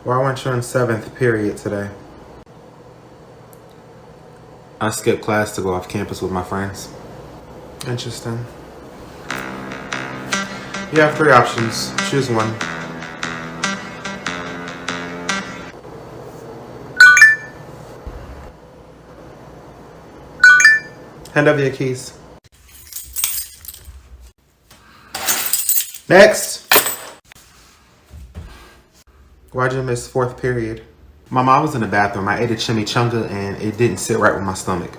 Why weren't you in 7th period today? I skipped class to go off campus with my friends. Interesting. You have 3 options. Choose one. Hand over your keys. Next! Why'd you miss 4th period? Mama, I was in the bathroom. I ate a chimichanga and it didn't sit right with my stomach.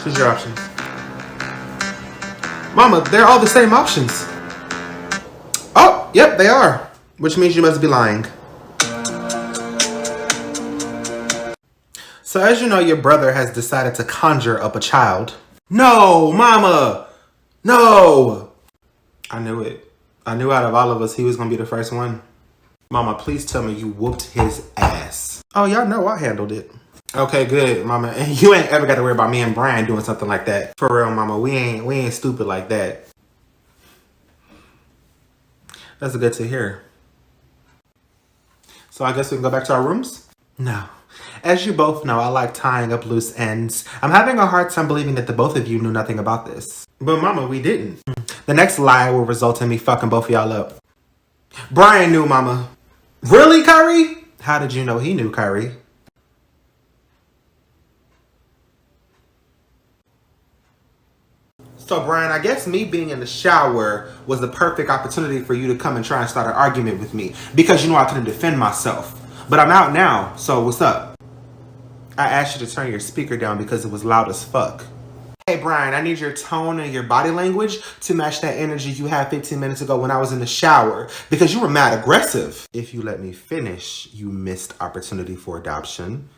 Choose your options. Mama, they're all the same options. Oh, yep, they are. Which means you must be lying. So as you know, your brother has decided to conjure up a child. No, Mama! No! I knew it. I knew out of all of us, he was going to be the first one. Mama, please tell me you whooped his ass. Oh, y'all know I handled it. Okay, good, Mama. And you ain't ever got to worry about me and Brian doing something like that. For real, Mama. We ain't stupid like that. That's good to hear. So I guess we can go back to our rooms? No. As you both know, I like tying up loose ends. I'm having a hard time believing that the both of you knew nothing about this. But Mama, we didn't. The next lie will result in me fucking both of y'all up. Brian knew, Mama. Really, Kyrie? How did you know he knew, Kyrie? So, Brian, I guess me being in the shower was the perfect opportunity for you to come and try and start an argument with me. Because you know I couldn't defend myself. But I'm out now, so what's up? I asked you to turn your speaker down because it was loud as fuck. Hey, Brian, I need your tone and your body language to match that energy you had 15 minutes ago when I was in the shower. Because you were mad aggressive. If you let me finish, you missed opportunity for adoption.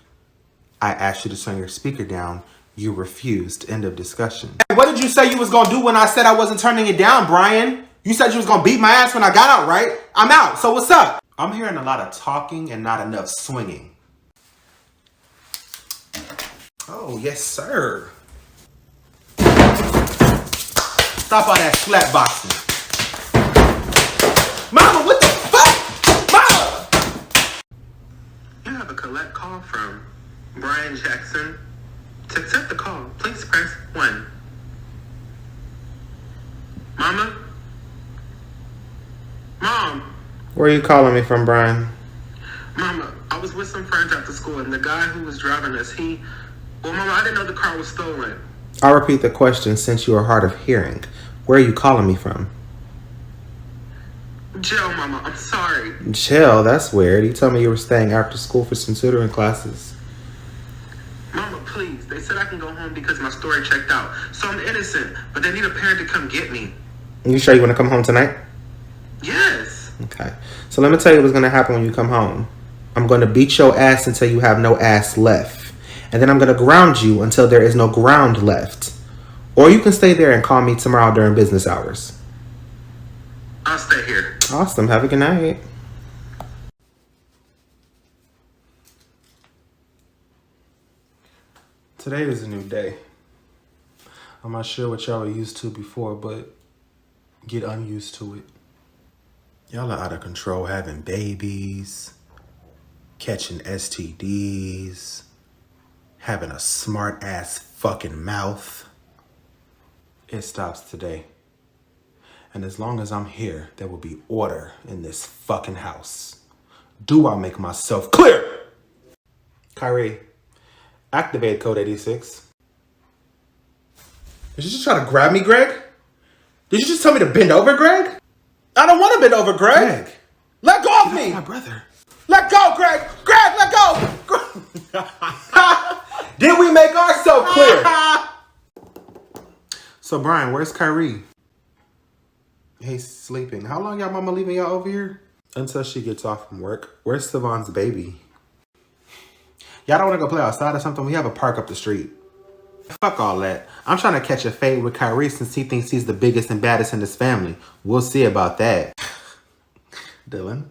I asked you to turn your speaker down. You refused. End of discussion. Hey, what did you say you was going to do when I said I wasn't turning it down, Brian? You said you was going to beat my ass when I got out, right? I'm out. So what's up? I'm hearing a lot of talking and not enough swinging. Oh, yes, sir. Stop all that slap boxing. Mama, what the fuck? Mama! You have a collect call from Brian Jackson. To accept the call, please press 1. Mama? Mom? Where are you calling me from, Brian? Mama, I was with some friends after school, and the guy who was driving us, Well, Mama, I didn't know the car was stolen. I'll repeat the question since you are hard of hearing. Where are you calling me from? Jail, Mama, I'm sorry. Jail? That's weird. You told me you were staying after school for some tutoring classes. Mama, please. They said I can go home because my story checked out. So I'm innocent, but they need a parent to come get me. You sure you want to come home tonight? Yes. Okay. So let me tell you what's going to happen when you come home. I'm going to beat your ass until you have no ass left. And then I'm going to ground you until there is no ground left. Or you can stay there and call me tomorrow during business hours. I'll stay here. Awesome. Have a good night. Today is a new day. I'm not sure what y'all were used to before, but get unused to it. Y'all are out of control having babies, catching STDs, having a smart ass fucking mouth. It stops today. And as long as I'm here, there will be order in this fucking house. Do I make myself clear? Kyrie, activate code 86. Did you just try to grab me, Greg? Did you just tell me to bend over, Greg? I don't want to bend over, Greg. Let go of me. My brother. Let go, Greg. Greg, let go. Did we make ourselves clear? So, Brian, where's Kyrie? He's sleeping. How long y'all mama leaving y'all over here? Until she gets off from work. Where's Savon's baby? Y'all don't want to go play outside or something? We have a park up the street. Fuck all that. I'm trying to catch a fade with Kyrie since he thinks he's the biggest and baddest in his family. We'll see about that. Dylan,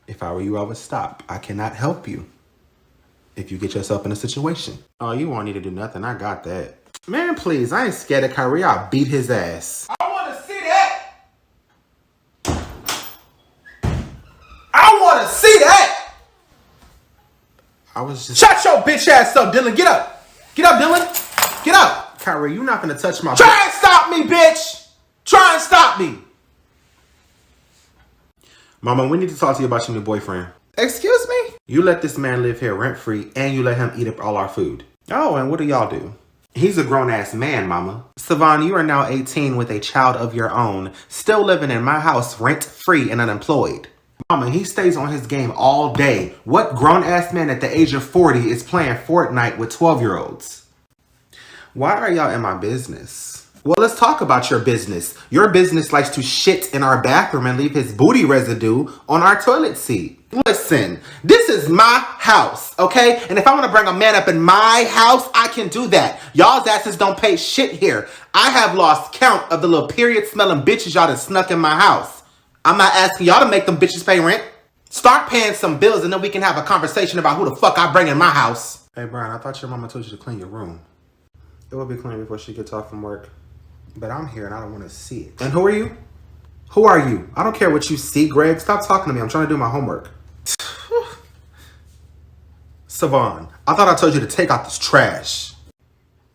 if I were you, I would stop. I cannot help you if you get yourself in a situation. Oh, you won't need to do nothing. I got that. Man, please. I ain't scared of Kyrie. I'll beat his ass. I want to see that. want to see that. I was just... Shut your bitch ass up, Dylan. Get up. Get up, Dylan. Get up. Kyrie, you're not going to touch my... Try and stop me, bitch. Try and stop me. Mama, we need to talk to you about your new boyfriend. Excuse me? You let this man live here rent-free and you let him eat up all our food. Oh, and what do y'all do? He's a grown-ass man, Mama. Savon, you are now 18 with a child of your own, still living in my house rent-free and unemployed. Mama, he stays on his game all day. What grown-ass man at the age of 40 is playing Fortnite with 12-year-olds? Why are y'all in my business? Well, let's talk about your business. Your business likes to shit in our bathroom and leave his booty residue on our toilet seat. Listen, this is my house, okay? And if I want to bring a man up in my house, I can do that. Y'all's asses don't pay shit here. I have lost count of the little period-smelling bitches y'all that snuck in my house. I'm not asking y'all to make them bitches pay rent. Start paying some bills and then we can have a conversation about who the fuck I bring in my house. Hey, Brian, I thought your mama told you to clean your room. It will be clean before she gets off from work. But I'm here and I don't want to see it. And who are you? Who are you? I don't care what you see, Greg. Stop talking to me. I'm trying to do my homework. Savon, I thought I told you to take out this trash.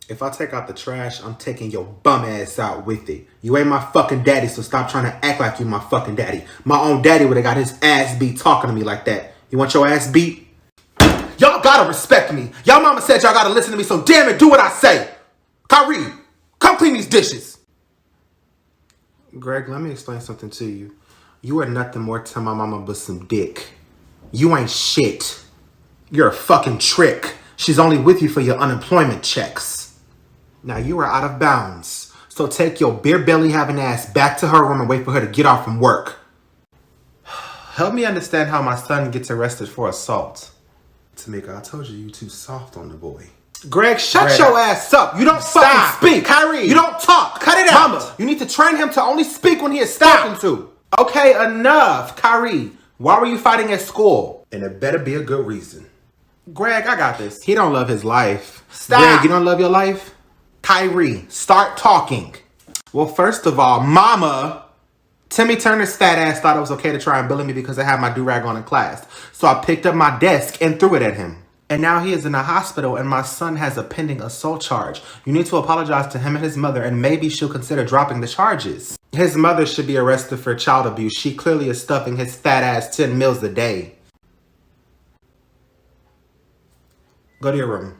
If I take out the trash, I'm taking your bum ass out with it. You ain't my fucking daddy, so stop trying to act like you my fucking daddy. My own daddy would have got his ass beat talking to me like that. You want your ass beat? Y'all gotta respect me. Y'all mama said y'all gotta listen to me, so damn it, do what I say. Kyrie, come clean these dishes. Greg, let me explain something to you. You are nothing more to my mama but some dick. You ain't shit. You're a fucking trick. She's only with you for your unemployment checks. Now you are out of bounds. So take your beer belly having ass back to her room and wait for her to get off from work. Help me understand how my son gets arrested for assault. Tamika, I told you too soft on the boy. Greg, shut your ass up. You don't fucking speak. Kyrie, you don't talk. Cut it out. Mama, you need to train him to only speak when he is spoken to. Okay, enough. Kyrie, why were you fighting at school? And it better be a good reason. Greg, I got this. He don't love his life. Stop. Greg, you don't love your life? Kyrie, start talking. Well, first of all, Mama, Timmy Turner's fat ass thought it was okay to try and bully me because I had my do-rag on in class. So I picked up my desk and threw it at him. And now he is in a hospital and my son has a pending assault charge. You need to apologize to him and his mother and maybe she'll consider dropping the charges. His mother should be arrested for child abuse. She clearly is stuffing his fat ass 10 meals a day. Go to your room.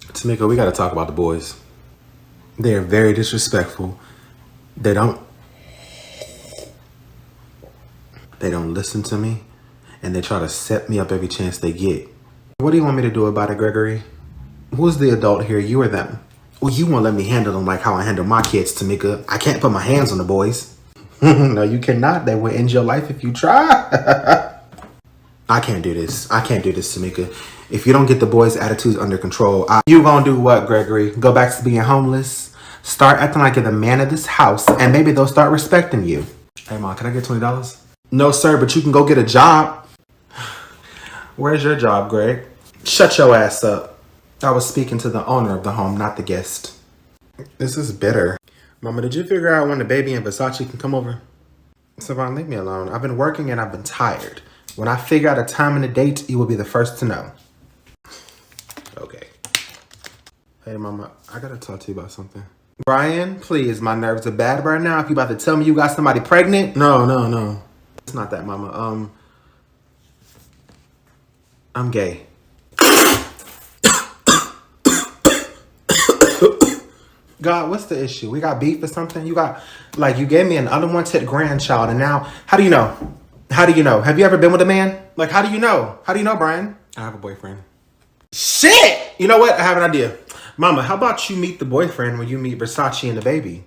Tamika, we gotta talk about the boys. They are very disrespectful. They don't listen to me. And they try to set me up every chance they get. What do you want me to do about it, Gregory? Who's the adult here, you or them? Well, you won't let me handle them like how I handle my kids, Tamika. I can't put my hands on the boys. No, you cannot. That will end your life if you try. I can't do this. I can't do this, Tamika. If you don't get the boys' attitudes under control, you gonna do what, Gregory? Go back to being homeless? Start acting like you're the man of this house, and maybe they'll start respecting you. Hey, Mom, can I get $20? No, sir, but you can go get a job. Where's your job, Greg? Shut your ass up. I was speaking to the owner of the home, not the guest. This is bitter. Mama, did you figure out when the baby and Versace can come over? Savon, leave me alone. I've been working and I've been tired. When I figure out a time and a date, you will be the first to know. Okay. Hey, Mama, I gotta talk to you about something. Brian, please, my nerves are bad right now. If you about to tell me you got somebody pregnant? No. It's not that, Mama. I'm gay. God, what's the issue? We got beef or something? You gave me an unwanted grandchild, and now, how do you know? How do you know? Have you ever been with a man? Like, how do you know? How do you know, Brian? I have a boyfriend. Shit! You know what? I have an idea. Mama, how about you meet the boyfriend when you meet Versace and the baby?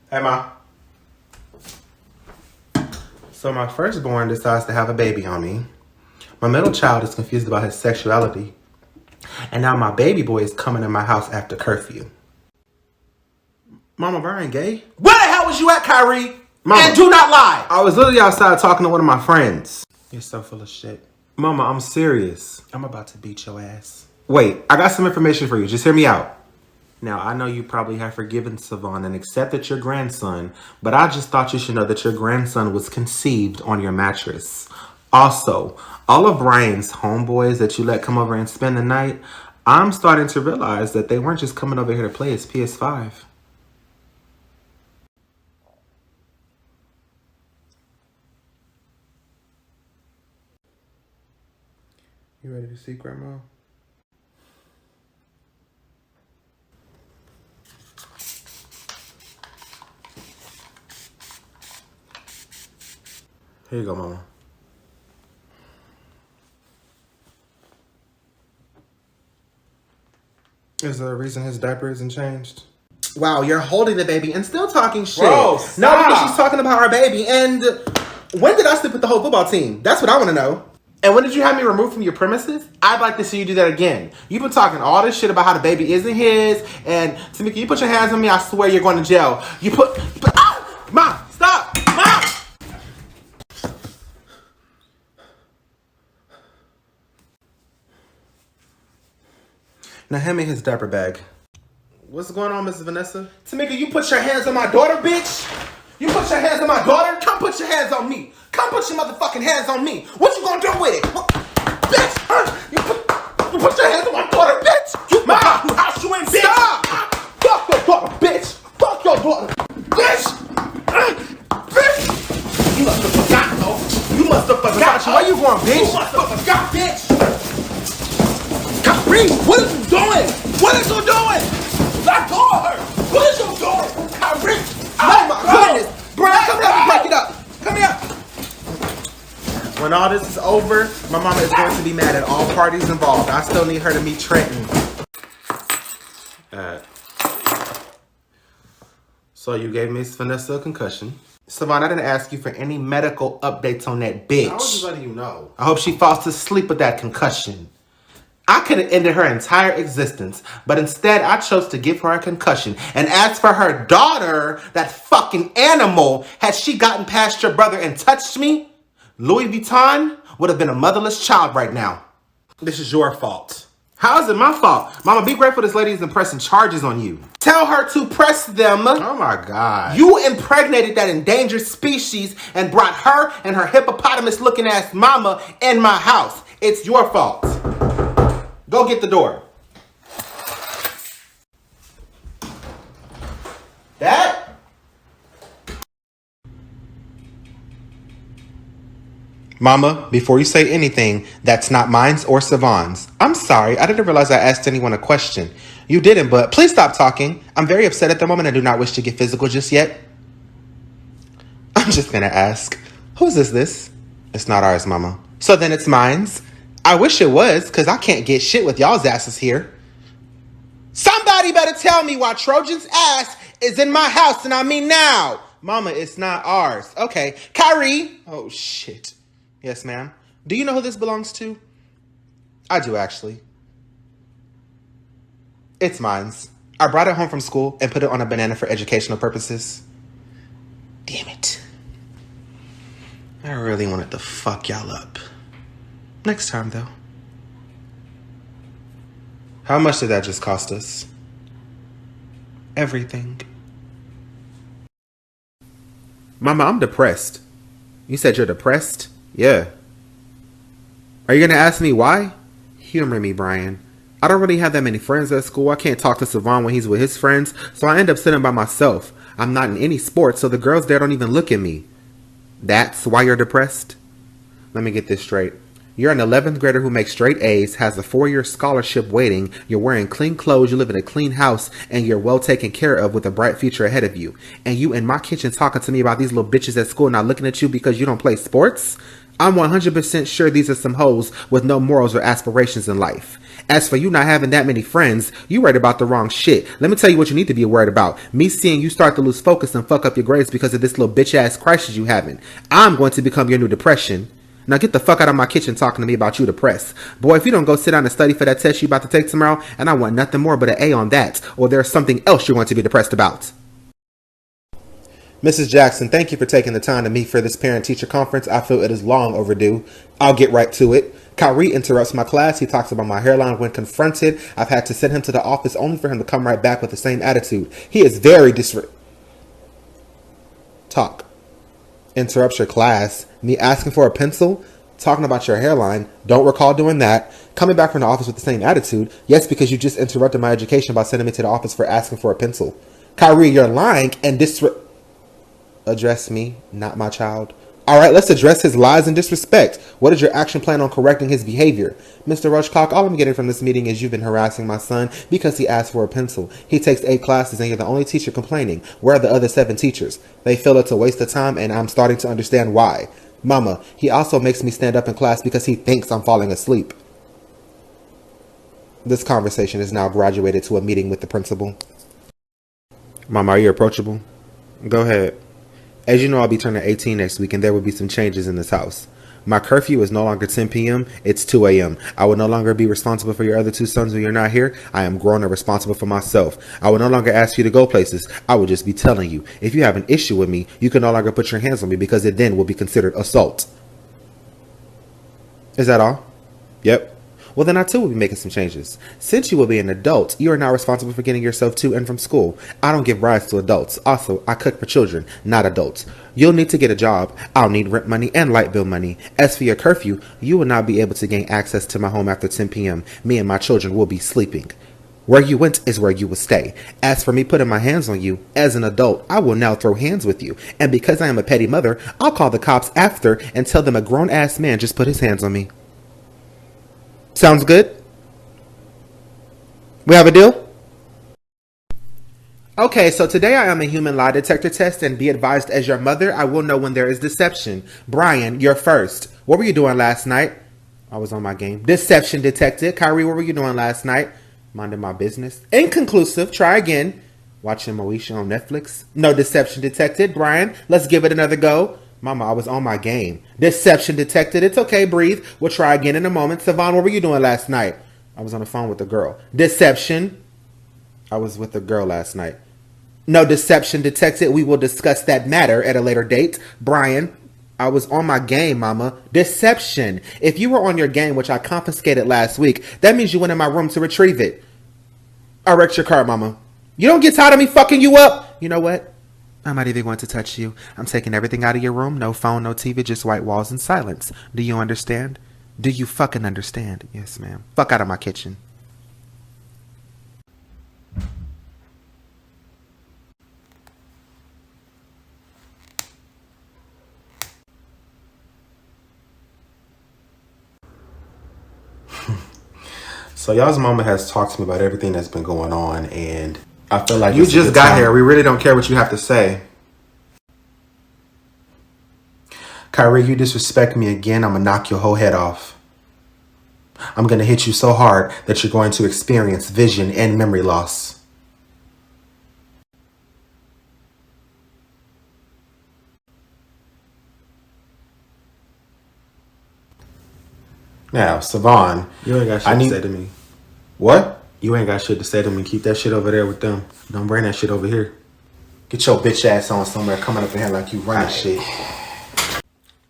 Hey, Ma. So my firstborn decides to have a baby on me. My middle child is confused about his sexuality. And now my baby boy is coming in my house after curfew. Mama, Brian gay? Where the hell was you at, Kyrie? Mama, and do not lie. I was literally outside talking to one of my friends. You're so full of shit. Mama, I'm serious. I'm about to beat your ass. Wait, I got some information for you. Just hear me out. Now, I know you probably have forgiven Savon and accepted your grandson, but I just thought you should know that your grandson was conceived on your mattress. Also, all of Brian's homeboys that you let come over and spend the night, I'm starting to realize that they weren't just coming over here to play his PS5. You ready to see Grandma? Here you go, Mama. Is there a reason his diaper isn't changed? Wow, you're holding the baby and still talking shit. Bro, No, because stop. she's talking about our baby. And when did I sleep with the whole football team? That's what I want to know. And when did you have me removed from your premises? I'd like to see you do that again. You've been talking all this shit about how the baby isn't his. And Tamika, you put your hands on me, I swear you're going to jail. You put ah! Mom, stop! Mom! Now hand me his diaper bag. What's going on, Mrs. Vanessa? Tamika, you put your hands on my daughter, bitch? You put your hands on my daughter? Come put your hands on me. Come put your motherfucking hands on me. What you gonna do with it? Bitch! You put your hands on my daughter, bitch! You my house you in, bitch! Stop! Fuck your daughter, bitch! Fuck your daughter, bitch! Bitch! You must have forgotten, though. You must have forgotten. Where you going, bitch? You must have forgot, bitch! Kyrie, what are you doing? What are you doing? Let go of her! What are you doing? Kyrie! Oh my goodness! Brian, come here and break it up! Come here! When all this is over, my mama is going to be mad at all parties involved. I still need her to meet Trenton. So you gave Miss Vanessa a concussion. Savon, I didn't ask you for any medical updates on that bitch. I was just letting you know. I hope she falls to sleep with that concussion. I could have ended her entire existence, but instead I chose to give her a concussion. And as for her daughter, that fucking animal, had she gotten past your brother and touched me, Louis Vuitton would have been a motherless child right now. This is your fault. How is it my fault? Mama, be grateful this lady isn't pressing charges on you. Tell her to press them. Oh my God. You impregnated that endangered species and brought her and her hippopotamus-looking ass mama in my house. It's your fault. Go get the door. Dad? Mama, before you say anything, that's not mine's or Savon's. I'm sorry, I didn't realize I asked anyone a question. You didn't, but please stop talking. I'm very upset at the moment and do not wish to get physical just yet. I'm just gonna ask, whose is this? It's not ours, Mama. So then it's mine's? I wish it was, because I can't get shit with y'all's asses here. Somebody better tell me why Trojan's ass is in my house, and I mean now. Mama, it's not ours. Okay. Kyrie. Oh, shit. Yes, ma'am. Do you know who this belongs to? I do, actually. It's mine's. I brought it home from school and put it on a banana for educational purposes. Damn it. I really wanted to fuck y'all up. Next time, though. How much did that just cost us? Everything. Mama, I'm depressed. You said you're depressed? Yeah. Are you gonna ask me why? Humor me, Brian. I don't really have that many friends at school. I can't talk to Savon when he's with his friends, so I end up sitting by myself. I'm not in any sports, so the girls there don't even look at me. That's why you're depressed? Let me get this straight. You're an 11th grader who makes straight A's, has a 4-year scholarship waiting, you're wearing clean clothes, you live in a clean house, and you're well taken care of with a bright future ahead of you. And you in my kitchen talking to me about these little bitches at school not looking at you because you don't play sports? I'm 100% sure these are some hoes with no morals or aspirations in life. As for you not having that many friends, you worried about the wrong shit. Let me tell you what you need to be worried about. Me seeing you start to lose focus and fuck up your grades because of this little bitch ass crisis you having. I'm going to become your new depression. Now get the fuck out of my kitchen talking to me about you depressed. Boy, if you don't go sit down and study for that test you about to take tomorrow, and I want nothing more but an A on that, or there's something else you're going to be depressed about. Mrs. Jackson, thank you for taking the time to meet for this parent-teacher conference. I feel it is long overdue. I'll get right to it. Kyrie interrupts my class. He talks about my hairline when confronted. I've had to send him to the office only for him to come right back with the same attitude. He is very Talk. Interrupts your class. Me asking for a pencil? Talking about your hairline. Don't recall doing that. Coming back from the office with the same attitude. Yes, because you just interrupted my education by sending me to the office for asking for a pencil. Kyrie, you're lying and Address me, not my child. Alright, let's address his lies and disrespect. What is your action plan on correcting his behavior? Mr. Rushcock, all I'm getting from this meeting is you've been harassing my son because he asked for a pencil. He takes 8 classes and you're the only teacher complaining. Where are the other 7 teachers? They feel it's a waste of time and I'm starting to understand why. Mama, he also makes me stand up in class because he thinks I'm falling asleep. This conversation is now graduated to a meeting with the principal. Mama, are you approachable? Go ahead. As you know, I'll be turning 18 next week and there will be some changes in this house. My curfew is no longer 10 p.m., it's 2 a.m. I will no longer be responsible for your other 2 sons when you're not here. I am grown and responsible for myself. I will no longer ask you to go places. I will just be telling you. If you have an issue with me, you can no longer put your hands on me because it then will be considered assault. Is that all? Yep. Well, then I too will be making some changes. Since you will be an adult, you are now responsible for getting yourself to and from school. I don't give rides to adults. Also, I cook for children, not adults. You'll need to get a job. I'll need rent money and light bill money. As for your curfew, you will not be able to gain access to my home after 10 p.m. Me and my children will be sleeping. Where you went is where you will stay. As for me putting my hands on you, as an adult, I will now throw hands with you. And because I am a petty mother, I'll call the cops after and tell them a grown-ass man just put his hands on me. Sounds good? We have a deal? Okay, so today I am a human lie detector test, and be advised, as your mother, I will know when there is deception. Brian, you're first. What were you doing last night? I was on my game. Deception detected. Kyrie, what were you doing last night? Minding my business. Inconclusive. Try again. Watching Moesha on Netflix. No deception detected. Brian, let's give it another go. Mama, I was on my game. Deception detected. It's okay, breathe. We'll try again in a moment. Savon, what were you doing last night? I was on the phone with a girl. Deception. I was with a girl last night. No deception detected. We will discuss that matter at a later date. Brian, I was on my game, mama. Deception. If you were on your game, which I confiscated last week, that means you went in my room to retrieve it. I wrecked your car, mama. You don't get tired of me fucking you up? You know what? I'm not even going to touch you. I'm taking everything out of your room. No phone, no TV, just white walls and silence. Do you understand? Do you fucking understand? Yes, ma'am. Fuck out of my kitchen. So y'all's mama has talked to me about everything that's been going on, and I feel like You just got here. We really don't care what you have to say. Kyrie, you disrespect me again, I'm going to knock your whole head off. I'm going to hit you so hard that you're going to experience vision and memory loss. Now, Savon, You ain't got shit to say to me. What? You ain't got shit to say to me. Keep that shit over there with them. Don't bring that shit over here. Get your bitch ass on somewhere coming up in here like you running shit.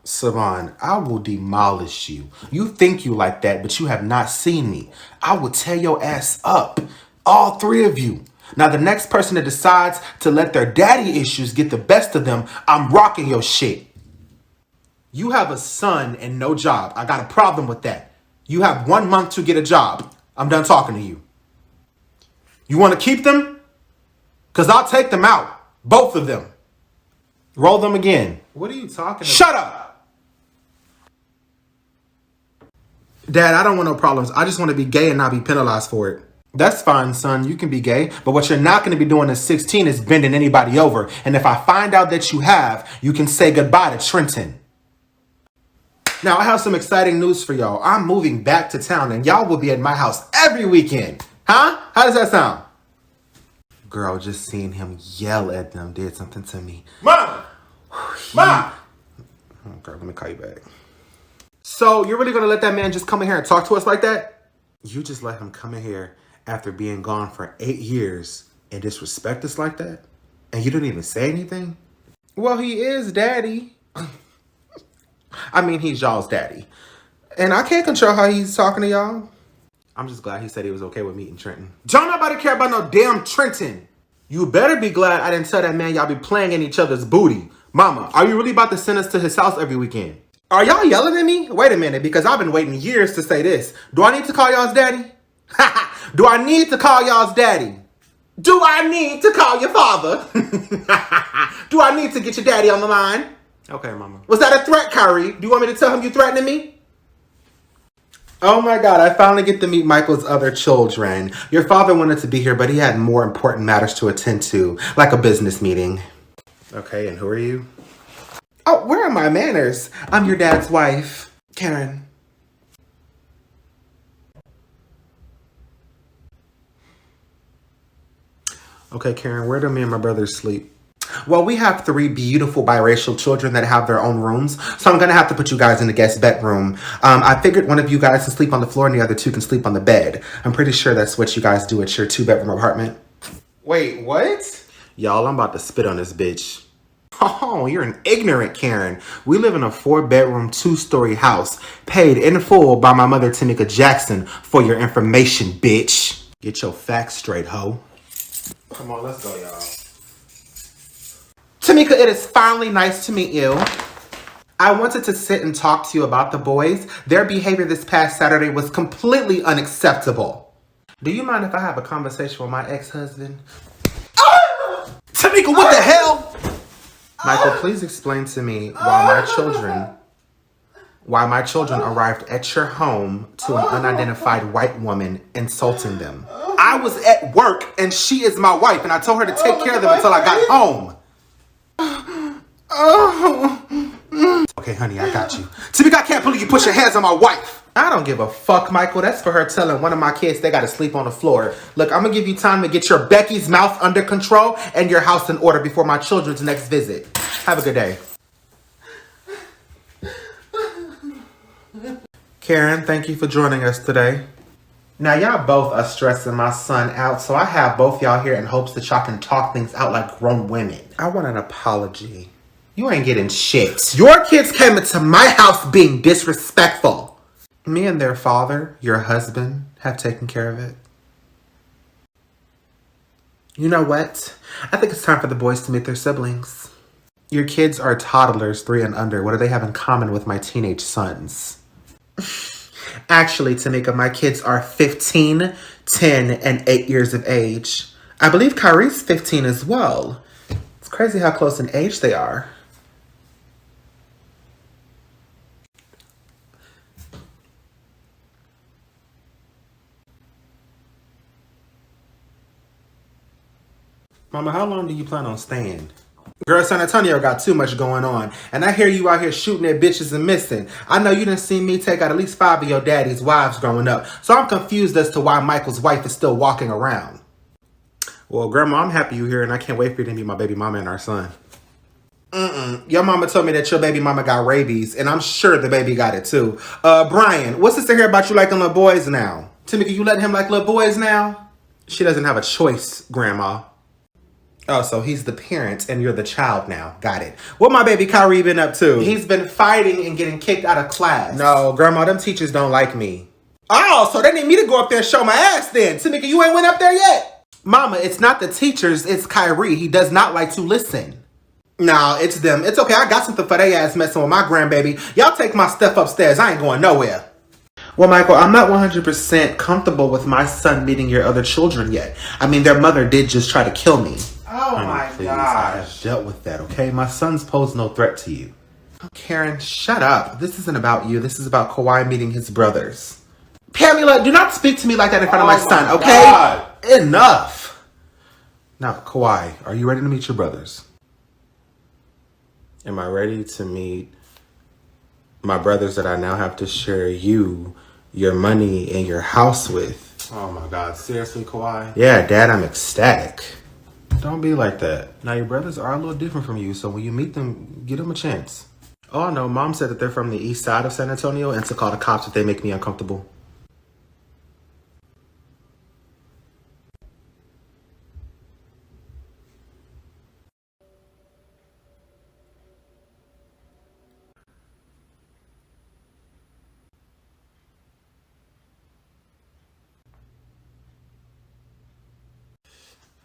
Savon, I will demolish you. You think you like that, but you have not seen me. I will tear your ass up. All 3 of you. Now, the next person that decides to let their daddy issues get the best of them, I'm rocking your shit. You have a son and no job. I got a problem with that. You have 1 month to get a job. I'm done talking to you. You want to keep them? Because I'll take them out. Both of them. Roll them again. What are you talking about? Shut up! Dad, I don't want no problems. I just want to be gay and not be penalized for it. That's fine, son. You can be gay. But what you're not going to be doing at 16 is bending anybody over. And if I find out that you have, you can say goodbye to Trenton. Now, I have some exciting news for y'all. I'm moving back to town and y'all will be at my house every weekend. Huh? How does that sound? Girl, just seeing him yell at them did something to me. Mom! Mom! Okay, let me call you back. So, you're really going to let that man just come in here and talk to us like that? You just let him come in here after being gone for 8 years and disrespect us like that? And you didn't even say anything? Well, he is daddy. I mean, he's y'all's daddy. And I can't control how he's talking to y'all. I'm just glad he said he was okay with meeting Trenton. Don't nobody care about no damn Trenton. You better be glad I didn't tell that man y'all be playing in each other's booty. Mama, are you really about to send us to his house every weekend? Are y'all yelling at me? Wait a minute, because I've been waiting years to say this. Do I need to call y'all's daddy? Do I need to call y'all's daddy? Do I need to call your father? Do I need to get your daddy on the line? Okay, mama. Was that a threat, Kyrie? Do you want me to tell him you threatening me? Oh my God, I finally get to meet Michael's other children. Your father wanted to be here, but he had more important matters to attend to, like a business meeting. Okay, and who are you? Oh, where are my manners? I'm your dad's wife, Karen. Okay, Karen, where do me and my brothers sleep? Well, we have 3 beautiful biracial children that have their own rooms, so I'm gonna have to put you guys in the guest bedroom. I figured one of you guys can sleep on the floor and the other 2 can sleep on the bed. I'm pretty sure that's what you guys do at your 2-bedroom apartment. Wait, what? Y'all, I'm about to spit on this bitch. Oh, you're an ignorant Karen. We live in a 4-bedroom, 2-story house, paid in full by my mother, Tamika Jackson, for your information, bitch. Get your facts straight, ho. Come on, let's go, y'all. Tamika, it is finally nice to meet you. I wanted to sit and talk to you about the boys. Their behavior this past Saturday was completely unacceptable. Do you mind if I have a conversation with my ex-husband? Tamika, what the hell? Michael, please explain to me why my children arrived at your home to an unidentified white woman insulting them. I was at work and she is my wife and I told her to take care of them until I got home. Okay, honey, I got you. Tamika, I can't believe you put your hands on my wife. I don't give a fuck, Michael. That's for her telling one of my kids they gotta sleep on the floor. Look, I'm gonna give you time to get your Becky's mouth under control and your house in order before my children's next visit. Have a good day. Karen, thank you for joining us today. Now, y'all both are stressing my son out, so I have both y'all here in hopes that y'all can talk things out like grown women. I want an apology. You ain't getting shit. Your kids came into my house being disrespectful. Me and their father, your husband, have taken care of it. You know what? I think it's time for the boys to meet their siblings. Your kids are toddlers, 3 and under. What do they have in common with my teenage sons? Actually, Tamika, my kids are 15, 10, and 8 years of age. I believe Kyrie's 15 as well. It's crazy how close in age they are. Mama, how long do you plan on staying? Girl, San Antonio got too much going on. And I hear you out here shooting at bitches and missing. I know you done seen me take out at least 5 of your daddy's wives growing up. So I'm confused as to why Michael's wife is still walking around. Well, Grandma, I'm happy you're here and I can't wait for you to meet my baby mama and our son. Your mama told me that your baby mama got rabies, and I'm sure the baby got it too. Brian, what's this to hear about you liking little boys now? Tamika, you letting him like little boys now? She doesn't have a choice, Grandma. Oh, so he's the parent and you're the child now. Got it. What my baby Kyrie been up to? He's been fighting and getting kicked out of class. No, Grandma, them teachers don't like me. Oh, so they need me to go up there and show my ass then. Tamika, you ain't went up there yet? Mama, it's not the teachers, it's Kyrie. He does not like to listen. Nah, it's them. It's okay. I got something for they ass messing with my grandbaby. Y'all take my stuff upstairs. I ain't going nowhere. Well, Michael, I'm not 100% comfortable with my son meeting your other children yet. I mean, their mother did just try to kill me. Oh, honey, my please, gosh. I have dealt with that, okay? My sons pose no threat to you. Oh, Karen, shut up. This isn't about you. This is about Kawhi meeting his brothers. Pamela, do not speak to me like that in front of my son, okay? God. Enough. Now, Kawhi, are you ready to meet your brothers? Am I ready to meet my brothers that I now have to share you, your money, and your house with? Oh my God, seriously, Kawhi? Yeah, Dad, I'm ecstatic. Don't be like that. Now, your brothers are a little different from you, so when you meet them, give them a chance. Oh, no, Mom said that they're from the east side of San Antonio and to call the cops if they make me uncomfortable.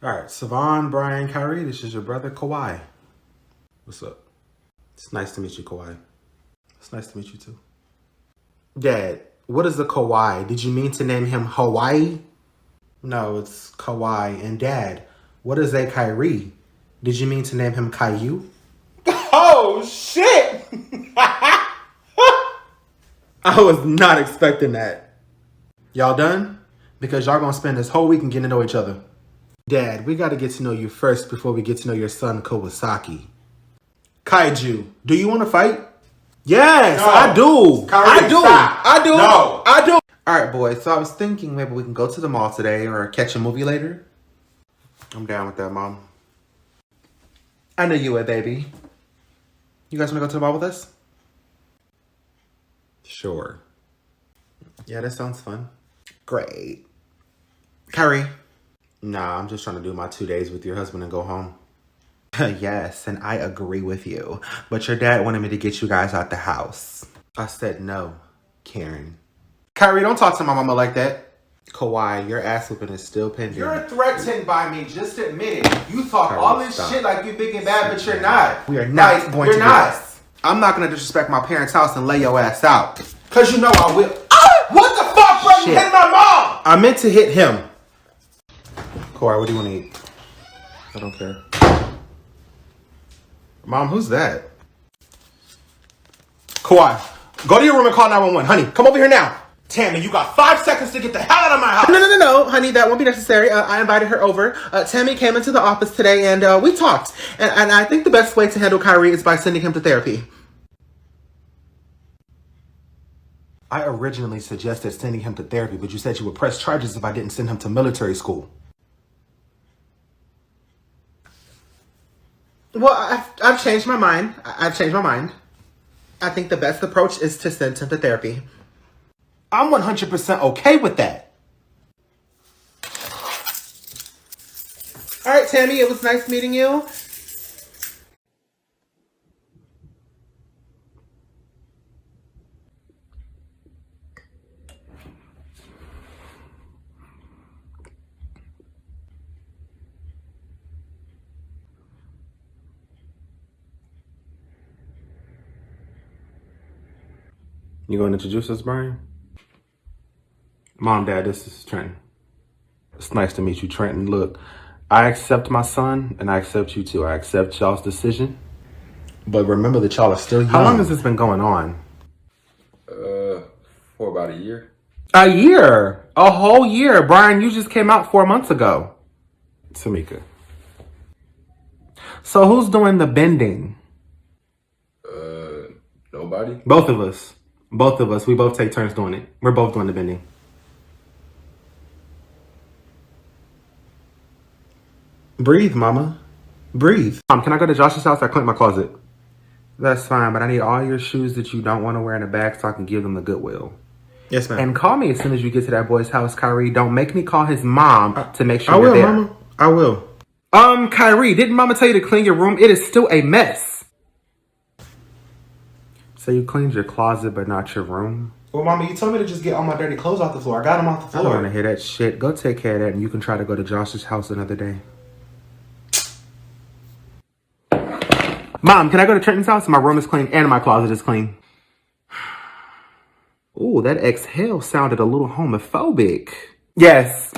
All right, Savon, Brian, Kyrie, this is your brother, Kawhi. What's up? It's nice to meet you, Kawhi. It's nice to meet you, too. Dad, what is a Kawhi? Did you mean to name him Hawaii? No, it's Kawhi. And Dad, what is a Kyrie? Did you mean to name him Caillou? Oh, shit! I was not expecting that. Y'all done? Because y'all gonna spend this whole weekend getting to know each other. Dad, we gotta get to know you first before we get to know your son, Kawasaki. Kaiju, do you want to fight? Yes, No. I do. Kyrie, I do. stop. I do. No. I do. All right, boys. So I was thinking maybe we can go to the mall today or catch a movie later. I'm down with that, Mom. I know you would, baby. You guys want to go to the mall with us? Sure. Yeah, that sounds fun. Great. Kyrie. Nah, I'm just trying to do my 2 days with your husband and go home. Yes, and I agree with you. But your dad wanted me to get you guys out the house. I said no, Karen. Kyrie, don't talk to my mama like that. Kawhi, your ass whooping is still pending. You're threatened by me. Just admit it. You talk Kyrie, all this stop. shit like you big and bad, but you're not. We are not Like, going you're to do not. this. I'm not gonna disrespect my parents' house and lay your ass out. Cause you know I will. Ah! What the fuck, bro? You Shit. hit my mom! I meant to hit him. Kawhi, what do you want to eat? I don't care. Mom, who's that? Kawhi, go to your room and call 911. Honey, come over here now. Tammy, you got 5 seconds to get the hell out of my house. No, honey, that won't be necessary. I invited her over. Tammy came into the office today and we talked. And I think the best way to handle Kyrie is by sending him to therapy. I originally suggested sending him to therapy, but you said you would press charges if I didn't send him to military school. Well, I've changed my mind. I've changed my mind. I think the best approach is to send him to therapy. I'm 100% okay with that. All right, Tammy, it was nice meeting you. You going to introduce us, Brian? Mom, Dad, this is Trenton. It's nice to meet you, Trenton. Look, I accept my son, and I accept you too. I accept y'all's decision. But remember that y'all are still young. How long has this been going on? For about a year. A year. A whole year. Brian, you just came out 4 months ago. Tamika. So who's doing the bending? Nobody. Both of us. Both of us. We both take turns doing it. We're both doing the bending. Breathe, mama. Breathe. Mom, can I go to Josh's house? I cleaned my closet. That's fine, but I need all your shoes that you don't want to wear in a bag so I can give them the Goodwill. Yes, ma'am. And call me as soon as you get to that boy's house, Kyrie. Don't make me call his mom to make sure I you're will, there. Mama. I will. Kyrie, didn't Mama tell you to clean your room? It is still a mess. So you cleaned your closet, but not your room? Well, Mama, you told me to just get all my dirty clothes off the floor. I got them off the I don't want floor. to hear that shit. Go take care of that, and you can try to go to Josh's house another day. Mom, can I go to Trenton's house? My room is clean and my closet is clean. Ooh, that exhale sounded a little homophobic. Yes,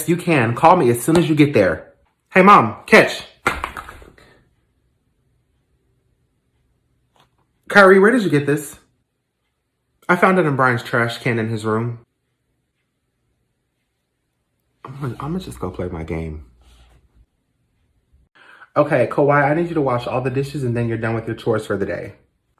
you can. Call me as soon as you get there. Hey, Mom, catch. Kyrie, where did you get this? I found it in Brian's trash can in his room. I'm gonna just go play my game. Okay, Kawhi, I need you to wash all the dishes and then you're done with your chores for the day.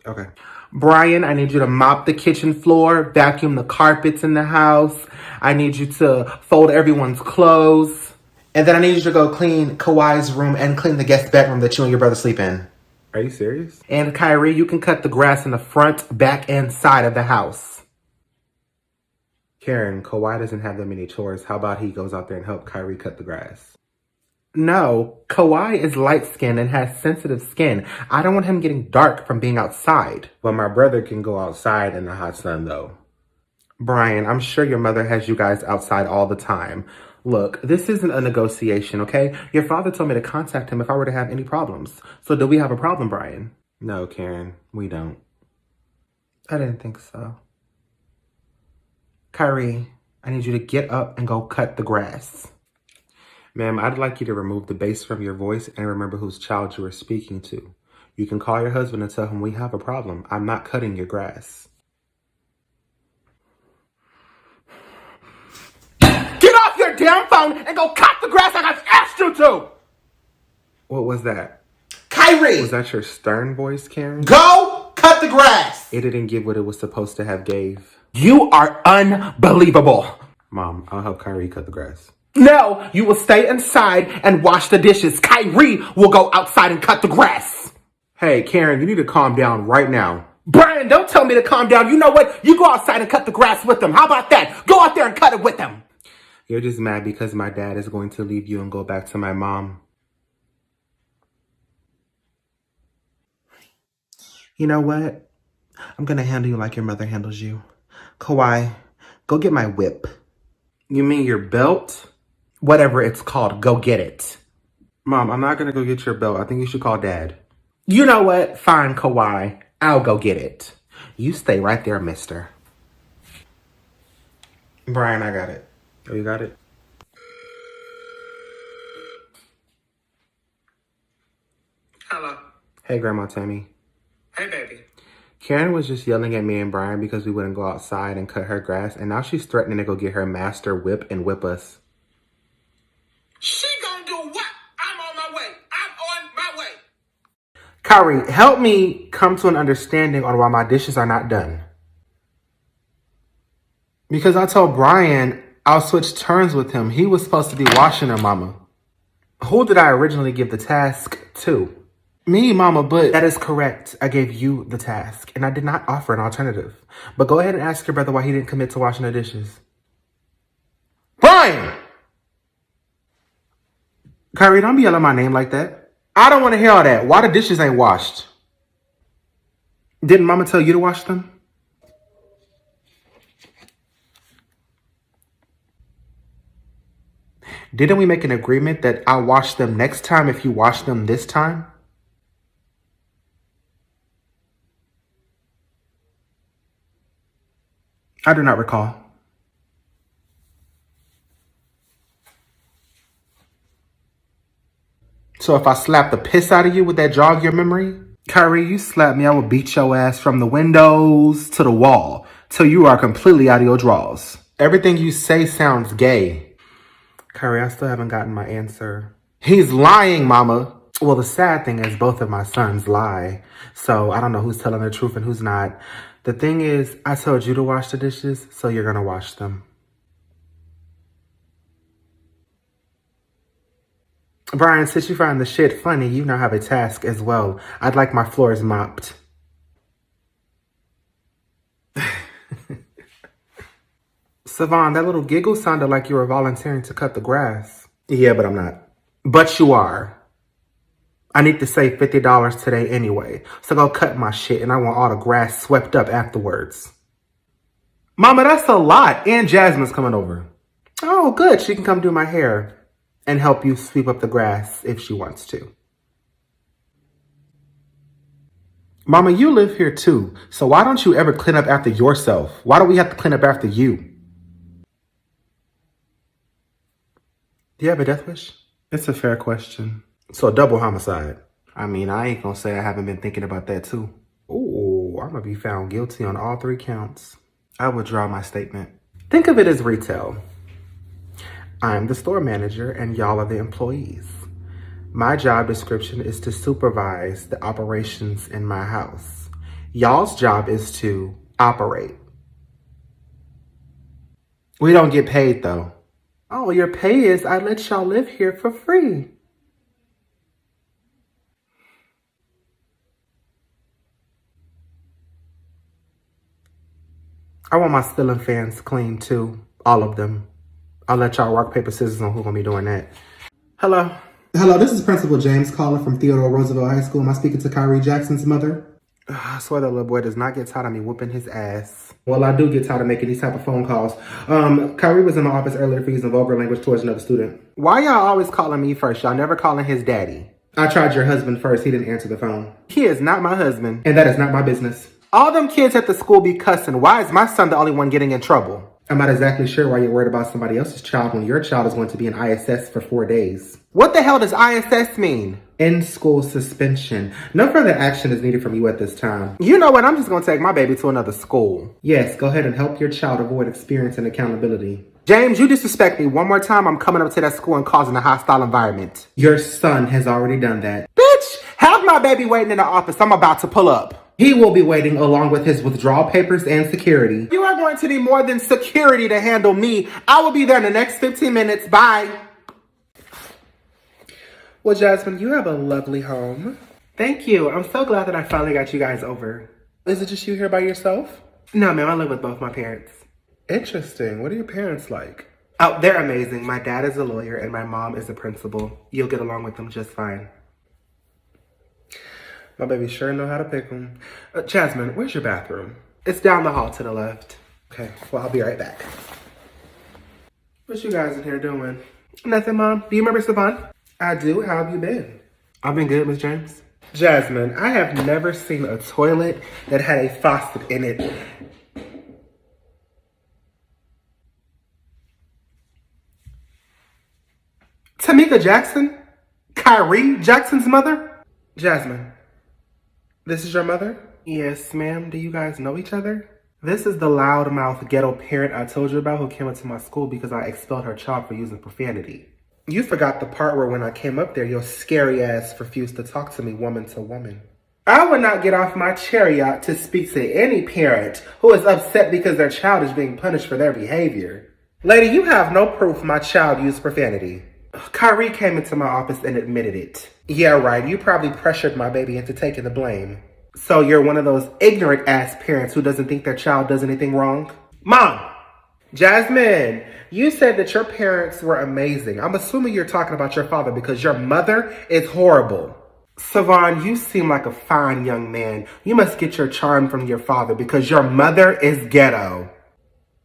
Okay. Brian, I need you to mop the kitchen floor, vacuum the carpets in the house. I need you to fold everyone's clothes. And then I need you to go clean Kawhi's room and clean the guest bedroom that you and your brother sleep in. Are you serious? And Kyrie, you can cut the grass in the front, back, and side of the house. Karen, Kawhi doesn't have that many chores. How about he goes out there and help Kyrie cut the grass? No, Kawhi is light-skinned and has sensitive skin. I don't want him getting dark from being outside. But my brother can go outside in the hot sun, though. Brian, I'm sure your mother has you guys outside all the time. Look, this isn't a negotiation, okay? Your father told me to contact him if I were to have any problems. So do we have a problem, Brian? No, Karen, we don't. I didn't think so. Kyrie, I need you to get up and go cut the grass. Ma'am, I'd like you to remove the bass from your voice and remember whose child you are speaking to. You can call your husband and tell him we have a problem. I'm not cutting your grass. Get off your damn phone and go cut the grass like I've asked you to! What was that? Kyrie! Was that your stern voice, Karen? Go cut the grass! It didn't give what it was supposed to have gave. You are unbelievable. Mom, I'll help Kyrie cut the grass. No, you will stay inside and wash the dishes. Kyrie will go outside and cut the grass. Hey, Karen, you need to calm down right now. Brian, don't tell me to calm down. You know what? You go outside and cut the grass with them. How about that? Go out there and cut it with them. You're just mad because my dad is going to leave you and go back to my mom. You know what? I'm going to handle you like your mother handles you. Kawhi, go get my whip. You mean your belt? Whatever it's called, go get it. Mom, I'm not going to go get your belt. I think you should call Dad. You know what? Fine, Kawhi. I'll go get it. You stay right there, mister. Brian, I got it. Oh, you got it? Hello. Hey, Grandma Tammy. Hey, baby. Karen was just yelling at me and Brian because we wouldn't go outside and cut her grass, and now she's threatening to go get her master whip and whip us. She gonna do what? I'm on my way. I'm on my way. Kyrie, help me come to an understanding on why my dishes are not done. Because I told Brian I'll switch turns with him. He was supposed to be washing her, Mama. Who did I originally give the task to? Me, Mama, but... That is correct. I gave you the task, and I did not offer an alternative. But go ahead and ask your brother why he didn't commit to washing the dishes. Brian! Kyrie, don't be yelling my name like that. I don't want to hear all that. Why the dishes ain't washed? Didn't Mama tell you to wash them? Didn't we make an agreement that I'll wash them next time if you wash them this time? I do not recall. So if I slap the piss out of you, would that jog your memory? Kyrie, you slap me, I will beat your ass from the windows to the wall till you are completely out of your drawers. Everything you say sounds gay. Kyrie, I still haven't gotten my answer. He's lying, Mama. Well, the sad thing is both of my sons lie. So I don't know who's telling the truth and who's not. The thing is, I told you to wash the dishes, so you're gonna wash them. Brian, since you find the shit funny, you now have a task as well. I'd like my floors mopped. Savon, that little giggle sounded like you were volunteering to cut the grass. Yeah, but I'm not. But you are. I need to save $50 today anyway, so go cut my shit and I want all the grass swept up afterwards. Mama, that's a lot. And Jasmine's coming over. Oh, good. She can come do my hair and help you sweep up the grass if she wants to. Mama, you live here too, so why don't you ever clean up after yourself? Why do we have to clean up after you? Do you have a death wish? It's a fair question. So a double homicide. I mean, I ain't gonna say I haven't been thinking about that too. Ooh, I'm gonna be found guilty on all 3 counts. I withdraw my statement. Think of it as retail. I'm the store manager and y'all are the employees. My job description is to supervise the operations in my house. Y'all's job is to operate. We don't get paid though. Oh, your pay is I let y'all live here for free. I want my ceiling fans clean too. All of them. I'll let y'all rock, paper, scissors on who's gonna be doing that. Hello. Hello, this is Principal James calling from Theodore Roosevelt High School. Am I speaking to Kyrie Jackson's mother? I swear that little boy does not get tired of me whooping his ass. Well, I do get tired of making these type of phone calls. Kyrie was in my office earlier for using vulgar language towards another student. Why y'all always calling me first? Y'all never calling his daddy. I tried your husband first. He didn't answer the phone. He is not my husband. And that is not my business. All them kids at the school be cussing. Why is my son the only one getting in trouble? I'm not exactly sure why you're worried about somebody else's child when your child is going to be in ISS for 4 days. What the hell does ISS mean? In-school suspension. No further action is needed from you at this time. You know what? I'm just going to take my baby to another school. Yes, go ahead and help your child avoid experiencing accountability. James, you disrespect me one more time, I'm coming up to that school and causing a hostile environment. Your son has already done that. Bitch, have my baby waiting in the office. I'm about to pull up. He will be waiting along with his withdrawal papers and security. You are going to need more than security to handle me. I will be there in the next 15 minutes. Bye. Well, Jasmine, you have a lovely home. Thank you. I'm so glad that I finally got you guys over. Is it just you here by yourself? No, ma'am. I live with both my parents. Interesting. What are your parents like? Oh, they're amazing. My dad is a lawyer and my mom is a principal. You'll get along with them just fine. My baby sure know how to pick them. Jasmine, where's your bathroom? It's down the hall to the left. Okay, well, I'll be right back. What you guys in here doing? Nothing, Mom. Do you remember Savon? I do. How have you been? I've been good, Miss James. Jasmine, I have never seen a toilet that had a faucet in it. Tamika Jackson? Kyrie Jackson's mother? Jasmine, this is your mother? Yes, ma'am. Do you guys know each other? This is the loudmouth ghetto parent I told you about who came into my school because I expelled her child for using profanity. You forgot the part where when I came up there, your scary ass refused to talk to me woman to woman. I would not get off my chariot to speak to any parent who is upset because their child is being punished for their behavior. Lady, you have no proof my child used profanity. Kyrie came into my office and admitted it. Yeah, right. You probably pressured my baby into taking the blame. So you're one of those ignorant ass parents who doesn't think their child does anything wrong? Mom! Jasmine, you said that your parents were amazing. I'm assuming you're talking about your father because your mother is horrible. Savon, you seem like a fine young man. You must get your charm from your father because your mother is ghetto.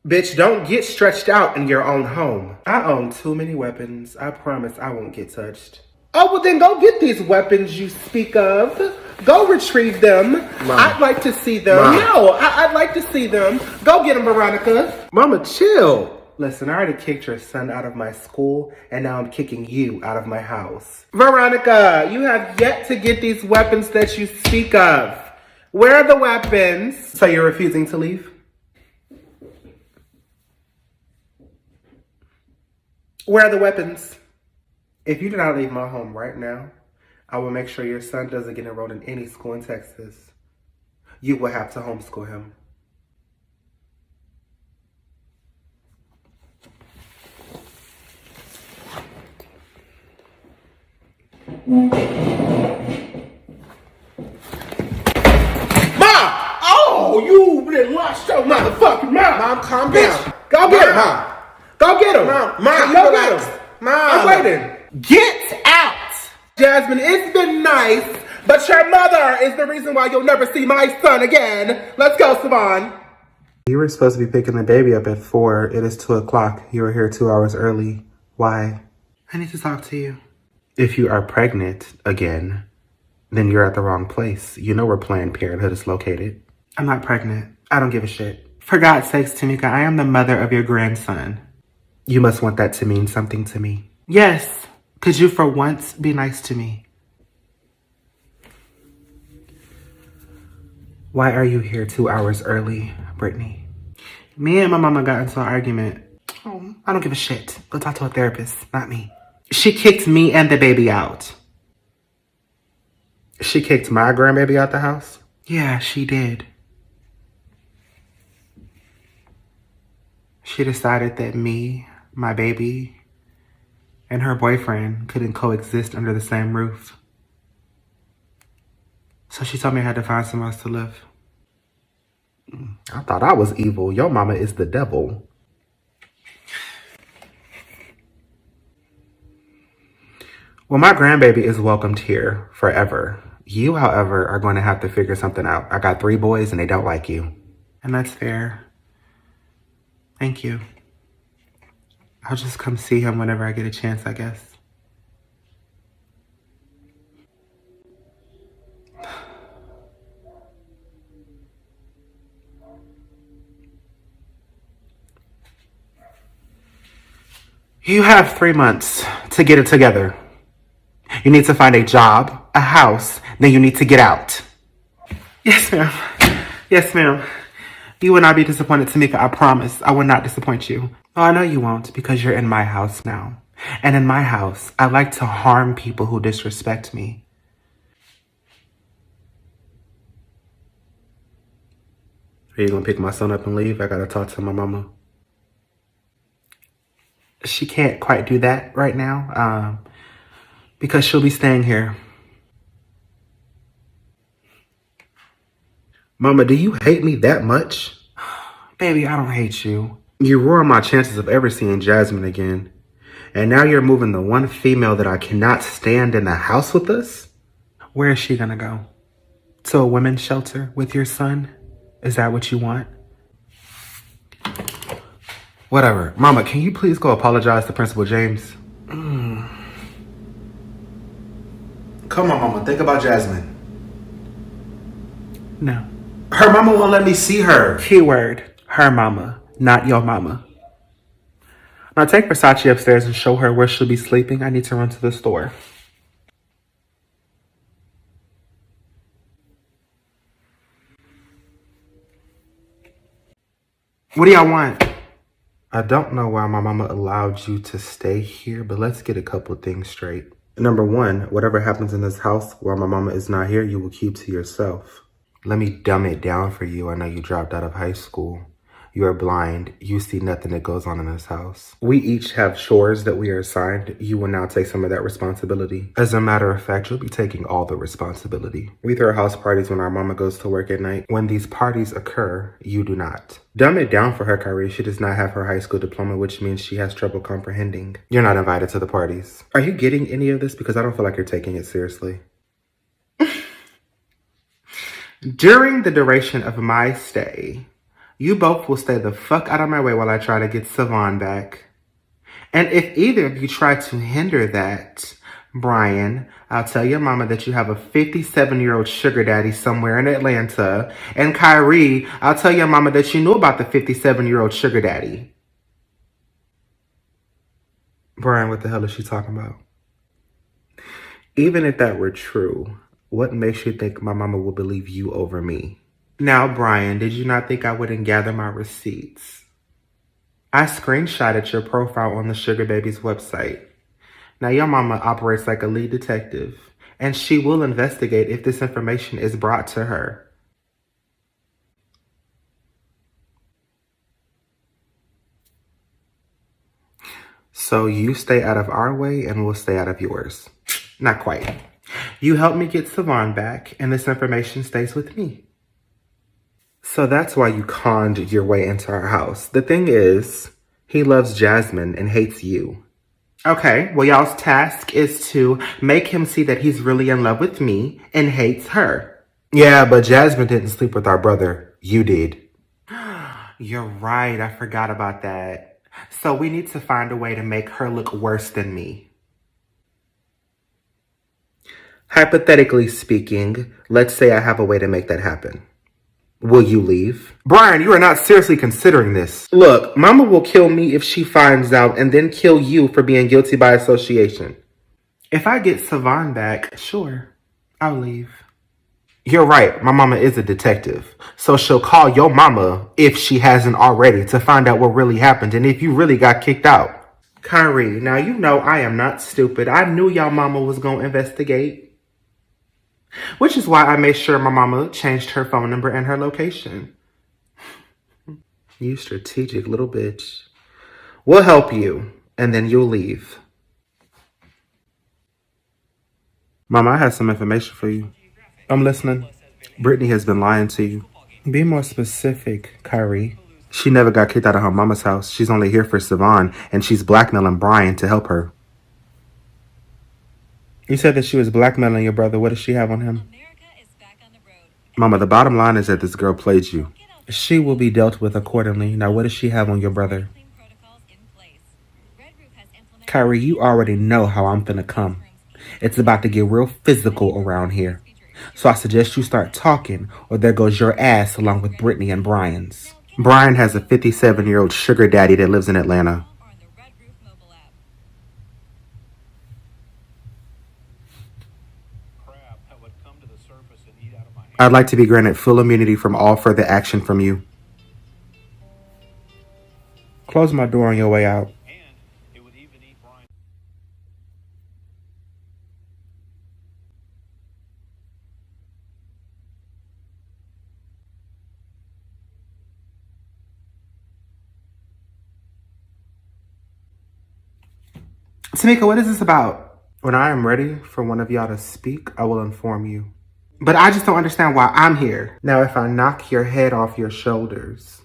Bitch, don't get stretched out in your own home. I own too many weapons. I promise I won't get touched. Oh, well then go get these weapons you speak of. Go retrieve them. Mom. I'd like to see them. Mom. No, I'd like to see them. Go get them, Veronica. Mama, chill. Listen, I already kicked your son out of my school, and now I'm kicking you out of my house. Veronica, you have yet to get these weapons that you speak of. Where are the weapons? So you're refusing to leave? Where are the weapons? If you do not leave my home right now, I will make sure your son doesn't get enrolled in any school in Texas. You will have to homeschool him. Mom! Oh, you done lost your motherfucking mom! Mom, calm down. Go get him! Mom. Go get him! Mom, go get him! Mom! I'm waiting. Get out! Jasmine, it's been nice, but your mother is the reason why you'll never see my son again. Let's go, Savon. You were supposed to be picking the baby up at 4. It is 2 o'clock. You were here 2 hours early. Why? I need to talk to you. If you are pregnant again, then you're at the wrong place. You know where Planned Parenthood is located. I'm not pregnant. I don't give a shit. For God's sakes, Tamika, I am the mother of your grandson. You must want that to mean something to me. Yes. Could you for once be nice to me? Why are you here 2 hours early, Brittany? Me and my mama got into an argument. Oh, I don't give a shit. Go talk to a therapist, not me. She kicked me and the baby out. She kicked my grandbaby out the house? Yeah, she did. She decided that me, my baby, and her boyfriend couldn't coexist under the same roof. So she told me I had to find somewhere else to live. I thought I was evil. Your mama is the devil. Well, my grandbaby is welcomed here forever. You, however, are going to have to figure something out. I got 3 boys and they don't like you. And that's fair. Thank you. I'll just come see him whenever I get a chance, I guess. You have 3 months to get it together. You need to find a job, a house, then you need to get out. Yes, ma'am. Yes, ma'am. You will not be disappointed, Tamika. I promise. I will not disappoint you. Oh, I know you won't because you're in my house now. And in my house, I like to harm people who disrespect me. Are you going to pick my son up and leave? I got to talk to my mama. She can't quite do that right now because she'll be staying here. Mama, do you hate me that much? Baby, I don't hate you. You ruined my chances of ever seeing Jasmine again. And now you're moving the one female that I cannot stand in the house with us? Where is she gonna go? To a women's shelter with your son? Is that what you want? Whatever. Mama, can you please go apologize to Principal James? Come on, Mama. Think about Jasmine. No. Her mama won't let me see her. Keyword, her mama, not your mama. Now take Versace upstairs and show her where she'll be sleeping. I need to run to the store. What do y'all want? I don't know why my mama allowed you to stay here, but let's get a couple things straight. Number 1, whatever happens in this house while my mama is not here, you will keep to yourself. Let me dumb it down for you. I know you dropped out of high school. You are blind. You see nothing that goes on in this house. We each have chores that we are assigned. You will now take some of that responsibility. As a matter of fact, you'll be taking all the responsibility. We throw house parties when our mama goes to work at night. When these parties occur, you do not. Dumb it down for her, Kyrie. She does not have her high school diploma, which means she has trouble comprehending. You're not invited to the parties. Are you getting any of this? Because I don't feel like you're taking it seriously. During the duration of my stay, you both will stay the fuck out of my way while I try to get Savon back. And if either of you try to hinder that, Brian, I'll tell your mama that you have a 57-year-old sugar daddy somewhere in Atlanta. And Kyrie, I'll tell your mama that you knew about the 57-year-old sugar daddy. Brian, what the hell is she talking about? Even if that were true, what makes you think my mama will believe you over me? Now, Brian, did you not think I wouldn't gather my receipts? I screenshotted your profile on the Sugar Baby's website. Now, your mama operates like a lead detective, and she will investigate if this information is brought to her. So you stay out of our way and we'll stay out of yours. Not quite. You help me get Savon back, and this information stays with me. So that's why you conned your way into our house. The thing is, he loves Jasmine and hates you. Okay, well, y'all's task is to make him see that he's really in love with me and hates her. Yeah, but Jasmine didn't sleep with our brother. You did. You're right. I forgot about that. So we need to find a way to make her look worse than me. Hypothetically speaking, let's say I have a way to make that happen. Will you leave? Brian, you are not seriously considering this. Look, Mama will kill me if she finds out and then kill you for being guilty by association. If I get Savon back, sure, I'll leave. You're right. My mama is a detective. So she'll call your mama, if she hasn't already, to find out what really happened and if you really got kicked out. Kyrie, now you know I am not stupid. I knew y'all mama was going to investigate. Which is why I made sure my mama changed her phone number and her location. You strategic little bitch. We'll help you, and then you'll leave. Mama, I have some information for you. I'm listening. Brittany has been lying to you. Be more specific, Kyrie. She never got kicked out of her mama's house. She's only here for Savon, and she's blackmailing Brian to help her. You said that she was blackmailing your brother. What does she have on him? Mama, the bottom line is that this girl played you. She will be dealt with accordingly. Now, what does she have on your brother? Kyrie, you already know how I'm finna come. It's about to get real physical around here. So I suggest you start talking, or there goes your ass along with Brittany and Brian's. Brian has a 57-year-old sugar daddy that lives in Atlanta. I'd like to be granted full immunity from all further action from you. Close my door on your way out. Tamika, what is this about? When I am ready for one of y'all to speak, I will inform you. But I just don't understand why I'm here. Now, if I knock your head off your shoulders,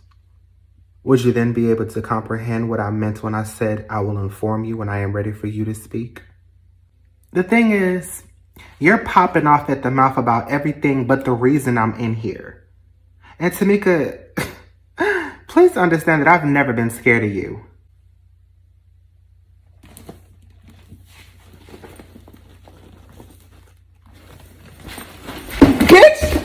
would you then be able to comprehend what I meant when I said I will inform you when I am ready for you to speak? The thing is, you're popping off at the mouth about everything but the reason I'm in here. And Tamika, please understand that I've never been scared of you. Bitch!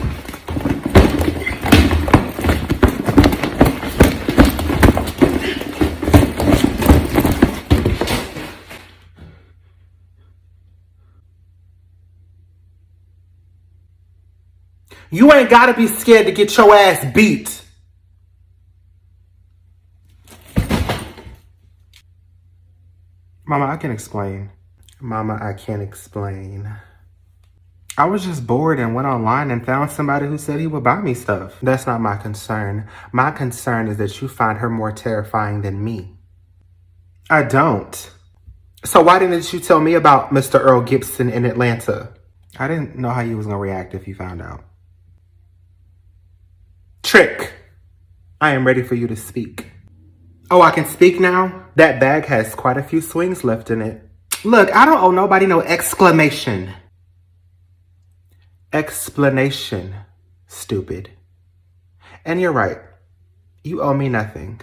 You ain't gotta be scared to get your ass beat. Mama, I can explain. Mama, I can't explain. I was just bored and went online and found somebody who said he would buy me stuff. That's not my concern. My concern is that you find her more terrifying than me. I don't. So why didn't you tell me about Mr. Earl Gibson in Atlanta? I didn't know how you was gonna react if you found out. Trick. I am ready for you to speak. Oh, I can speak now? That bag has quite a few swings left in it. Look, I don't owe nobody no exclamation. Explanation, stupid. And you're right. You owe me nothing.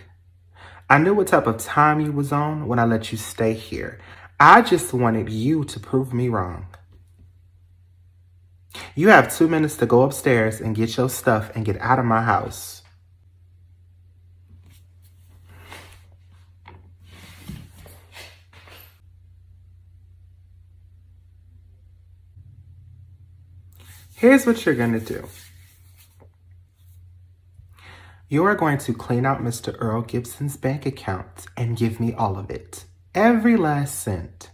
I knew what type of time you was on when I let you stay here. I just wanted you to prove me wrong. You have 2 minutes to go upstairs and get your stuff and get out of my house. Here's what you're gonna do. You are going to clean out Mr. Earl Gibson's bank account and give me all of it. Every last cent.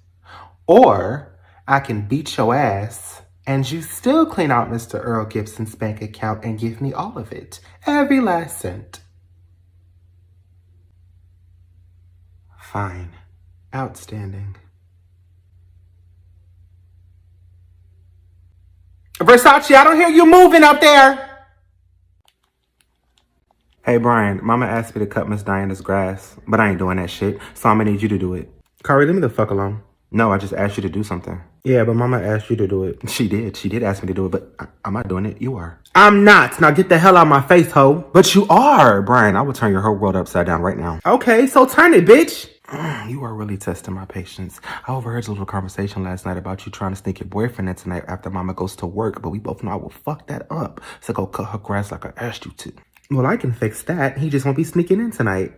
Or I can beat your ass and you still clean out Mr. Earl Gibson's bank account and give me all of it. Every last cent. Fine. Outstanding. Versace, I don't hear you moving up there. Hey, Brian, Mama asked me to cut Miss Diana's grass, but I ain't doing that shit, so I'm gonna need you to do it. Kari, leave me the fuck alone. No, I just asked you to do something. Yeah, but Mama asked you to do it. She did. She did ask me to do it, but I'm not doing it. You are. I'm not. Now get the hell out of my face, ho. But you are. Brian, I will turn your whole world upside down right now. Okay, so turn it, bitch. You are really testing my patience. I overheard a little conversation last night about you trying to sneak your boyfriend in tonight after Mama goes to work, but we both know I will fuck that up. So go cut her grass like I asked you to. Well, I can fix that. He just won't be sneaking in tonight.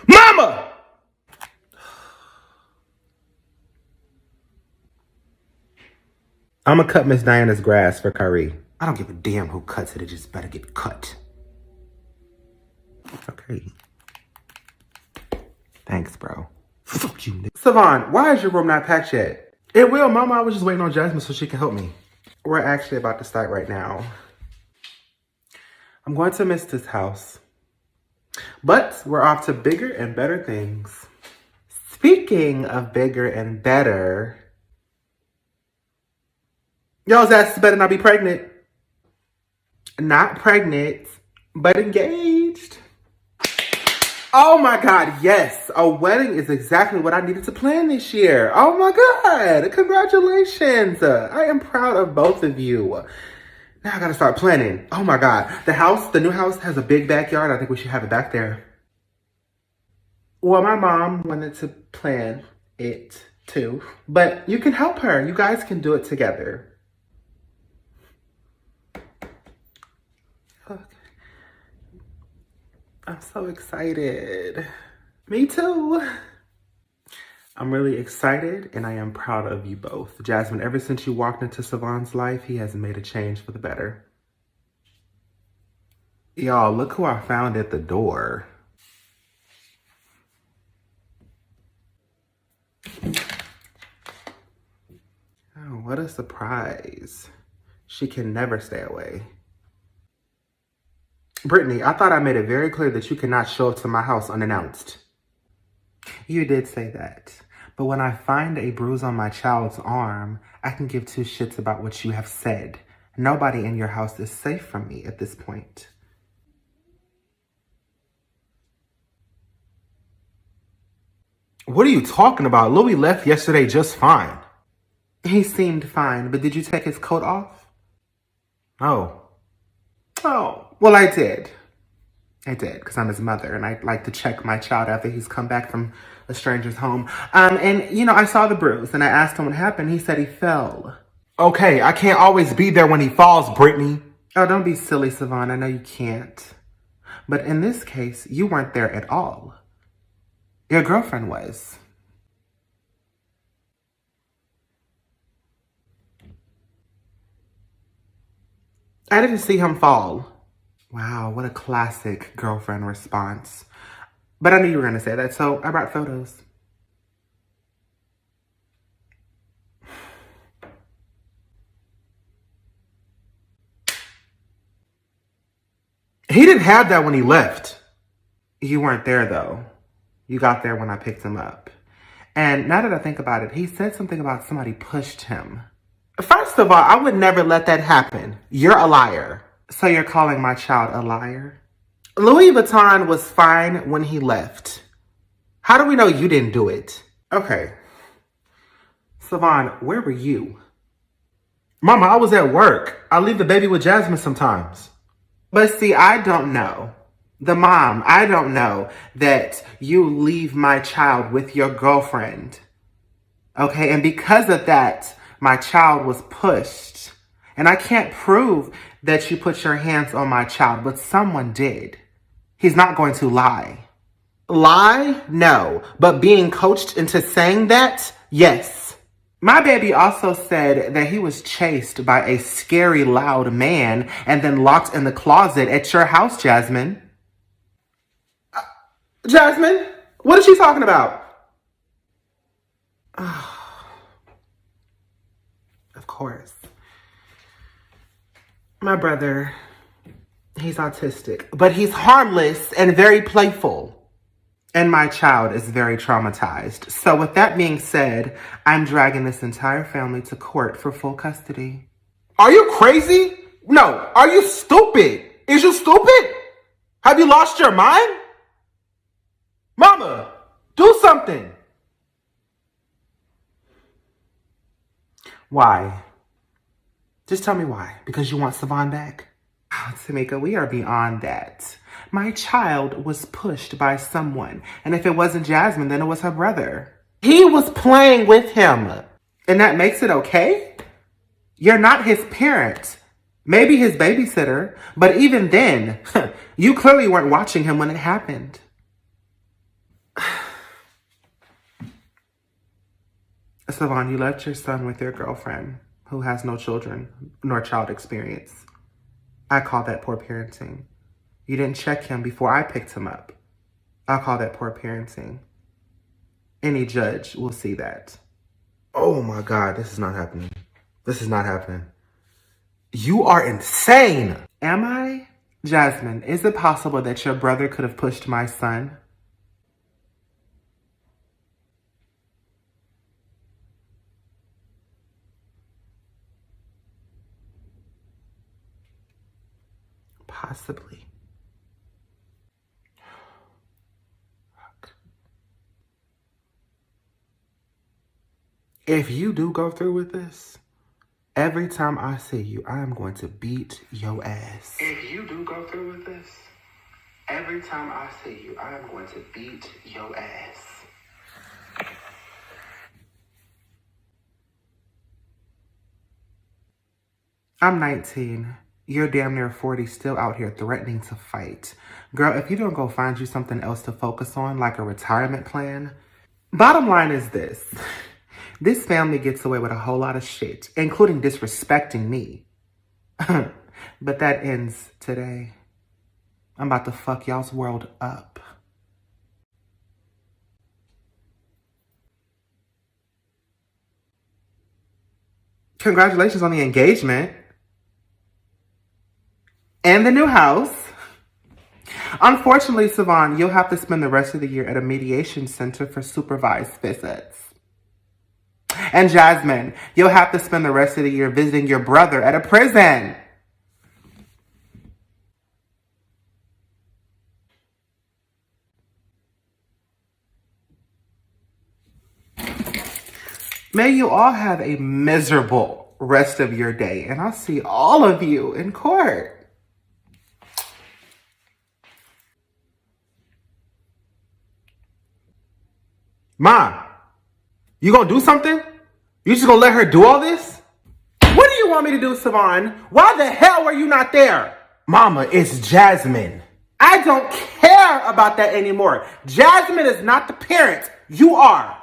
Mama! I'm gonna cut Miss Diana's grass for Kyrie. I don't give a damn who cuts it. It just better get cut. Okay. Thanks, bro. Fuck you, nigga. Savon, why is your room not packed yet? It will, Mama. I was just waiting on Jasmine so she can help me. We're actually about to start right now. I'm going to miss this house. But we're off to bigger and better things. Speaking of bigger and better, y'all's asses better not be pregnant. Not pregnant, but engaged. Oh my God, yes. A wedding is exactly what I needed to plan this year. Oh my God, congratulations. I am proud of both of you. Now I gotta start planning. Oh my God. The new house has a big backyard. I think we should have it back there. Well, my mom wanted to plan it too, but you can help her. You guys can do it together. Okay. I'm so excited. Me too. I'm really excited and I am proud of you both. Jasmine, ever since you walked into Savon's life, he has made a change for the better. Y'all, look who I found at the door. Oh, what a surprise. She can never stay away. Brittany, I thought I made it very clear that you cannot show up to my house unannounced. You did say that. But when I find a bruise on my child's arm, I can give two shits about what you have said. Nobody in your house is safe from me at this point. What are you talking about? Louis left yesterday just fine. He seemed fine, but did you take his coat off? Oh. Oh, well, I did. I did, because I'm his mother, and I like to check my child after he's come back from a stranger's home. And, you know, I saw the bruise, and I asked him what happened. He said he fell. Okay, I can't always be there when he falls, Brittany. Oh, don't be silly, Savon. I know you can't. But in this case, you weren't there at all. Your girlfriend was. I didn't see him fall. Wow, what a classic girlfriend response. But I knew you were going to say that, so I brought photos. He didn't have that when he left. You weren't there, though. You got there when I picked him up. And now that I think about it, he said something about somebody pushed him. First of all, I would never let that happen. You're a liar. So you're calling my child a liar? Louis Vuitton was fine when he left. How do we know you didn't do it? Okay. Savon, where were you? Mama, I was at work. I leave the baby with Jasmine sometimes. But see, I don't know. The mom, I don't know that you leave my child with your girlfriend. Okay, and because of that, my child was pushed. And I can't prove that you put your hands on my child, but someone did. He's not going to lie. Lie? No. But being coached into saying that? Yes. My baby also said that he was chased by a scary, loud man and then locked in the closet at your house, Jasmine. Jasmine? What is she talking about? Of course. My brother, he's autistic, but he's harmless and very playful. And my child is very traumatized. So with that being said, I'm dragging this entire family to court for full custody. Are you crazy? No. Are you stupid? Is you stupid? Have you lost your mind? Mama, do something. Why? Just tell me why. Because you want Savon back? Oh, Tamika, we are beyond that. My child was pushed by someone. And if it wasn't Jasmine, then it was her brother. He was playing with him. And that makes it okay? You're not his parent. Maybe his babysitter. But even then, you clearly weren't watching him when it happened. Savon, you left your son with your girlfriend who has no children nor child experience. I call that poor parenting. You didn't check him before I picked him up. I call that poor parenting. Any judge will see that. Oh my God, this is not happening. This is not happening. You are insane. Am I? Jasmine, is it possible that your brother could have pushed my son? Possibly. If you do go through with this, every time I see you, I am going to beat your ass. If you do go through with this, every time I see you, I am going to beat your ass. I'm 19. You're damn near 40, still out here threatening to fight. Girl, if you don't go find you something else to focus on, like a retirement plan. Bottom line is this. This family gets away with a whole lot of shit, including disrespecting me. But that ends today. I'm about to fuck y'all's world up. Congratulations on the engagement. And the new house. Unfortunately, Savon, you'll have to spend the rest of the year at a mediation center for supervised visits. And Jasmine, you'll have to spend the rest of the year visiting your brother at a prison. May you all have a miserable rest of your day, and I'll see all of you in court. Mom, you gonna do something? You just gonna let her do all this? What do you want me to do, Savon? Why the hell were you not there? Mama, it's Jasmine. I don't care about that anymore. Jasmine is not the parent. You are.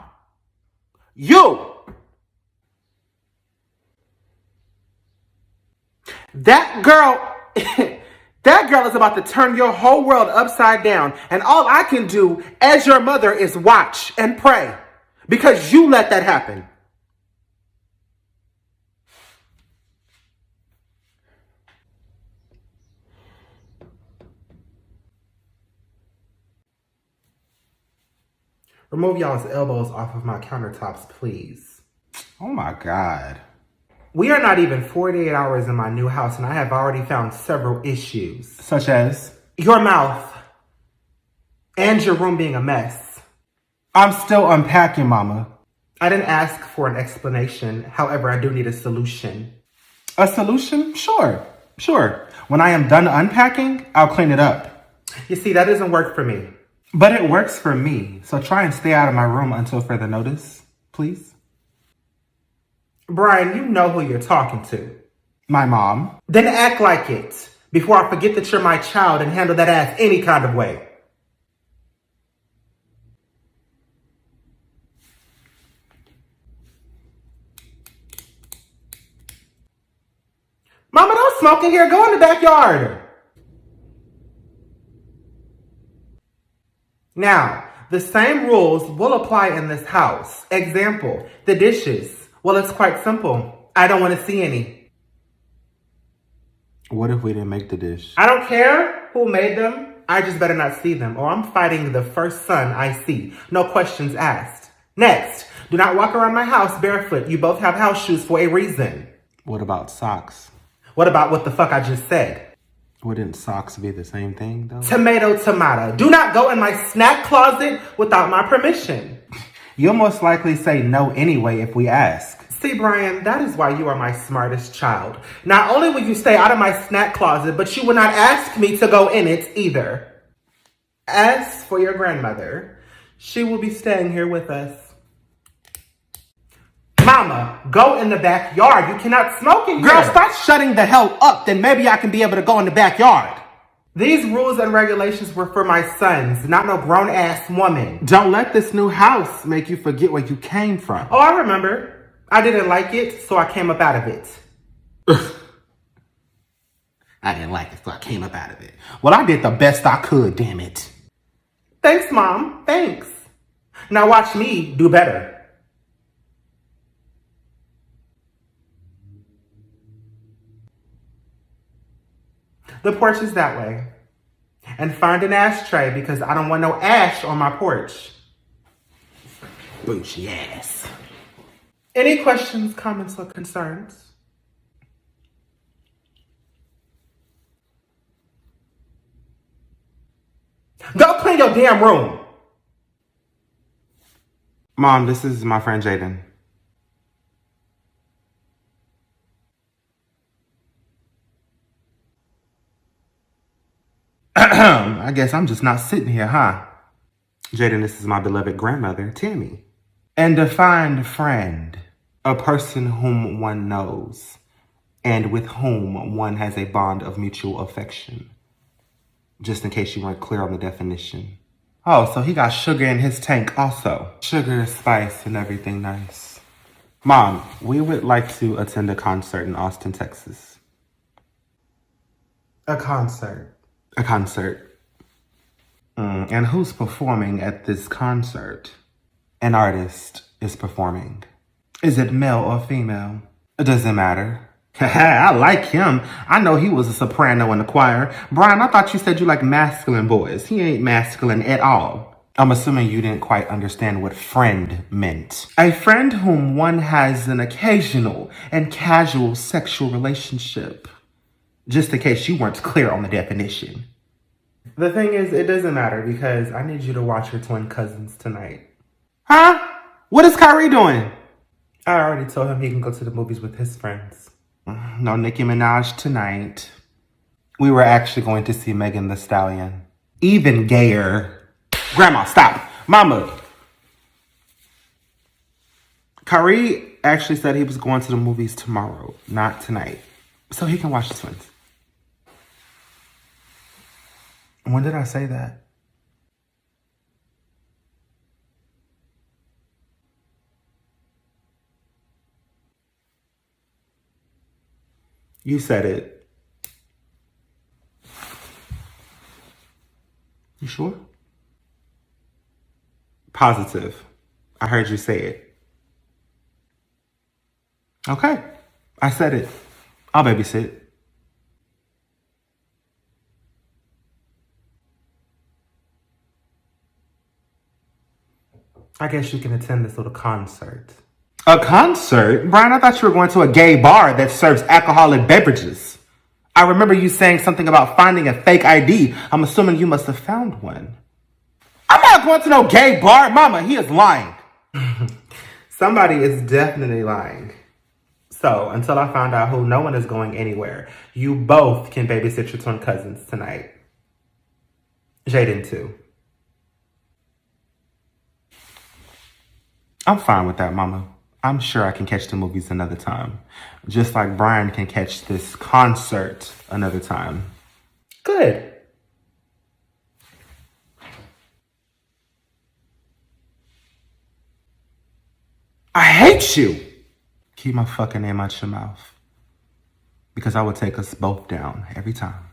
You. That girl is about to turn your whole world upside down. And all I can do as your mother is watch and pray. Because you let that happen. Remove y'all's elbows off of my countertops, please. Oh my God. We are not even 48 hours in my new house, and I have already found several issues. Such as? Your mouth. And your room being a mess. I'm still unpacking, Mama. I didn't ask for an explanation. However, I do need a solution. A solution? Sure. When I am done unpacking, I'll clean it up. You see, that doesn't work for me. But it works for me. So try and stay out of my room until further notice, please. Brian, you know who you're talking to. My mom. Then act like it before I forget that you're my child and handle that ass any kind of way. Mama, don't smoke in here. Go in the backyard. Now, the same rules will apply in this house. Example, the dishes. Well, it's quite simple. I don't want to see any. What if we didn't make the dish? I don't care who made them. I just better not see them, or I'm fighting the first son I see. No questions asked. Next, do not walk around my house barefoot. You both have house shoes for a reason. What about socks? What about what the fuck I just said? Wouldn't socks be the same thing, though? Tomato. Do not go in my snack closet without my permission. You'll most likely say no anyway if we ask. See, Brian, that is why you are my smartest child. Not only will you stay out of my snack closet, but you will not ask me to go in it either. As for your grandmother, she will be staying here with us. Mama, go in the backyard. You cannot smoke in here. Girl, start shutting the hell up. Then maybe I can be able to go in the backyard. These rules and regulations were for my sons, not no grown-ass woman. Don't let this new house make you forget where you came from. Oh, I remember. I didn't like it, so I came up out of it. I didn't like it, so I came up out of it. Well, I did the best I could, damn it. Thanks, Mom. Thanks. Now watch me do better. The porch is that way. And find an ashtray because I don't want no ash on my porch. Bougie ass. Any questions, comments, or concerns? Go clean your damn room. Mom, this is my friend Jaden. I guess I'm just not sitting here, huh? Jaden, this is my beloved grandmother, Tammy. And define friend, a person whom one knows and with whom one has a bond of mutual affection. Just in case you weren't clear on the definition. Oh, so he got sugar in his tank also. Sugar, spice, and everything nice. Mom, we would like to attend a concert in Austin, Texas. A concert. A concert. And who's performing at this concert? An artist is performing. Is it male or female? It doesn't matter. I like him. I know he was a soprano in the choir. Brian, I thought you said you like masculine boys. He ain't masculine at all. I'm assuming you didn't quite understand what friend meant. A friend whom one has an occasional and casual sexual relationship. Just in case you weren't clear on the definition. The thing is, it doesn't matter because I need you to watch your twin cousins tonight. Huh? What is Kyrie doing? I already told him he can go to the movies with his friends. No Nicki Minaj tonight. We were actually going to see Megan Thee Stallion. Even gayer. Grandma, stop. Mama. Kyrie actually said he was going to the movies tomorrow, not tonight. So he can watch the twins. When did I say that? You said it. You sure? Positive. I heard you say it. Okay. I said it. I'll babysit. I guess you can attend this little concert. A concert? Brian, I thought you were going to a gay bar that serves alcoholic beverages. I remember you saying something about finding a fake ID. I'm assuming you must have found one. I'm not going to no gay bar. Mama, he is lying. Somebody is definitely lying. So, until I find out who, no one is going anywhere. You both can babysit your twin cousins tonight. Jaden, too. I'm fine with that, Mama. I'm sure I can catch the movies another time. Just like Brian can catch this concert another time. Good. I hate you. Keep my fucking name out your mouth. Because I will take us both down every time.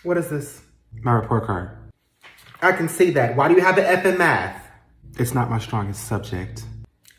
What is this? My report card. I can see that. Why do you have an F in math? It's not my strongest subject.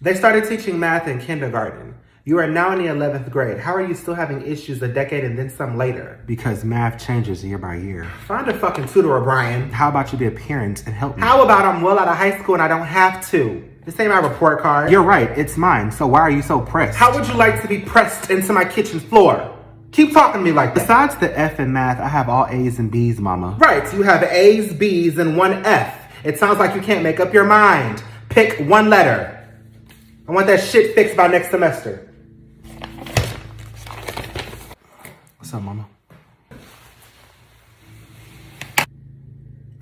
They started teaching math in kindergarten. You are now in the 11th grade. How are you still having issues a decade and then some later? Because math changes year by year. Find a fucking tutor, O'Brien. How about you be a parent and help me? How about I'm well out of high school and I don't have to? This ain't my report card. You're right, it's mine. So why are you so pressed? How would you like to be pressed into my kitchen floor? Keep talking to me like that. Besides the F in math, I have all A's and B's, Mama. Right, you have A's, B's, and one F. It sounds like you can't make up your mind. Pick one letter. I want that shit fixed by next semester. What's up, Mama?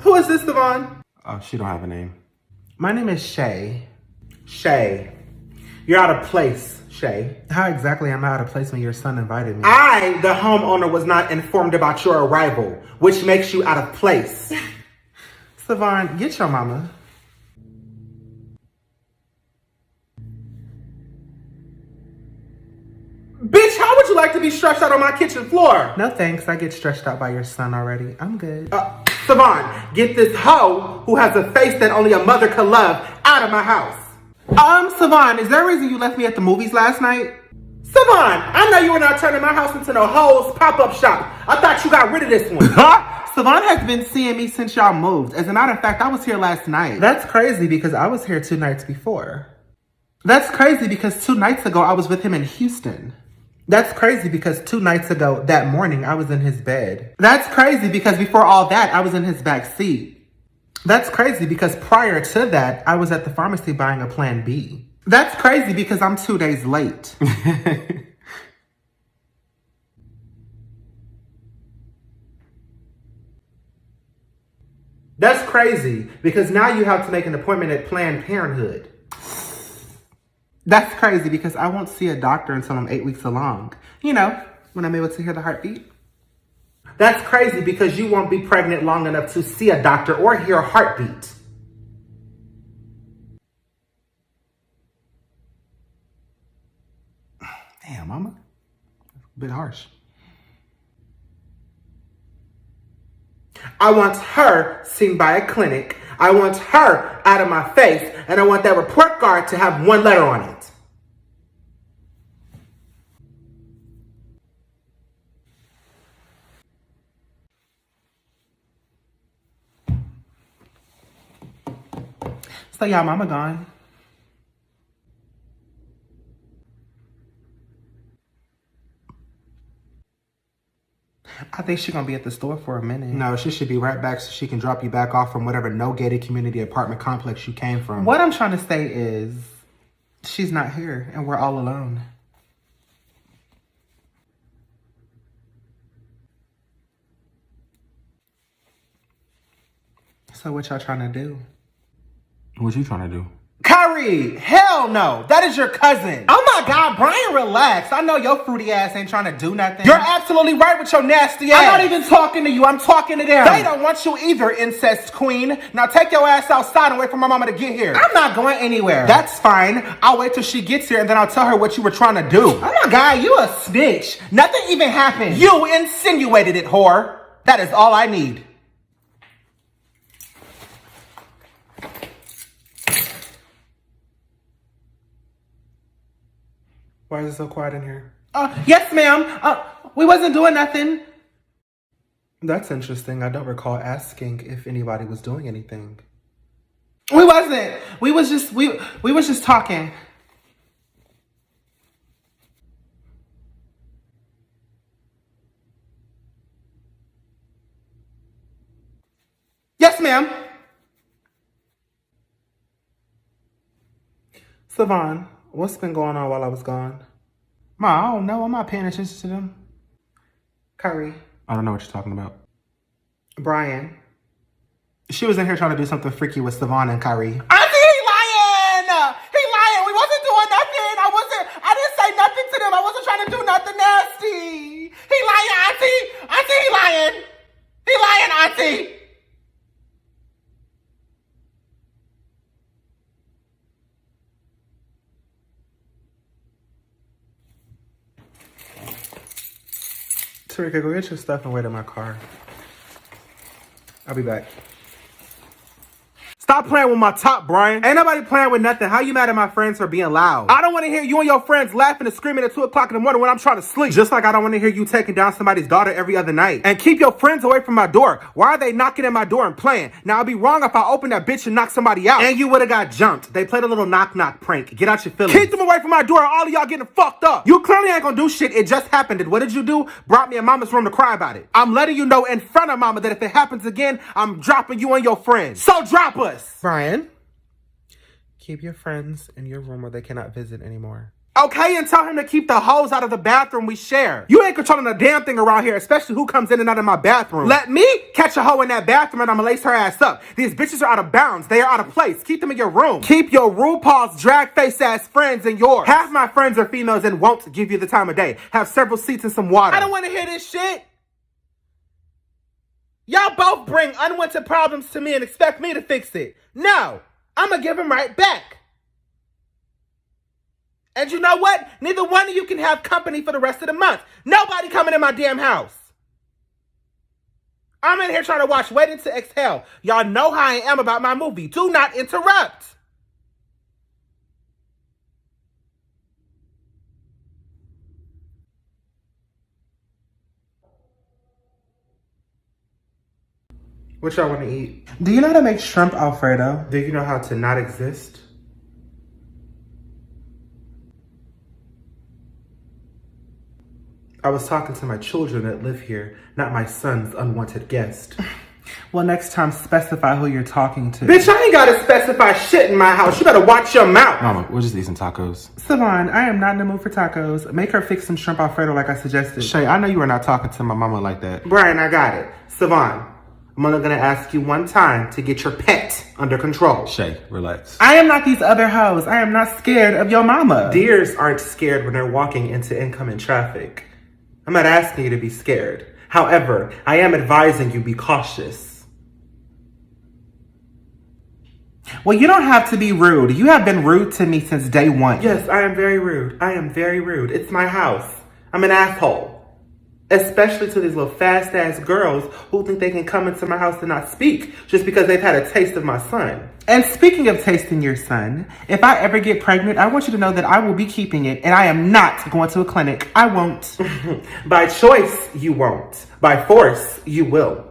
Who is this, Devon? Oh, she don't have a name. My name is Shay. Shay. You're out of place, Shay. How exactly am I out of place when your son invited me? I, the homeowner, was not informed about your arrival, which makes you out of place. Savon, get your mama. Bitch, how would you like to be stretched out on my kitchen floor? No thanks, I get stretched out by your son already. I'm good. Savon, get this hoe who has a face that only a mother could love out of my house. Savon, is there a reason you left me at the movies last night? Savon, I know you were not turning my house into no hoes pop-up shop. I thought you got rid of this one. Savon has been seeing me since y'all moved. As a matter of fact, I was here last night. That's crazy because I was here 2 nights before. That's crazy because 2 nights ago, I was with him in Houston. That's crazy because 2 nights ago, that morning, I was in his bed. That's crazy because before all that, I was in his back seat. That's crazy because prior to that, I was at the pharmacy buying a Plan B. That's crazy because I'm 2 days late. That's crazy, because now you have to make an appointment at Planned Parenthood. That's crazy, because I won't see a doctor until I'm 8 weeks along. You know, when I'm able to hear the heartbeat. That's crazy, because you won't be pregnant long enough to see a doctor or hear a heartbeat. Damn, mama. A bit harsh. I want her seen by a clinic. I want her out of my face. And I want that report card to have one letter on it. So y'all mama gone. I think she's gonna be at the store for a minute. No, she should be right back so she can drop you back off from whatever no-gated community apartment complex you came from. What I'm trying to say is, she's not here and we're all alone. So what y'all trying to do? What you trying to do? Kyrie, hell no. That is your cousin. Oh my God, Brian, relax. I know your fruity ass ain't trying to do nothing. You're absolutely right with your nasty ass. I'm not even talking to you. I'm talking to them. They don't want you either, incest queen. Now take your ass outside and wait for my mama to get here. I'm not going anywhere. That's fine. I'll wait till she gets here and then I'll tell her what you were trying to do. Oh my God, you a snitch. Nothing even happened. You insinuated it, whore. That is all I need. Why is it so quiet in here? Yes, ma'am. We wasn't doing nothing. That's interesting. I don't recall asking if anybody was doing anything. We wasn't. We was just talking. Yes, ma'am. Savon, what's been going on while I was gone? Ma, I don't know. I'm not paying attention to them. Kyrie. I don't know what you're talking about. Brian. She was in here trying to do something freaky with Savon and Kyrie. Auntie, he lying! He lying! We wasn't doing nothing! I didn't say nothing to them! I wasn't trying to do nothing nasty! He lying, Auntie! Auntie, he lying! He lying, Auntie! Tarika, go get your stuff and wait in my car. I'll be back. Stop playing with my top, Brian. Ain't nobody playing with nothing. How you mad at my friends for being loud? I don't want to hear you and your friends laughing and screaming at 2 o'clock in the morning when I'm trying to sleep. Just like I don't want to hear you taking down somebody's daughter every other night. And keep your friends away from my door. Why are they knocking at my door and playing? Now, I'd be wrong if I open that bitch and knock somebody out. And you would have got jumped. They played a little knock-knock prank. Get out your feelings. Keep them away from my door or all of y'all getting fucked up. You clearly ain't gonna do shit. It just happened. And what did you do? Brought me in mama's room to cry about it. I'm letting you know in front of mama that if it happens again, I'm dropping you and your friends. So drop us. Brian. Keep your friends in your room where they cannot visit anymore. Okay, and tell him to keep the hoes out of the bathroom we share. You ain't controlling a damn thing around here, especially who comes in and out of my bathroom. Let me catch a hoe in that bathroom and I'ma lace her ass up. These bitches are out of bounds. They are out of place. Keep them in your room. Keep your RuPaul's drag face ass friends in yours. Half my friends are females and won't give you the time of day. Have several seats and some water. I don't want to hear this shit. Y'all both bring unwanted problems to me and expect me to fix it. No. I'm going to give him right back. And you know what? Neither one of you can have company for the rest of the month. Nobody coming in my damn house. I'm in here trying to watch Waiting to Exhale. Y'all know how I am about my movie. Do not interrupt. What y'all want to eat? Do you know how to make shrimp Alfredo? Do you know how to not exist? I was talking to my children that live here, not my son's unwanted guest. Well, next time, specify who you're talking to. Bitch, I ain't gotta specify shit in my house. You better watch your mouth. Mama, we'll just eat some tacos. Savon, I am not in the mood for tacos. Make her fix some shrimp Alfredo like I suggested. Shay, I know you are not talking to my mama like that. Brian, I got it. Savon, I'm only gonna ask you one time to get your pet under control. Shay, relax. I am not these other hoes. I am not scared of your mama. Deers aren't scared when they're walking into incoming traffic. I'm not asking you to be scared. However, I am advising you be cautious. Well, you don't have to be rude. You have been rude to me since day one. Yes, I am very rude. I am very rude. It's my house. I'm an asshole. Especially to these little fast-ass girls who think they can come into my house and not speak just because they've had a taste of my son. And speaking of tasting your son, if I ever get pregnant, I want you to know that I will be keeping it and I am not going to a clinic. I won't. By choice, you won't. By force, you will.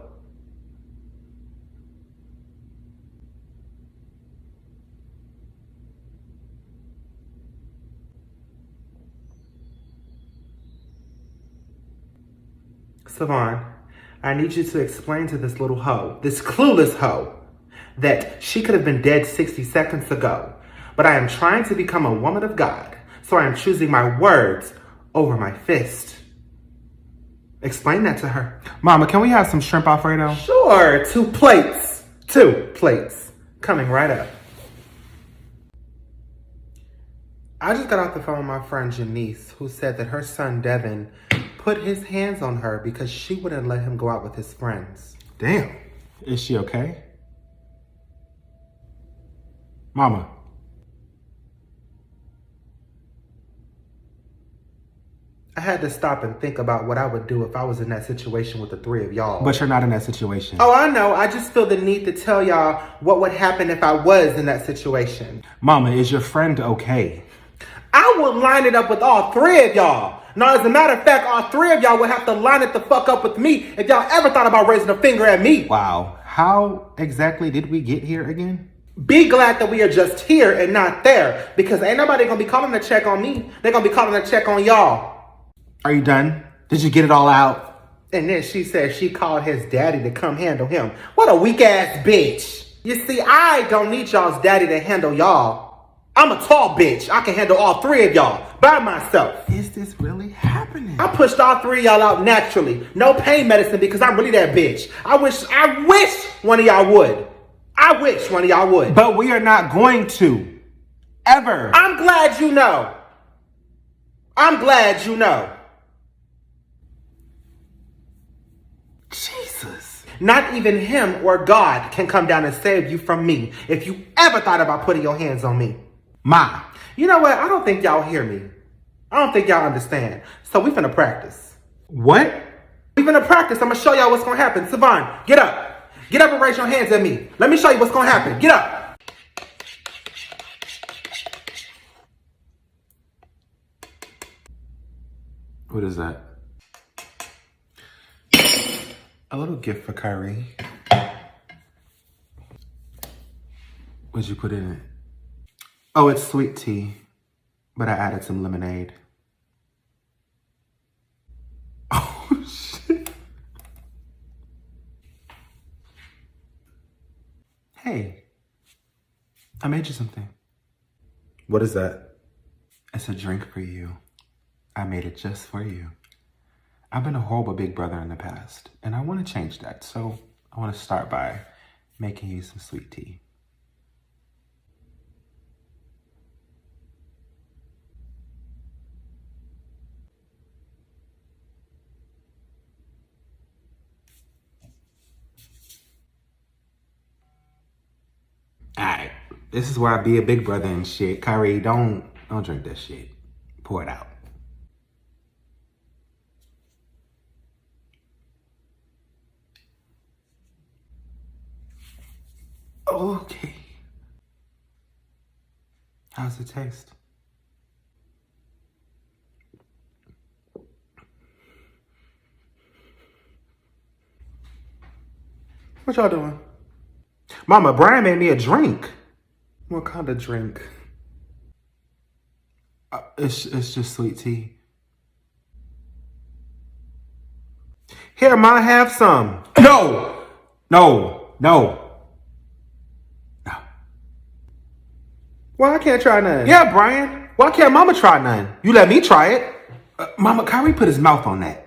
Savon, I need you to explain to this little hoe, this clueless hoe, that she could have been dead 60 seconds ago. But I am trying to become a woman of God, so I am choosing my words over my fist. Explain that to her. Mama, can we have some shrimp Alfredo? Sure, 2 plates. 2 plates. Coming right up. I just got off the phone with my friend Janice, who said that her son Devin put his hands on her because she wouldn't let him go out with his friends. Damn. Is she okay? Mama. I had to stop and think about what I would do if I was in that situation with the 3 of y'all. But you're not in that situation. Oh, I know. I just feel the need to tell y'all what would happen if I was in that situation. Mama, is your friend okay? I would line it up with all 3 of y'all. Now, as a matter of fact, all 3 of y'all would have to line it the fuck up with me if y'all ever thought about raising a finger at me. Wow. How exactly did we get here again? Be glad that we are just here and not there, because ain't nobody gonna be calling a check on me. They're gonna be calling a check on y'all. Are you done? Did you get it all out? And then she said she called his daddy to come handle him. What a weak ass bitch. You see, I don't need y'all's daddy to handle y'all. I'm a tall bitch. I can handle all 3 of y'all by myself. Is this really happening? I pushed all 3 of y'all out naturally. No pain medicine because I'm really that bitch. I wish one of y'all would. I wish one of y'all would. But we are not going to. Ever. I'm glad you know. I'm glad you know. Jesus. Not even him or God can come down and save you from me if you ever thought about putting your hands on me. Ma. You know what? I don't think y'all hear me. I don't think y'all understand. So we finna practice. What? We finna practice. I'm gonna show y'all what's gonna happen. Savon, get up. Get up and raise your hands at me. Let me show you what's gonna happen. Get up. What is that? A little gift for Kyrie. What'd you put in it? Oh, it's sweet tea, but I added some lemonade. Oh, shit. Hey, I made you something. What is that? It's a drink for you. I made it just for you. I've been a horrible big brother in the past, and I want to change that. So I want to start by making you some sweet tea. Alright, this is where I be a big brother and shit. Kyrie, don't drink that shit. Pour it out. Okay. How's it taste? What y'all doing? Mama, Brian made me a drink. What kind of drink? It's just sweet tea. Here, Ma, have some. No! No! No! No. Why I can't try none? Yeah, Brian. Why can't Mama try none? You let me try it. Mama, Kyrie put his mouth on that.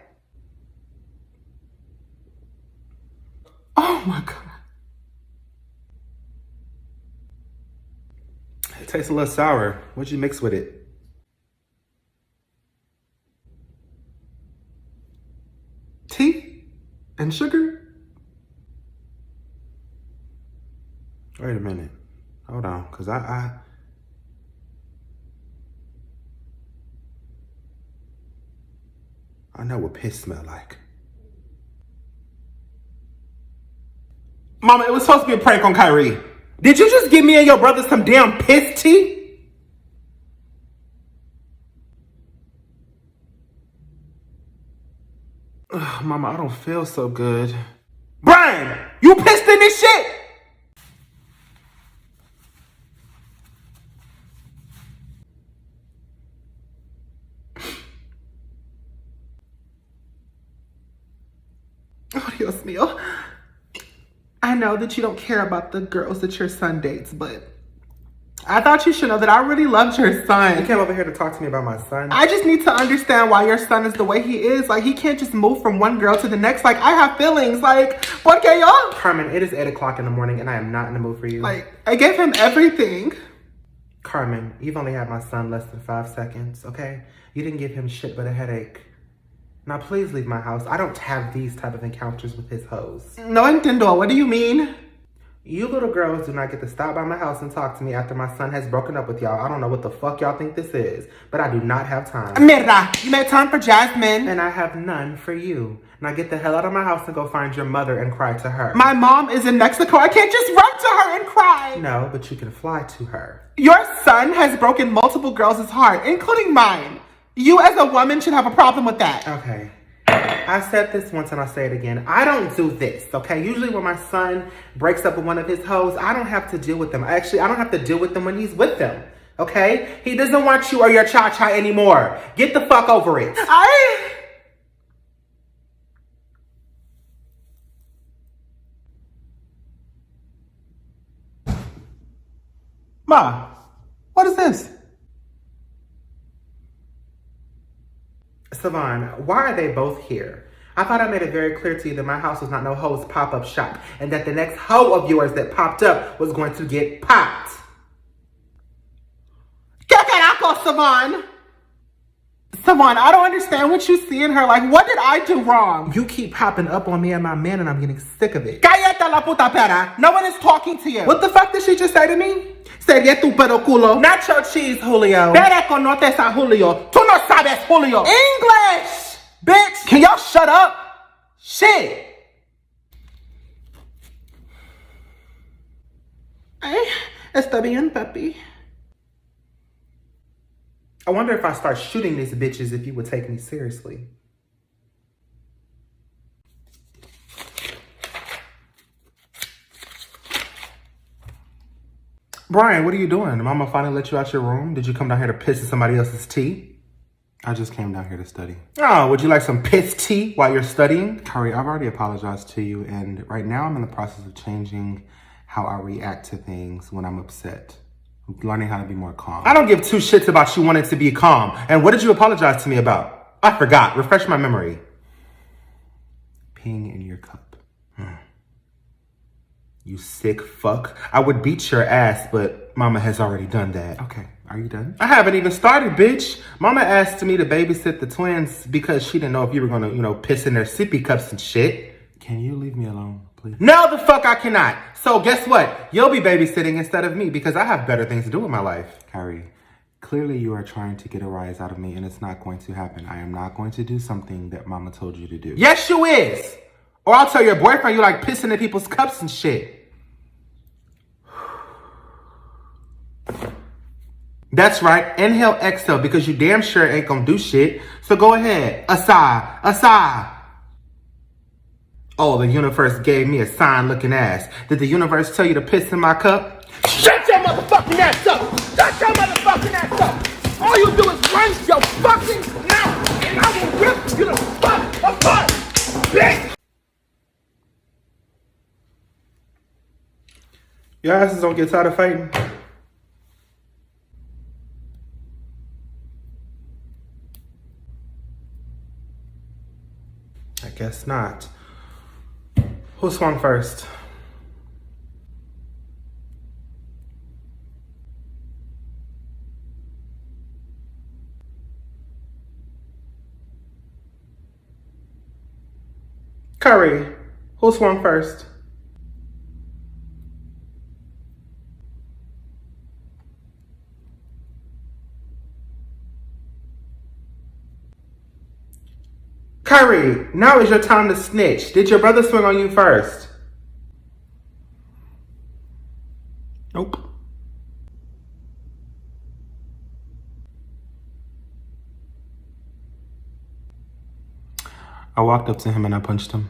Oh. Oh my God. It tastes a little sour. What'd you mix with it? Tea? And sugar? Wait a minute. Hold on, because I know what piss smell like. Mama, it was supposed to be a prank on Kyrie. Did you just give me and your brother some damn piss tea? Ugh, Mama, I don't feel so good. Brian, you pissed in this shit? Oh, Dios mío. I know that you don't care about the girls that your son dates, but I thought you should know that I really loved your son. You came over here to talk to me about my son? I just need to understand why your son is the way he is. Like, he can't just move from one girl to the next. Like, I have feelings. Like, ¿por qué yo? Carmen, it is 8 o'clock in the morning and I am not in the mood for you. Like, I gave him everything. Carmen, you've only had my son less than 5 seconds, okay? You didn't give him shit but a headache. Now, please leave my house. I don't have these type of encounters with his hoes. No entiendo. What do you mean? You little girls do not get to stop by my house and talk to me after my son has broken up with y'all. I don't know what the fuck y'all think this is, but I do not have time. Mira, you made time for Jasmine. And I have none for you. Now get the hell out of my house and go find your mother and cry to her. My mom is in Mexico. I can't just run to her and cry. No, but you can fly to her. Your son has broken multiple girls' heart, including mine. You as a woman should have a problem with that. Okay. I said this once and I'll say it again. I don't do this, okay? Usually when my son breaks up with one of his hoes, I don't have to deal with them. Actually, I don't have to deal with them when he's with them, okay? He doesn't want you or your cha-cha anymore. Get the fuck over it. Ma, what is this? Savon, why are they both here? I thought I made it very clear to you that my house was not no hoe's pop-up shop and that the next hoe of yours that popped up was going to get popped. ¿Qué carajo, Savon? Savon, I don't understand what you see in her. Like, what did I do wrong? You keep popping up on me and my man and I'm getting sick of it. Cállate la puta pera. No one is talking to you. What the fuck did she just say to me? Sería tu pedo culo. Nacho cheese, Julio. Pero conoces a Julio. Tú no sabes Julio. English! Bitch! Can y'all shut up? Shit! Está bien, papi. I wonder if I start shooting these bitches if you would take me seriously. Brian, what are you doing? Did Mama finally let you out your room? Did you come down here to piss in somebody else's tea? I just came down here to study. Oh, would you like some piss tea while you're studying? Kyrie, I've already apologized to you, and right now I'm in the process of changing how I react to things when I'm upset. I'm learning how to be more calm. I don't give two shits about you wanting to be calm. And what did you apologize to me about? I forgot. Refresh my memory. Peeing in your cup. You sick fuck. I would beat your ass, but Mama has already done that. Okay, are you done? I haven't even started, bitch. Mama asked me to babysit the twins because she didn't know if you were gonna, piss in their sippy cups and shit. Can you leave me alone, please? No, the fuck I cannot. So guess what? You'll be babysitting instead of me because I have better things to do with my life. Kyrie, clearly you are trying to get a rise out of me and it's not going to happen. I am not going to do something that Mama told you to do. Yes, you is. Or I'll tell your boyfriend you like pissing in people's cups and shit. That's right. Inhale, exhale, because you damn sure ain't gonna do shit. So go ahead. A sigh. A sigh. Oh, the universe gave me a sign-looking ass. Did the universe tell you to piss in my cup? Shut your motherfucking ass up! Shut your motherfucking ass up! All you do is run your fucking mouth, and I will rip you the fuck apart, bitch! Your asses don't get tired of fighting. I guess not. Who swung first? Curry, who swung first? Curry, now is your time to snitch. Did your brother swing on you first? Nope. I walked up to him and I punched him.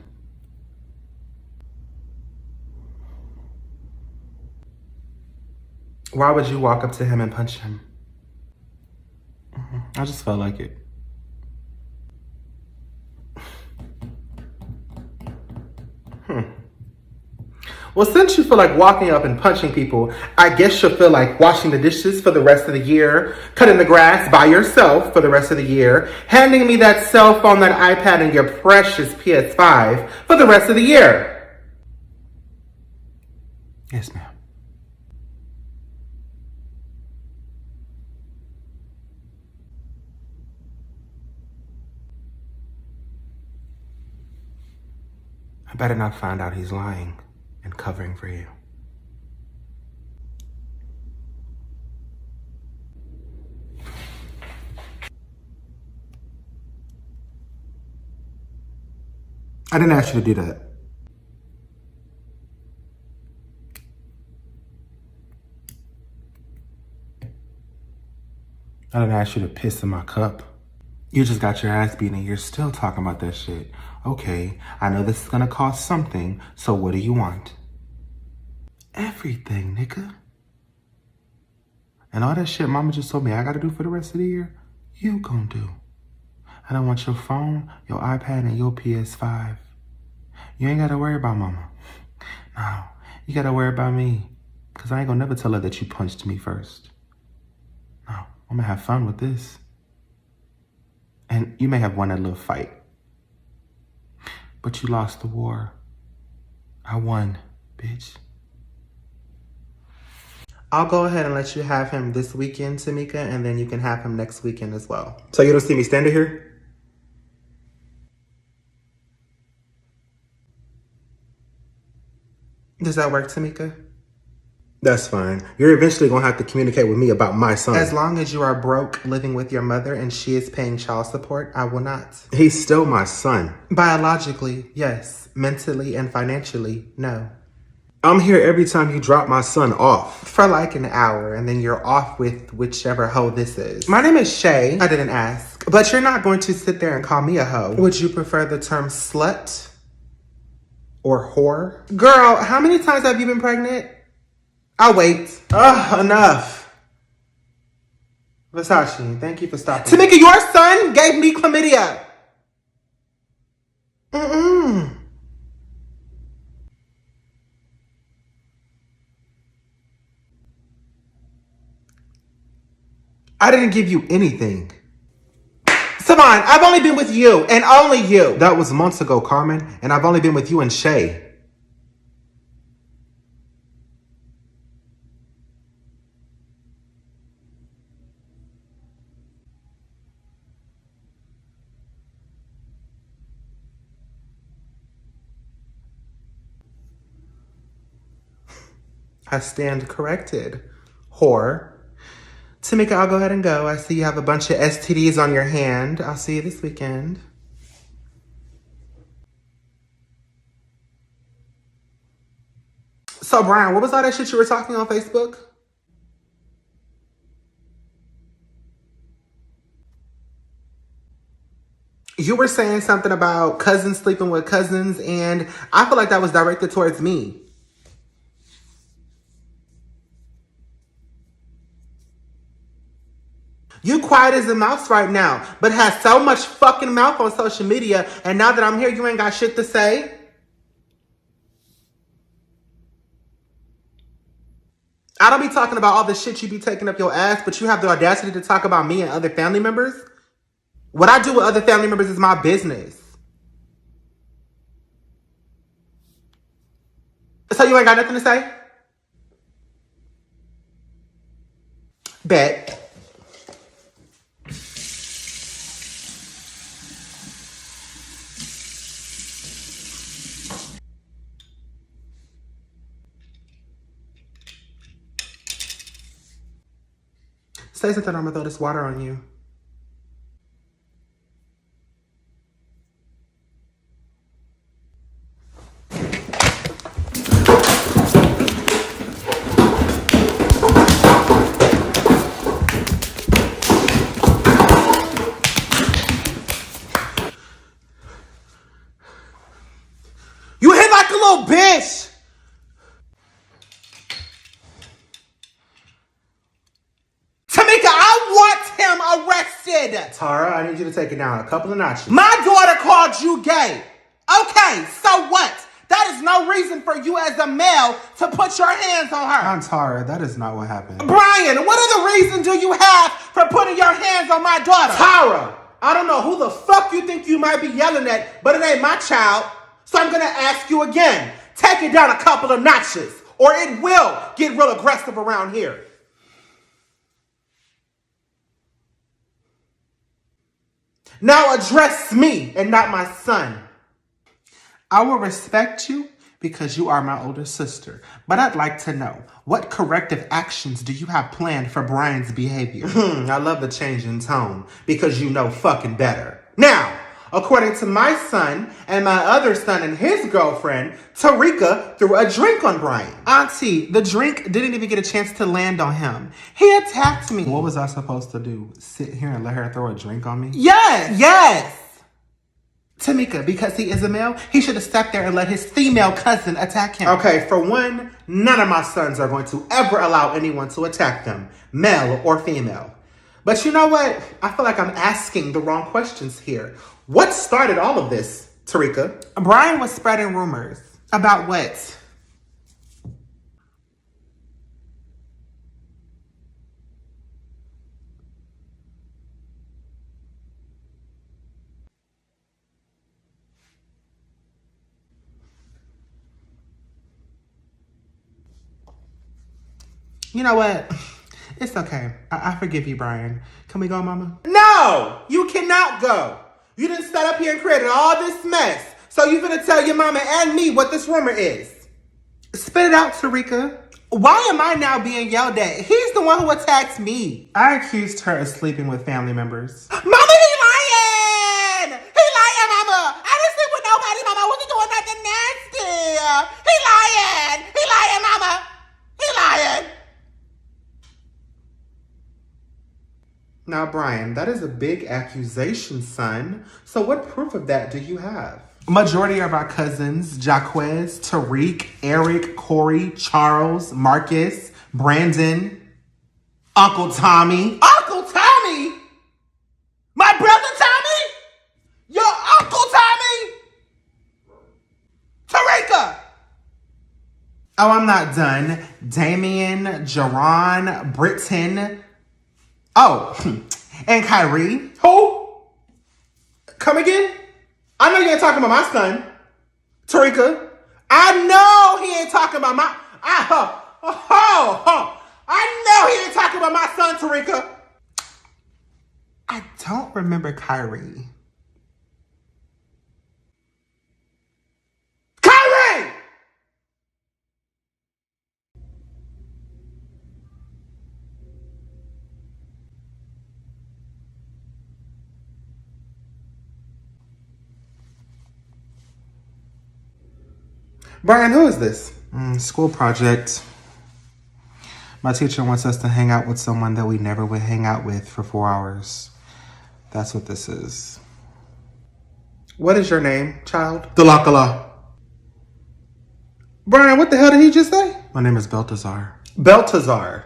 Why would you walk up to him and punch him? I just felt like it. Well, since you feel like walking up and punching people, I guess you'll feel like washing the dishes for the rest of the year, cutting the grass by yourself for the rest of the year, handing me that cell phone, that iPad, and your precious PS5 for the rest of the year. Yes, ma'am. I better not find out he's lying and covering for you. I didn't ask you to do that. I didn't ask you to piss in my cup. You just got your ass beaten and you're still talking about that shit. Okay, I know this is gonna cost something, so what do you want? Everything, nigga. And all that shit mama just told me I gotta do for the rest of the year, you gon' do. I don't want your phone, your iPad, and your PS5. You ain't gotta worry about mama. No, you gotta worry about me. Cause I ain't gonna never tell her that you punched me first. No, I'm gonna have fun with this. And you may have won that little fight. But you lost the war. I won, bitch. I'll go ahead and let you have him this weekend, Tamika, and then you can have him next weekend as well. So you don't see me standing here? Does that work, Tamika? That's fine. You're eventually going to have to communicate with me about my son. As long as you are broke living with your mother and she is paying child support, I will not. He's still my son. Biologically, yes. Mentally and financially, no. I'm here every time you drop my son off. For like an hour, and then you're off with whichever hoe this is. My name is Shay. I didn't ask. But you're not going to sit there and call me a hoe. Would you prefer the term slut? Or whore? Girl, how many times have you been pregnant? I'll wait. Ugh, enough. Versace, thank you for stopping. Tamika, your son gave me chlamydia. I didn't give you anything. Savon, I've only been with you and only you. That was months ago, Carmen, and I've only been with you and Shay. I stand corrected, whore. Tamika, I'll go ahead and go. I see you have a bunch of STDs on your hand. I'll see you this weekend. So, Brian, what was all that shit you were talking on Facebook? You were saying something about cousins sleeping with cousins, and I feel like that was directed towards me. You quiet as a mouse right now, but has so much fucking mouth on social media, and now that I'm here, you ain't got shit to say? I don't be talking about all the shit you be taking up your ass, but you have the audacity to talk about me and other family members? What I do with other family members is my business. So you ain't got nothing to say? Bet. Say something, I'm gonna throw this water on you. You hit like a little bitch! Tamika, I want him arrested! Tara, I need you to take it down a couple of notches. My daughter called you gay. Okay, so what? That is no reason for you as a male to put your hands on her. Aunt Tara, that is not what happened. Brian, what other reason do you have for putting your hands on my daughter? Tara, I don't know who the fuck you think you might be yelling at, but it ain't my child. So I'm gonna ask you again. Take it down a couple of notches, or it will get real aggressive around here. Now address me and not my son. I will respect you because you are my older sister. But I'd like to know, what corrective actions do you have planned for Brian's behavior? I love the change in tone because you know fucking better. Now, according to my son and my other son and his girlfriend, Tarika threw a drink on Brian. Auntie, the drink didn't even get a chance to land on him. He attacked me. What was I supposed to do? Sit here and let her throw a drink on me? Yes. Tamika, because he is a male, he should have stepped there and let his female cousin attack him. Okay, for one, none of my sons are going to ever allow anyone to attack them, male or female. But you know what? I feel like I'm asking the wrong questions here. What started all of this, Tarika? Brian was spreading rumors. About what? You know what? It's okay. I forgive you, Brian. Can we go, Mama? No! You cannot go. You didn't stand up here and created all this mess. So you're gonna tell your mama and me what this rumor is. Spit it out, Tarika. Why am I now being yelled at? He's the one who attacked me. I accused her of sleeping with family members. Mama, he lying! He lying, Mama! I didn't sleep with nobody, Mama. I wasn't doing nothing nasty. He lying! He lying, Mama! He lying! Now, Brian, that is a big accusation, son. So what proof of that do you have? Majority of our cousins, Jaquez, Tariq, Eric, Corey, Charles, Marcus, Brandon, Uncle Tommy. Uncle Tommy? My brother Tommy? Your Uncle Tommy? Tarika! Oh, I'm not done. Damien, Jerron, Britton. Oh, and Kyrie. Who? Come again? I know you ain't talking about my son, Tarika. I know he ain't talking about my... I know he ain't talking about my son, Tarika. I don't remember Kyrie. Kyrie! Brian, who is this? School project. My teacher wants us to hang out with someone that we never would hang out with for 4 hours. That's what this is. What is your name, child? Dalakala. Brian, what the hell did he just say? My name is Beltazar. Beltazar.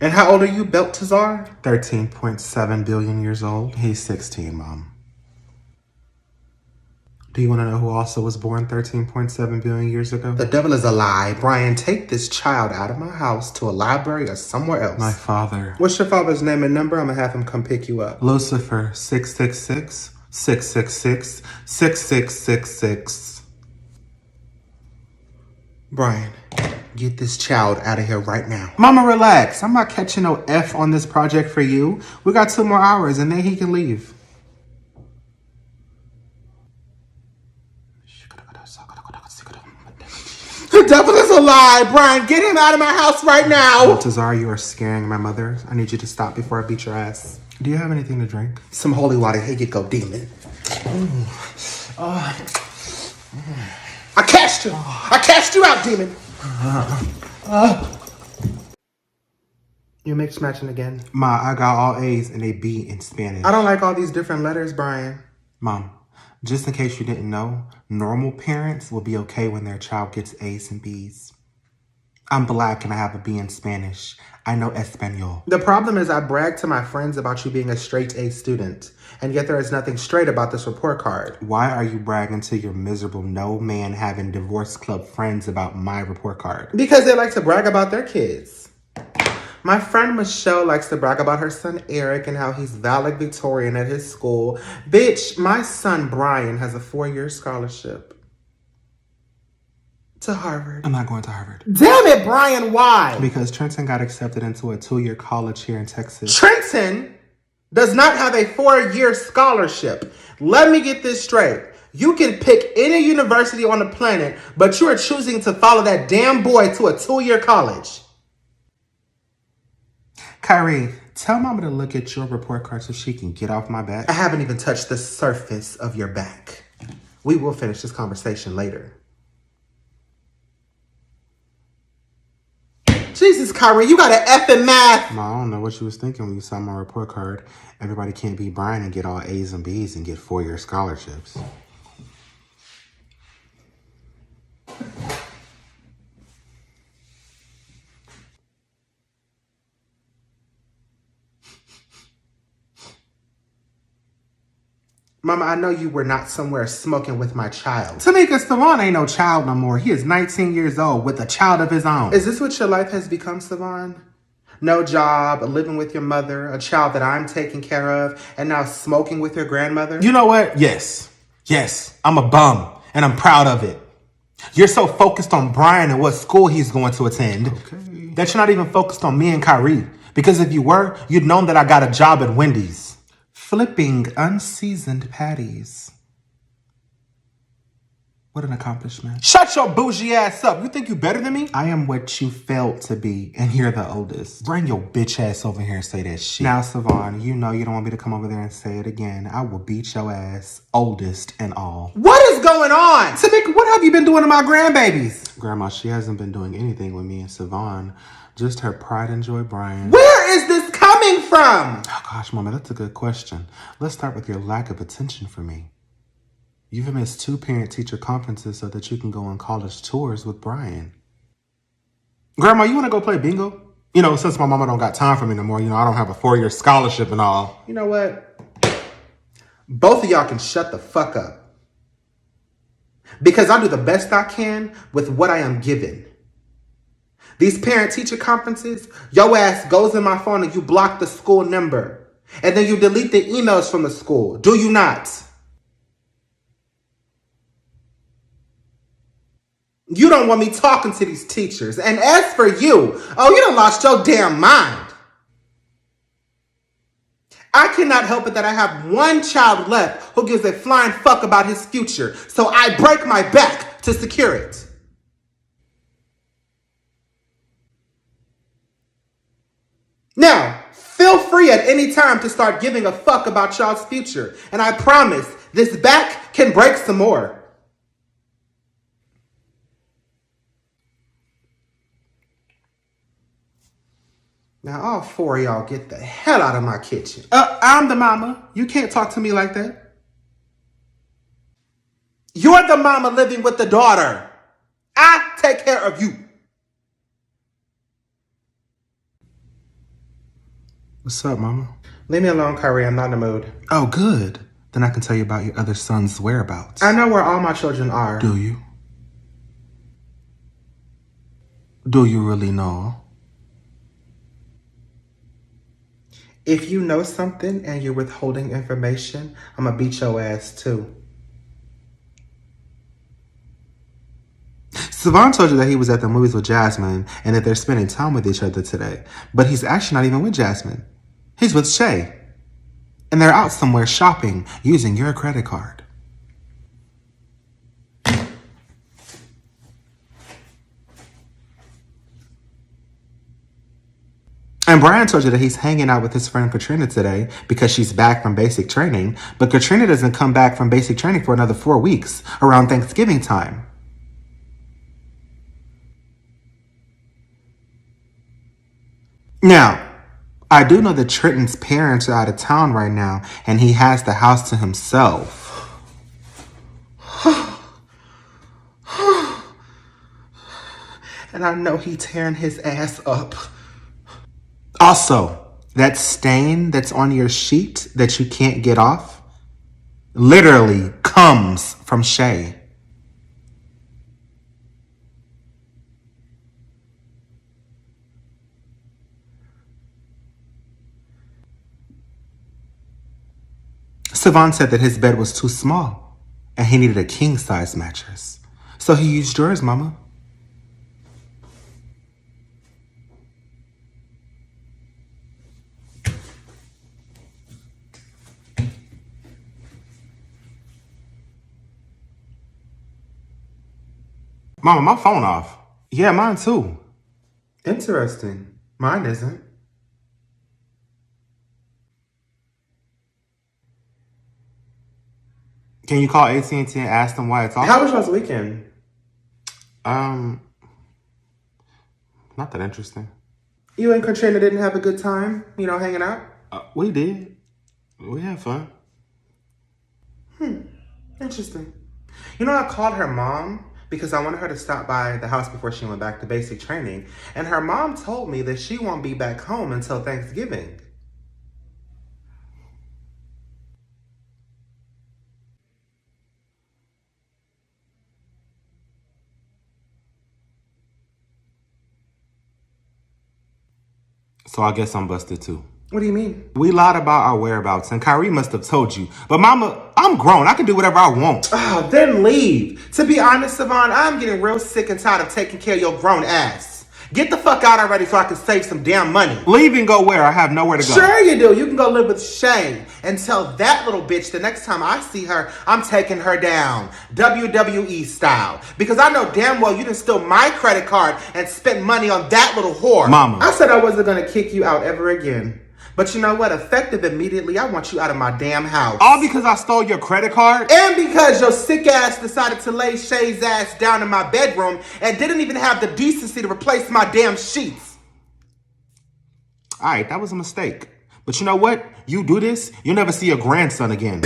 And how old are you, Beltazar? 13.7 billion years old. He's 16, Mom. Do you want to know who also was born 13.7 billion years ago? The devil is a lie. Brian, take this child out of my house to a library or somewhere else. My father. What's your father's name and number? I'm going to have him come pick you up. Lucifer, 666 666 6666. Brian, get this child out of here right now. Mama, relax. I'm not catching no F on this project for you. We got 2 more hours and then he can leave. The devil is a lie. Brian, get him out of my house right now. Baltazar, you are scaring my mother. I need you to stop before I beat your ass. Do you have anything to drink? Some holy water. Here you go, demon. I cast you. I cast you out, demon. You mix matching again? Ma, I got all A's and a B in Spanish. I don't like all these different letters, Brian. Mom, just in case you didn't know, normal parents will be okay when their child gets A's and B's. I'm black and I have a B in Spanish. I know Espanol. The problem is I brag to my friends about you being a straight A student, and yet there is nothing straight about this report card. Why are you bragging to your miserable no man having divorce club friends about my report card? Because they like to brag about their kids. My friend Michelle likes to brag about her son Eric and how he's valedictorian at his school. Bitch, my son Brian has a 4-year scholarship to Harvard. I'm not going to Harvard. Damn it, Brian, why? Because Trenton got accepted into a 2-year college here in Texas. Trenton does not have a 4-year scholarship. Let me get this straight. You can pick any university on the planet, but you are choosing to follow that damn boy to a 2-year college. Kyrie, tell Mama to look at your report card so she can get off my back. I haven't even touched the surface of your back. We will finish this conversation later. Jesus, Kyrie, you got an F in math. Ma, I don't know what you was thinking when you saw my report card. Everybody can't be Brian and get all A's and B's and get 4-year scholarships. Mama, I know you were not somewhere smoking with my child. Tamika Savon ain't no child no more. He is 19 years old with a child of his own. Is this what your life has become, Savon? No job, living with your mother, a child that I'm taking care of, and now smoking with your grandmother? You know what? Yes, I'm a bum, and I'm proud of it. You're so focused on Brian and what school he's going to attend that you're not even focused on me and Kyrie. Because if you were, you'd known that I got a job at Wendy's. Flipping unseasoned patties. What an accomplishment. Shut your bougie ass up. You think you better than me? I am what you failed to be, and you're the oldest. Bring your bitch ass over here and say that shit. Now, Savon, you know you don't want me to come over there and say it again. I will beat your ass, oldest and all. What is going on? Tamika, what have you been doing to my grandbabies? Grandma, she hasn't been doing anything with me and Savon. Just her pride and joy, Brian. Where is this coming from? Oh gosh, Mama, that's a good question. Let's start with your lack of attention for me. You've missed 2 parent-teacher conferences so that you can go on college tours with Brian. Grandma, you want to go play bingo? You know, since my mama don't got time for me no more, you know, I don't have a 4-year scholarship and all. You know what? Both of y'all can shut the fuck up. Because I do the best I can with what I am given. These parent-teacher conferences, your ass goes in my phone and you block the school number. And then you delete the emails from the school. Do you not? You don't want me talking to these teachers. And as for you, oh, you done lost your damn mind. I cannot help it that I have one child left who gives a flying fuck about his future. So I break my back to secure it. Now, feel free at any time to start giving a fuck about y'all's future. And I promise, this back can break some more. Now, all 4 of y'all get the hell out of my kitchen. I'm the mama. You can't talk to me like that. You're the mama living with the daughter. I take care of you. What's up, Mama? Leave me alone, Kyrie. I'm not in the mood. Oh, good. Then I can tell you about your other son's whereabouts. I know where all my children are. Do you? Do you really know? If you know something and you're withholding information, I'm gonna beat your ass too. Savon told you that he was at the movies with Jasmine and that they're spending time with each other today. But he's actually not even with Jasmine. He's with Shay. And they're out somewhere shopping using your credit card. And Brian told you that he's hanging out with his friend Katrina today because she's back from basic training. But Katrina doesn't come back from basic training for another 4 weeks, around Thanksgiving time. Now, I do know that Trenton's parents are out of town right now, and he has the house to himself. And I know he tearing his ass up. Also, that stain that's on your sheet that you can't get off literally comes from Shay. Savon said that his bed was too small and he needed a king-size mattress. So he used yours, Mama. Mama, my phone off. Yeah, mine too. Interesting. Mine isn't. Can you call AT&T and ask them why it's off? How was y'all's weekend? Not that interesting. You and Katrina didn't have a good time, hanging out? We did. We had fun. Interesting. I called her mom because I wanted her to stop by the house before she went back to basic training. And her mom told me that she won't be back home until Thanksgiving. So I guess I'm busted too. What do you mean? We lied about our whereabouts and Kyrie must have told you. But Mama, I'm grown. I can do whatever I want. Oh, then leave. To be honest, Savon, I'm getting real sick and tired of taking care of your grown ass. Get the fuck out already so I can save some damn money. Leave and go where? I have nowhere to go. Sure you do. You can go live with Shay and tell that little bitch the next time I see her, I'm taking her down. WWE style. Because I know damn well you done steal my credit card and spent money on that little whore. Mama. I said I wasn't going to kick you out ever again. But you know what? Effective immediately, I want you out of my damn house. All because I stole your credit card? And because your sick ass decided to lay Shay's ass down in my bedroom and didn't even have the decency to replace my damn sheets. Alright, that was a mistake. But you know what? You do this, you'll never see your grandson again.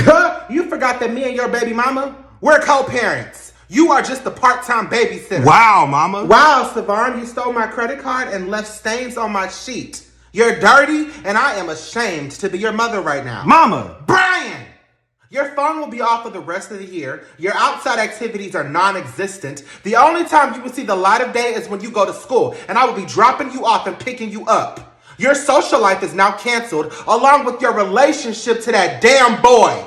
You forgot that me and your baby mama, we're co-parents. You are just a part-time babysitter. Wow, Mama. Wow, Savon, you stole my credit card and left stains on my sheet. You're dirty, and I am ashamed to be your mother right now. Mama! Brian! Your phone will be off for the rest of the year. Your outside activities are non-existent. The only time you will see the light of day is when you go to school, and I will be dropping you off and picking you up. Your social life is now canceled, along with your relationship to that damn boy.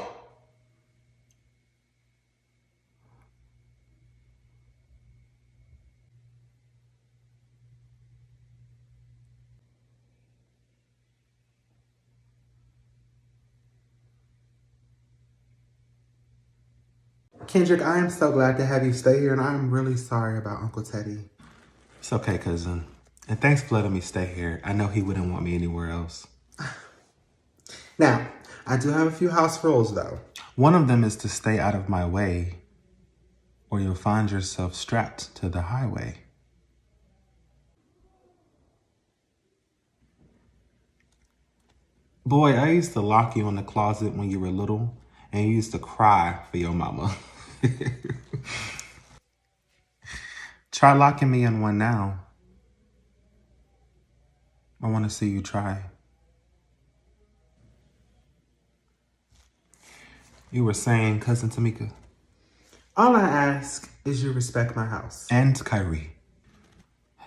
Kendrick, I am so glad to have you stay here, and I'm really sorry about Uncle Teddy. It's okay, cousin. And thanks for letting me stay here. I know he wouldn't want me anywhere else. Now, I do have a few house rules, though. One of them is to stay out of my way, or you'll find yourself strapped to the highway. Boy, I used to lock you in the closet when you were little, and you used to cry for your mama. Try locking me in one now. I want to see you try. You were saying, Cousin Tamika. All I ask is you respect my house. And Kyrie.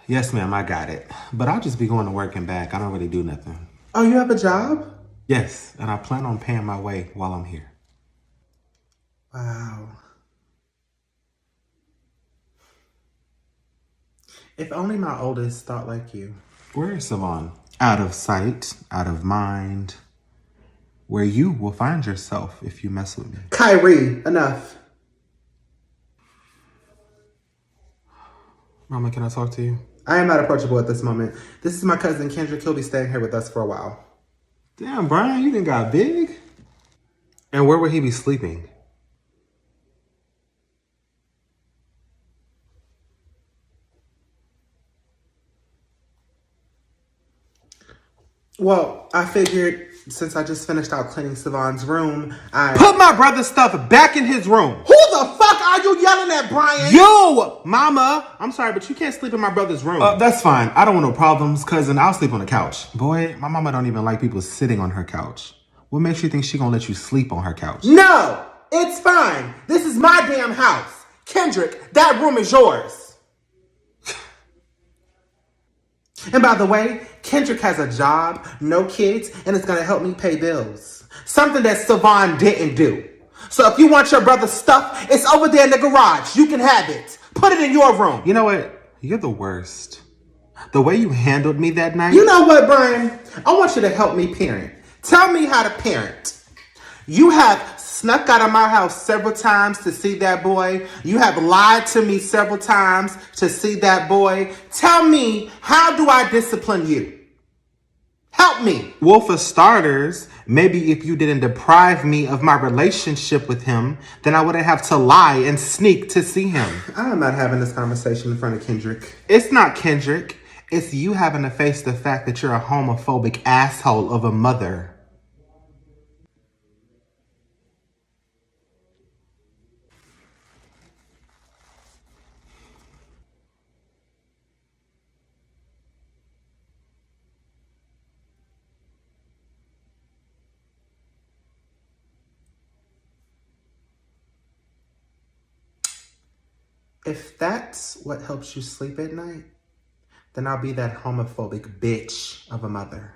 Yes, ma'am, I got it. But I'll just be going to work and back. I don't really do nothing. Oh, you have a job? Yes, and I plan on paying my way while I'm here. Wow. If only my oldest thought like you. Where is Savon? Out of sight, out of mind. Where you will find yourself if you mess with me. Kyrie, enough. Mama, can I talk to you? I am not approachable at this moment. This is my cousin Kendrick. He'll be staying here with us for a while. Damn, Brian, you done got big? And where would he be sleeping? Well, I figured since I just finished out cleaning Savon's room, Put my brother's stuff back in his room. Who the fuck are you yelling at, Brian? You, Mama. I'm sorry, but you can't sleep in my brother's room. That's fine. I don't want no problems, cousin. I'll sleep on the couch. Boy, my mama don't even like people sitting on her couch. What makes you think she gonna let you sleep on her couch? No, it's fine. This is my damn house. Kendrick, that room is yours. And by the way, Kendrick has a job, no kids, and it's gonna help me pay bills. Something that Savon didn't do. So if you want your brother's stuff, it's over there in the garage. You can have it. Put it in your room. You know what? You're the worst. The way you handled me that night. You know what, Brian? I want you to help me parent. Tell me how to parent. You have snuck out of my house several times to see that boy. You have lied to me several times to see that boy. Tell me, how do I discipline you? Help me. Well, for starters, maybe if you didn't deprive me of my relationship with him, then I wouldn't have to lie and sneak to see him. I'm not having this conversation in front of Kendrick. It's not Kendrick. It's you having to face the fact that you're a homophobic asshole of a mother. If that's what helps you sleep at night, then I'll be that homophobic bitch of a mother.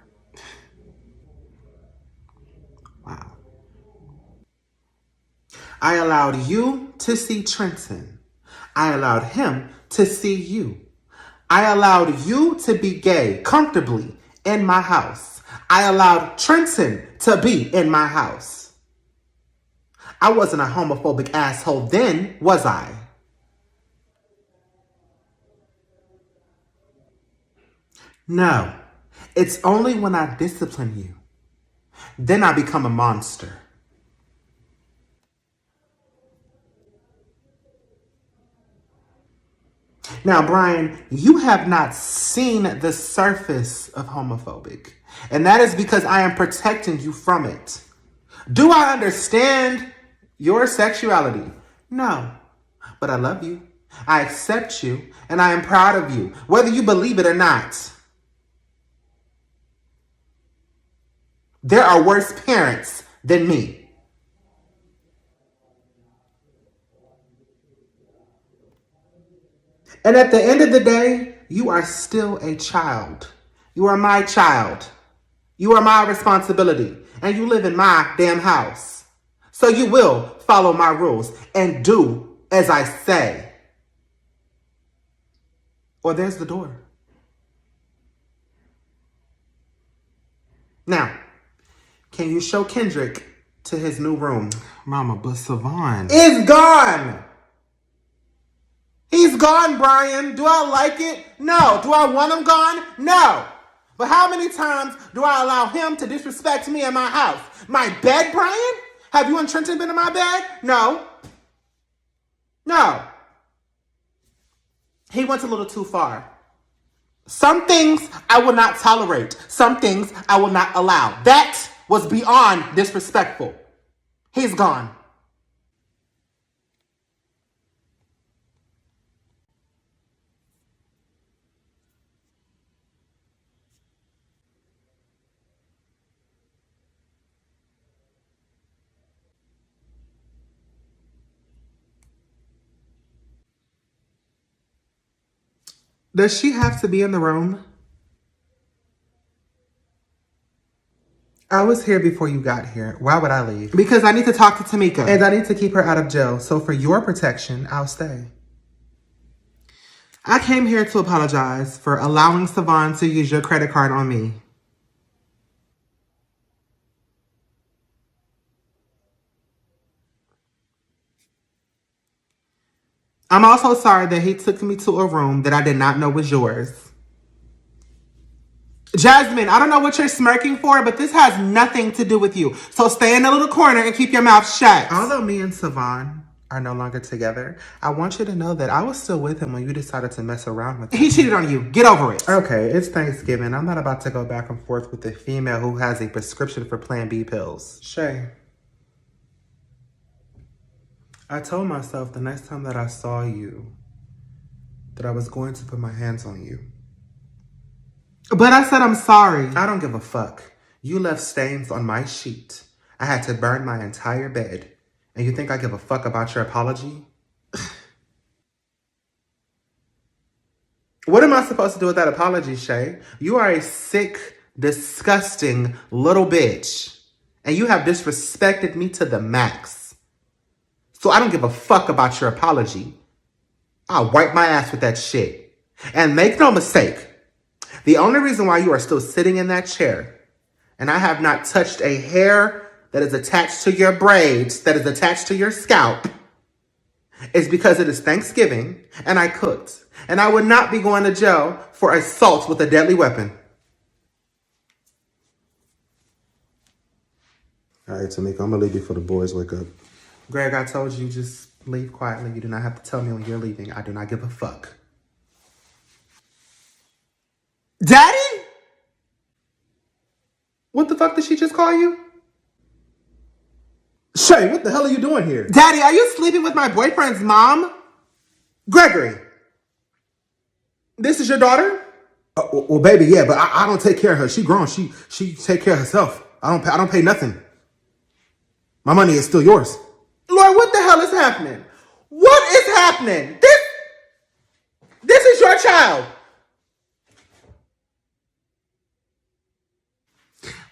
Wow. I allowed you to see Trenton. I allowed him to see you. I allowed you to be gay comfortably in my house. I allowed Trenton to be in my house. I wasn't a homophobic asshole then, was I? No. It's only when I discipline you. Then I become a monster. Now, Brian, you have not seen the surface of homophobic, and that is because I am protecting you from it. Do I understand your sexuality? No, but I love you. I accept you, and I am proud of you, whether you believe it or not. There are worse parents than me. And at the end of the day, you are still a child. You are my child. You are my responsibility. And you live in my damn house. So you will follow my rules and do as I say. Or there's the door. Now, can you show Kendrick to his new room? Mama, but Savon. Is gone. He's gone, Brian. Do I like it? No. Do I want him gone? No. But how many times do I allow him to disrespect me in my house? My bed, Brian? Have you and Trenton been in my bed? No. No. He went a little too far. Some things I will not tolerate. Some things I will not allow. That was beyond disrespectful. He's gone. Does she have to be in the room? I was here before you got here. Why would I leave? Because I need to talk to Tamika. And I need to keep her out of jail. So for your protection, I'll stay. I came here to apologize for allowing Savon to use your credit card on me. I'm also sorry that he took me to a room that I did not know was yours. Jasmine, I don't know what you're smirking for, but this has nothing to do with you. So stay in the little corner and keep your mouth shut. Although me and Savon are no longer together, I want you to know that I was still with him when you decided to mess around with him. He cheated on you. Get over it. Okay, it's Thanksgiving. I'm not about to go back and forth with a female who has a prescription for Plan B pills. Shay, I told myself the next time that I saw you that I was going to put my hands on you. But I said I'm sorry. I don't give a fuck. You left stains on my sheet. I had to burn my entire bed. And you think I give a fuck about your apology? What am I supposed to do with that apology, Shay? You are a sick, disgusting little bitch. And you have disrespected me to the max. So I don't give a fuck about your apology. I'll wipe my ass with that shit. And make no mistake, the only reason why you are still sitting in that chair and I have not touched a hair that is attached to your braids, that is attached to your scalp, is because it is Thanksgiving and I cooked. And I would not be going to jail for assault with a deadly weapon. All right, Tamika, I'm going to leave you before the boys wake up. Greg, I told you, just leave quietly. You do not have to tell me when you're leaving. I do not give a fuck. Daddy? What the fuck did she just call you? Shay, what the hell are you doing here? Daddy, are you sleeping with my boyfriend's mom? Gregory, this is your daughter? Well, baby, yeah, but I don't take care of her. She grown. She take care of herself. I don't pay nothing. My money is still yours. Lord, what the hell is happening? What is happening? This is your child.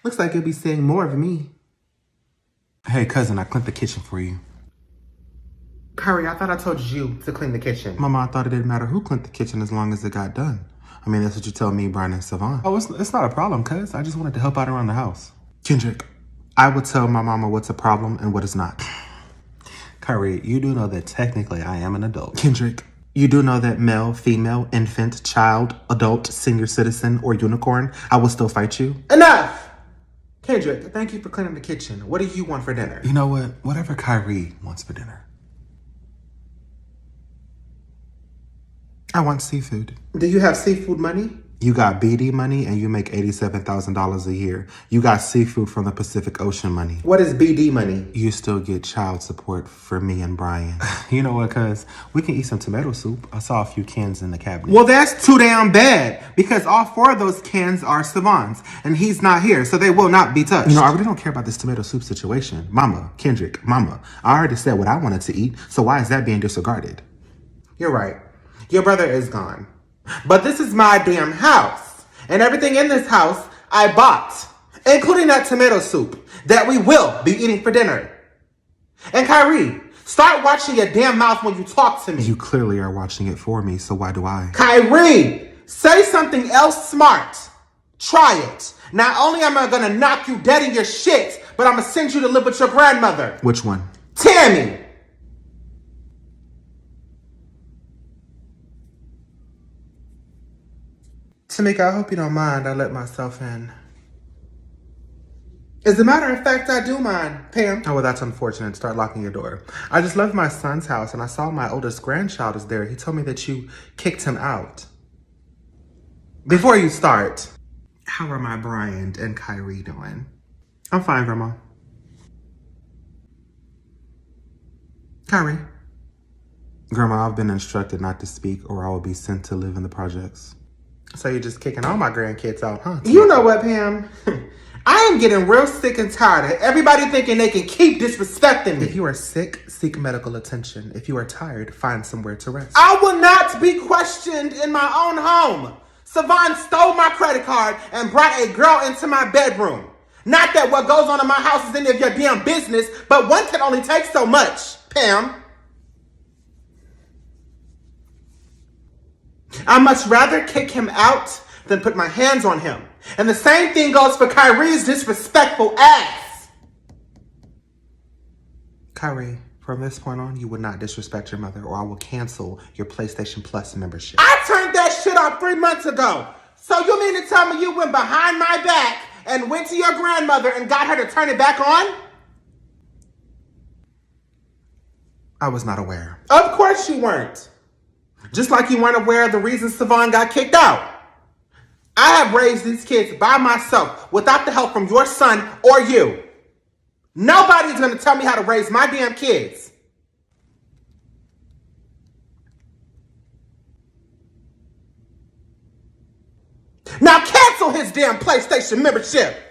Looks like you'll be seeing more of me. Hey, cousin, I cleaned the kitchen for you. Curry, I thought I told you to clean the kitchen. Mama, I thought it didn't matter who cleaned the kitchen as long as it got done. I mean, that's what you tell me, Brian and Savon. Oh, it's not a problem, cuz. I just wanted to help out around the house. Kendrick, I would tell my mama what's a problem and what is not. Curry, you do know that technically I am an adult. Kendrick, you do know that male, female, infant, child, adult, senior citizen, or unicorn, I will still fight you. Enough! Kendrick, thank you for cleaning the kitchen. What do you want for dinner? You know what? Whatever Kyrie wants for dinner. I want seafood. Do you have seafood money? You got BD money and you make $87,000 a year. You got seafood from the Pacific Ocean money. What is BD money? You still get child support for me and Brian. You know what, cuz? We can eat some tomato soup. I saw a few cans in the cabinet. Well, that's too damn bad because all 4 of those cans are Savon's and he's not here, so they will not be touched. You know, I really don't care about this tomato soup situation. Mama, Kendrick, Mama, I already said what I wanted to eat, so why is that being disregarded? You're right. Your brother is gone. But this is my damn house. And everything in this house I bought, including that tomato soup that we will be eating for dinner. And Kyrie, start watching your damn mouth when you talk to me. You clearly are watching it for me, so why do I? Kyrie, say something else smart. Try it. Not only am I gonna knock you dead in your shit, but I'm gonna send you to live with your grandmother. Which one? Tammy. Tamika, I hope you don't mind I let myself in. As a matter of fact, I do mind, Pam. Oh, well, that's unfortunate. Start locking your door. I just left my son's house and I saw my oldest grandchild is there. He told me that you kicked him out. Before you start, how are my Brian and Kyrie doing? I'm fine, Grandma. Kyrie. Grandma, I've been instructed not to speak or I will be sent to live in the projects. So you're just kicking all my grandkids out, huh? You know what, Pam? I am getting real sick and tired of everybody thinking they can keep disrespecting me. If you are sick, seek medical attention. If you are tired, find somewhere to rest. I will not be questioned in my own home. Savon stole my credit card and brought a girl into my bedroom. Not that what goes on in my house is any of your damn business, but one can only take so much, Pam. I'd much rather kick him out than put my hands on him. And the same thing goes for Kyrie's disrespectful ass. Kyrie, from this point on, you will not disrespect your mother or I will cancel your PlayStation Plus membership. I turned that shit off 3 months ago. So you mean to tell me you went behind my back and went to your grandmother and got her to turn it back on? I was not aware. Of course you weren't. Just like you weren't aware of the reason Savon got kicked out. I have raised these kids by myself without the help from your son or you. Nobody's going to tell me how to raise my damn kids. Now cancel his damn PlayStation membership.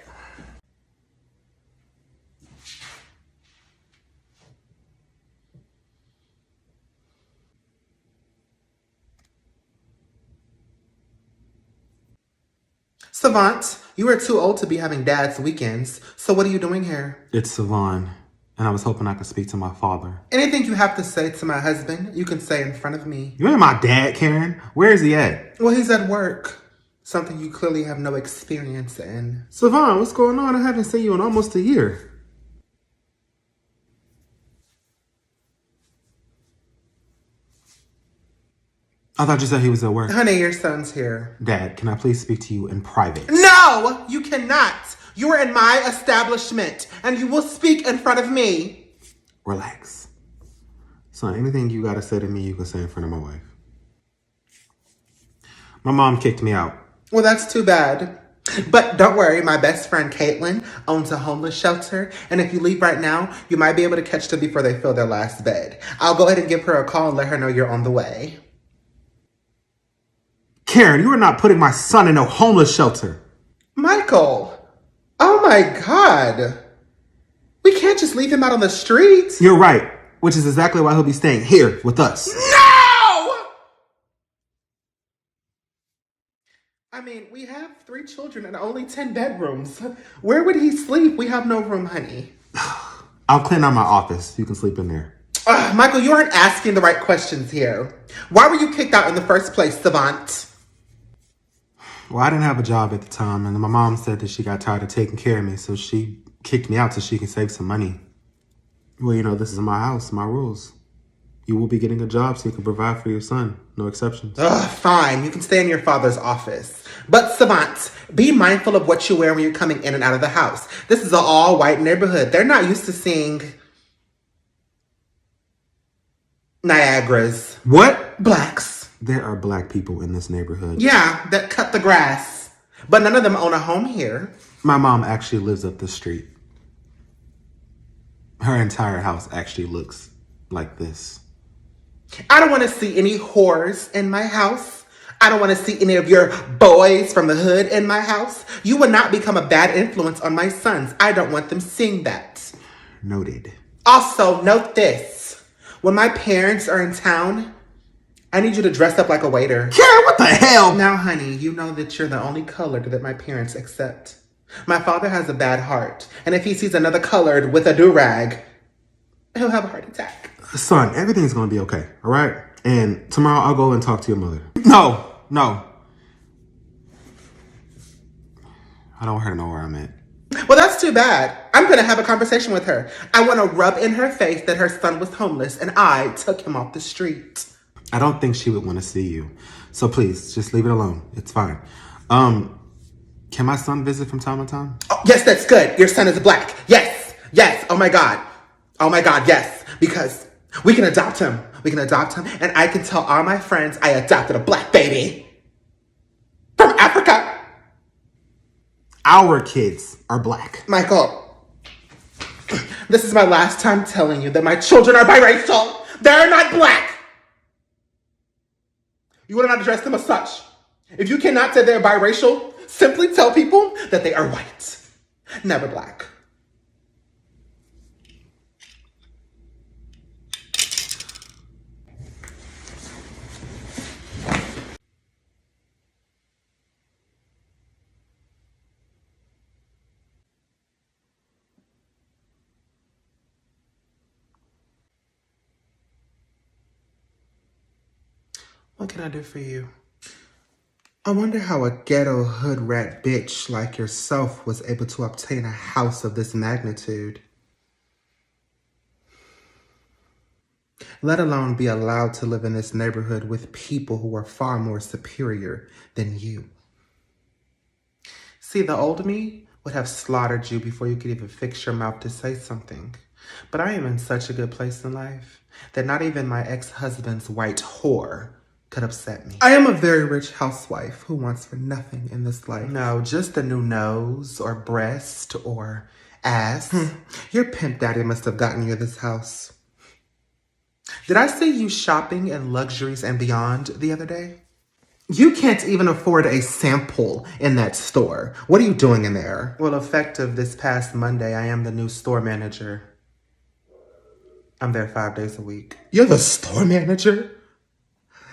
Savant, you are too old to be having dad's weekends, so what are you doing here? It's Savon, and I was hoping I could speak to my father. Anything you have to say to my husband, you can say in front of me. You ain't my dad, Karen. Where is he at? Well, he's at work. Something you clearly have no experience in. Savon, what's going on? I haven't seen you in almost a year. I thought you said he was at work. Honey, your son's here. Dad, can I please speak to you in private? No, you cannot. You are in my establishment, and you will speak in front of me. Relax. Son, anything you gotta say to me, you can say in front of my wife. My mom kicked me out. Well, that's too bad. But don't worry, my best friend Caitlin owns a homeless shelter, and if you leave right now, you might be able to catch them before they fill their last bed. I'll go ahead and give her a call and let her know you're on the way. Karen, you are not putting my son in a homeless shelter. Michael, oh my God. We can't just leave him out on the streets. You're right, which is exactly why he'll be staying here with us. No! I mean, we have 3 children and only 10 bedrooms. Where would he sleep? We have no room, honey. I'll clean out my office. You can sleep in there. Michael, you aren't asking the right questions here. Why were you kicked out in the first place, Savant? Well, I didn't have a job at the time, and my mom said that she got tired of taking care of me, so she kicked me out so she can save some money. Well, you know, this is my house, my rules. You will be getting a job so you can provide for your son. No exceptions. Fine. You can stay in your father's office. But Savant, be mindful of what you wear when you're coming in and out of the house. This is an all-white neighborhood. They're not used to seeing Niagaras. What? Blacks. There are black people in this neighborhood. Yeah, that cut the grass. But none of them own a home here. My mom actually lives up the street. Her entire house actually looks like this. I don't want to see any whores in my house. I don't want to see any of your boys from the hood in my house. You will not become a bad influence on my sons. I don't want them seeing that. Noted. Also, note this. When my parents are in town, I need you to dress up like a waiter. Karen, what the hell? Now, honey, you know that you're the only colored that my parents accept. My father has a bad heart, and if he sees another colored with a do-rag, he'll have a heart attack. Son, everything's gonna be okay, all right? And tomorrow I'll go and talk to your mother. No. I don't want her to know where I'm at. Well, that's too bad. I'm going to have a conversation with her. I want to rub in her face that her son was homeless and I took him off the street. I don't think she would want to see you. So please, just leave it alone. It's fine. Can my son visit from time to time? Oh, yes, that's good. Your son is black. Yes. Oh my God, yes. Because we can adopt him. And I can tell all my friends I adopted a black baby from Africa. Our kids are black. Michael, this is my last time telling you that my children are biracial. They're not black. You will not address them as such. If you cannot say they're biracial, simply tell people that they are white. Never black. What can I do for you? I wonder how a ghetto hood rat bitch like yourself was able to obtain a house of this magnitude. Let alone be allowed to live in this neighborhood with people who are far more superior than you. See, the old me would have slaughtered you before you could even fix your mouth to say something. But I am in such a good place in life that not even my ex-husband's white whore could upset me. I am a very rich housewife who wants for nothing in this life. No, just a new nose or breast or ass. Your pimp daddy must have gotten you this house. Did I see you shopping in luxuries and beyond the other day? You can't even afford a sample in that store. What are you doing in there? Well, effective this past Monday, I am the new store manager. I'm there 5 days a week. You're the store manager?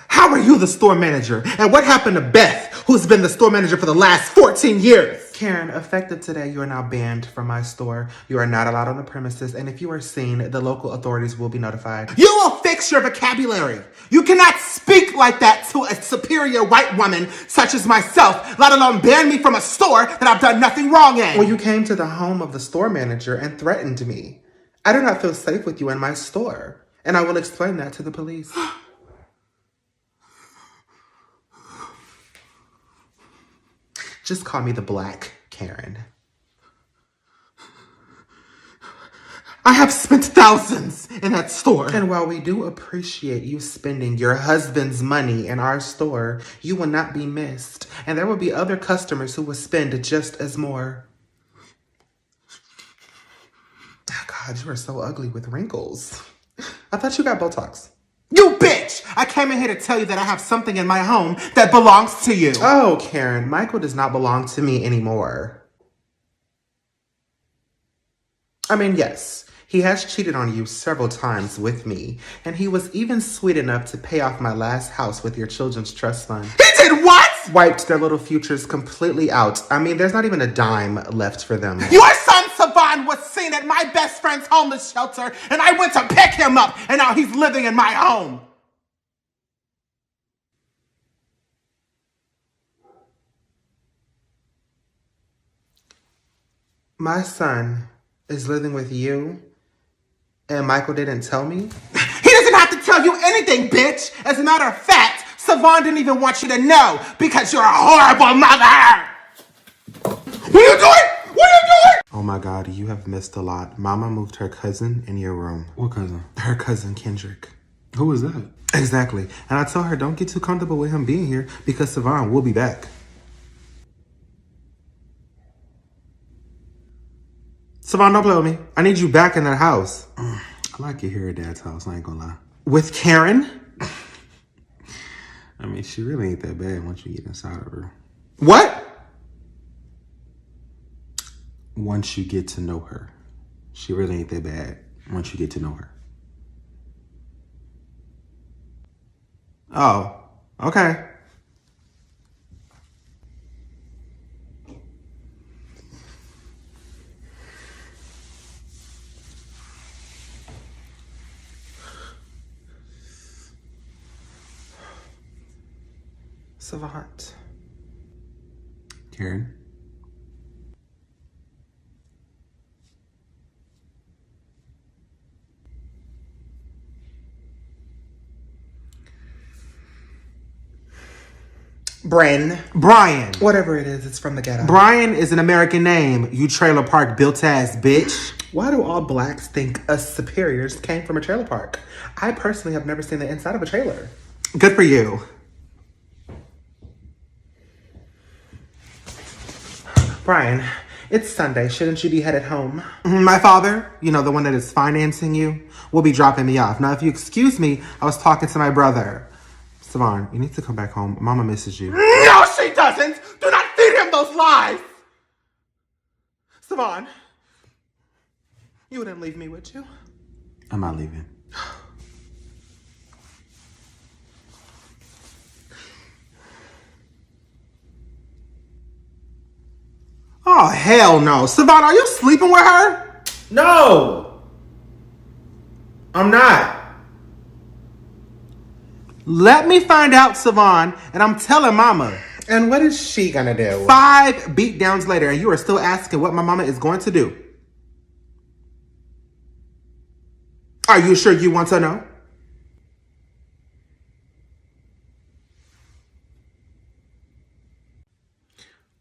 How are you the store manager? And what happened to Beth, who's been the store manager for the last 14 years? Karen, effective today, you are now banned from my store. You are not allowed on the premises, and if you are seen, the local authorities will be notified. You will fix your vocabulary. You cannot speak like that to a superior white woman such as myself, let alone ban me from a store that I've done nothing wrong in. Well, you came to the home of the store manager and threatened me. I do not feel safe with you in my store, and I will explain that to the police. Just call me the Black Karen. I have spent thousands in that store. And while we do appreciate you spending your husband's money in our store, you will not be missed. And there will be other customers who will spend just as more. Oh God, you are so ugly with wrinkles. I thought you got Botox. You bitch! I came in here to tell you that I have something in my home that belongs to you. Oh, Karen, Michael does not belong to me anymore. I mean, yes, he has cheated on you several times with me, and he was even sweet enough to pay off my last house with your children's trust fund. He did what? Wiped their little futures completely out. I mean, there's not even a dime left for them. Your son Savon was seen at my best friend's homeless shelter, and I went to pick him up, and now he's living in my home. My son is living with you, and Michael didn't tell me? He doesn't have to tell you anything, bitch! As a matter of fact, Savon didn't even want you to know because you're a horrible mother! What are you doing? What are you doing? Oh my God, you have missed a lot. Mama moved her cousin in your room. What cousin? Her cousin, Kendrick. Who is that? Exactly. And I told her, don't get too comfortable with him being here because Savon will be back. Savon, don't play with me. I need you back in that house. I like it here at Dad's house, I ain't gonna lie. With Karen? I mean, she really ain't that bad once you get inside of her. What? Once you get to know her. She really ain't that bad once you get to know her. Oh, okay. Savant. Karen? Brian. Whatever it is, it's from the ghetto. Brian is an American name, you trailer park built ass bitch. Why do all blacks think us superiors came from a trailer park? I personally have never seen the inside of a trailer. Good for you. Brian, it's Sunday. Shouldn't you be headed home? My father, you know, the one that is financing you, will be dropping me off. Now, if you excuse me, I was talking to my brother. Savon, you need to come back home. Mama misses you. No, she doesn't! Do not feed him those lies! Savon, you wouldn't leave me, would you? I'm not leaving. Oh, hell no. Savon, are you sleeping with her? No. I'm not. Let me find out, Savon, and I'm telling mama. And what is she gonna do? 5 beatdowns later, and you are still asking what my mama is going to do. Are you sure you want to know?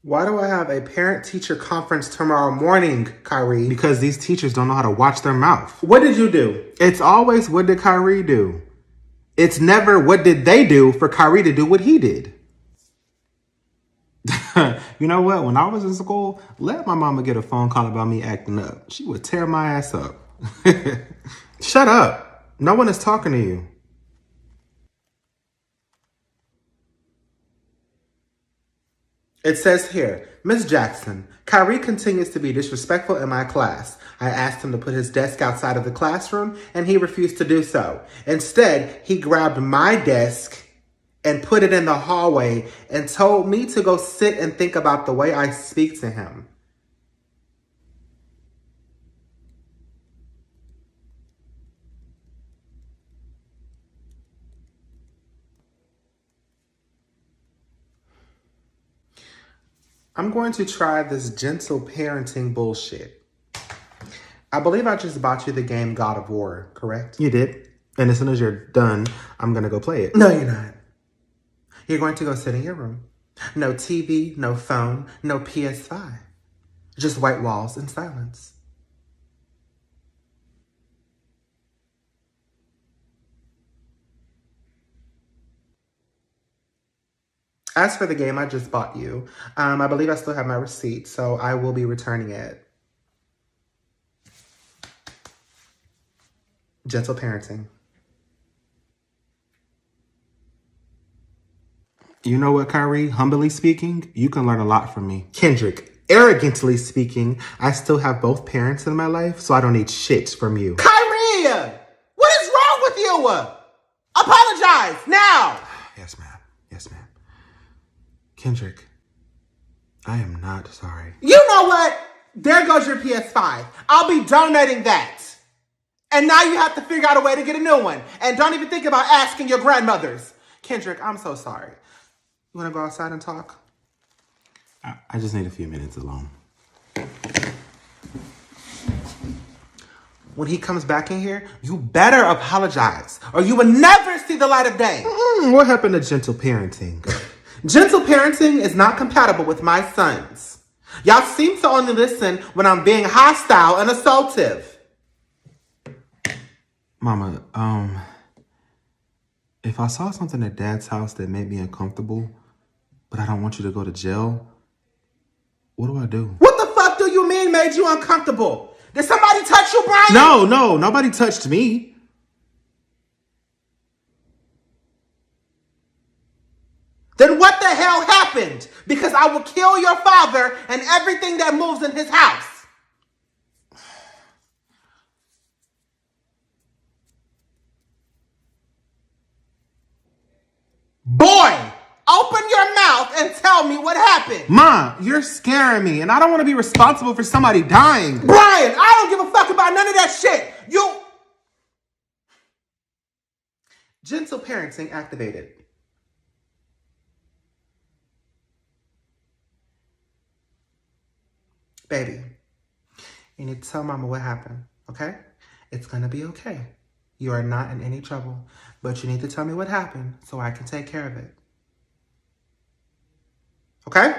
Why do I have a parent-teacher conference tomorrow morning, Kyrie? Because these teachers don't know how to watch their mouth. What did you do? It's always, what did Kyrie do? It's never, what did they do for Kyrie to do what he did? You know what? When I was in school, let my mama get a phone call about me acting up. She would tear my ass up. Shut up. No one is talking to you. It says here, Miss Jackson, Kyrie continues to be disrespectful in my class. I asked him to put his desk outside of the classroom, and he refused to do so. Instead, he grabbed my desk and put it in the hallway and told me to go sit and think about the way I speak to him. I'm going to try this gentle parenting bullshit. I believe I just bought you the game God of War, correct? You did. And as soon as you're done, I'm going to go play it. No, you're not. You're going to go sit in your room. No TV, no phone, no PS5. Just white walls and silence. As for the game I just bought you, I believe I still have my receipt, so I will be returning it. Gentle parenting. You know what, Kyrie? Humbly speaking, you can learn a lot from me. Kendrick, arrogantly speaking, I still have both parents in my life, so I don't need shit from you. Kyrie! What is wrong with you? Apologize, now! Yes, ma'am. Yes, ma'am. Kendrick, I am not sorry. You know what? There goes your PS5. I'll be donating that. And now you have to figure out a way to get a new one. And don't even think about asking your grandmothers. Kendrick, I'm so sorry. You want to go outside and talk? I just need a few minutes alone. When he comes back in here, you better apologize, or you will never see the light of day. What happened to gentle parenting? Gentle parenting is not compatible with my sons. Y'all seem to only listen when I'm being hostile and assaultive. Mama, if I saw something at Dad's house that made me uncomfortable, but I don't want you to go to jail, what do I do? What the fuck do you mean made you uncomfortable? Did somebody touch you, Brian? No, nobody touched me. Then what the hell happened? Because I will kill your father and everything that moves in his house. Boy, open your mouth and tell me what happened. Ma, you're scaring me, and I don't want to be responsible for somebody dying. Brian, I don't give a fuck about none of that shit. You... Gentle parenting activated. Baby, you need to tell mama what happened, okay? It's gonna be okay. You are not in any trouble, but you need to tell me what happened so I can take care of it. Okay?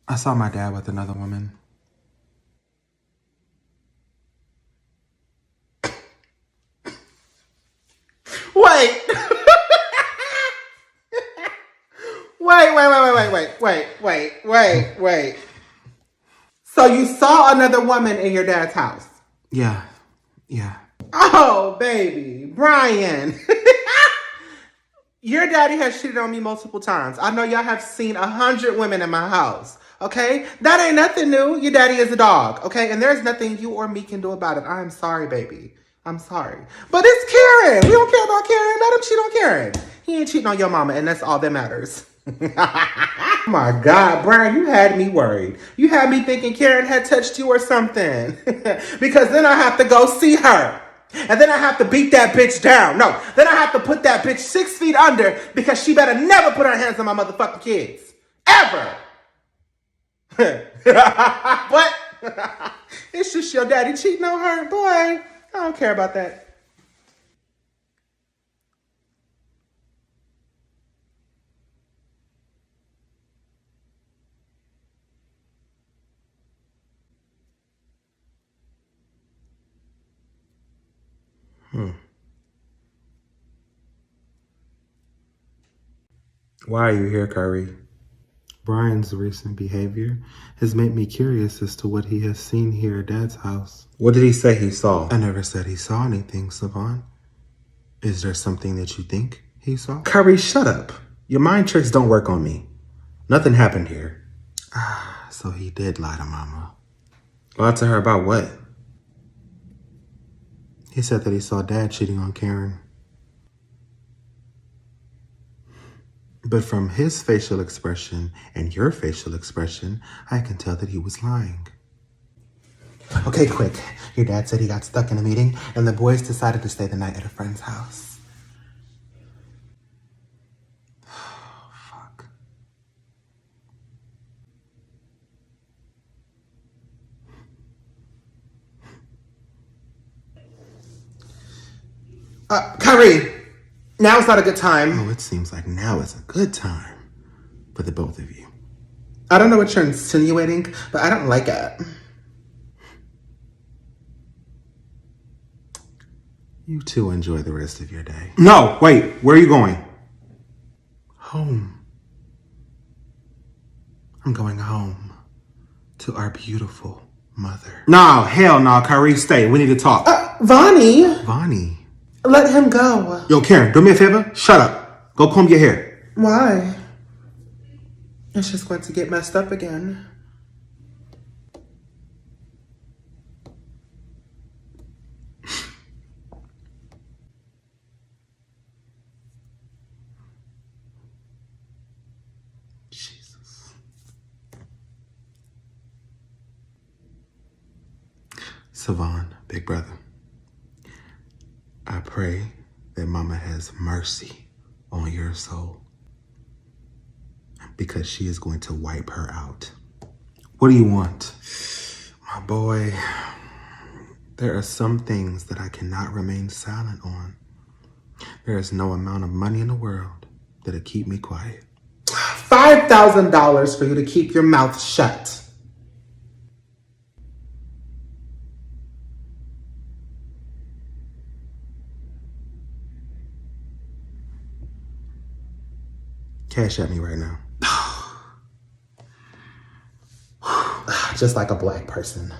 I saw my dad with another woman. Wait. Wait. So you saw another woman in your dad's house? Yeah. Oh, baby. Brian. Your daddy has cheated on me multiple times. I know y'all have seen 100 women in my house. Okay? That ain't nothing new. Your daddy is a dog. Okay? And there's nothing you or me can do about it. I'm sorry, baby. I'm sorry. But it's Karen. We don't care about Karen. Let him cheat on Karen. He ain't cheating on your mama, and that's all that matters. Oh my God, Brian, you had me worried. You had me thinking Karen had touched you or something. Because then I have to go see her. And then I have to beat that bitch down. No, then I have to put that bitch 6 feet under because she better never put her hands on my motherfucking kids. Ever. What? It's just your daddy cheating on her. Boy, I don't care about that. Why are you here, Curry? Brian's recent behavior has made me curious as to what he has seen here at Dad's house. What did he say he saw? I never said he saw anything, Savon. Is there something that you think he saw? Curry, shut up. Your mind tricks don't work on me. Nothing happened here. So he did lie to Mama. Lie to her about what? He said that he saw Dad cheating on Karen. But from his facial expression and your facial expression, I can tell that he was lying. Okay, quick. Your dad said he got stuck in a meeting and the boys decided to stay the night at a friend's house. Fuck. Kyrie! Now's not a good time. Oh, it seems like now is a good time for the both of you. I don't know what you're insinuating, but I don't like it. You two enjoy the rest of your day. No, wait, where are you going? Home. I'm going home to our beautiful mother. No, hell no, Kyrie, stay. We need to talk. Vonnie. Vonnie. Let him go. Yo, Karen, do me a favor. Shut up. Go comb your hair. Why? It's just going to get messed up again. Jesus. Savon, big brother. I pray that Mama has mercy on your soul because she is going to wipe her out. What do you want? My boy, there are some things that I cannot remain silent on. There is no amount of money in the world that'll keep me quiet. $5,000 for you to keep your mouth shut. Cash at me right now. Just like a black person.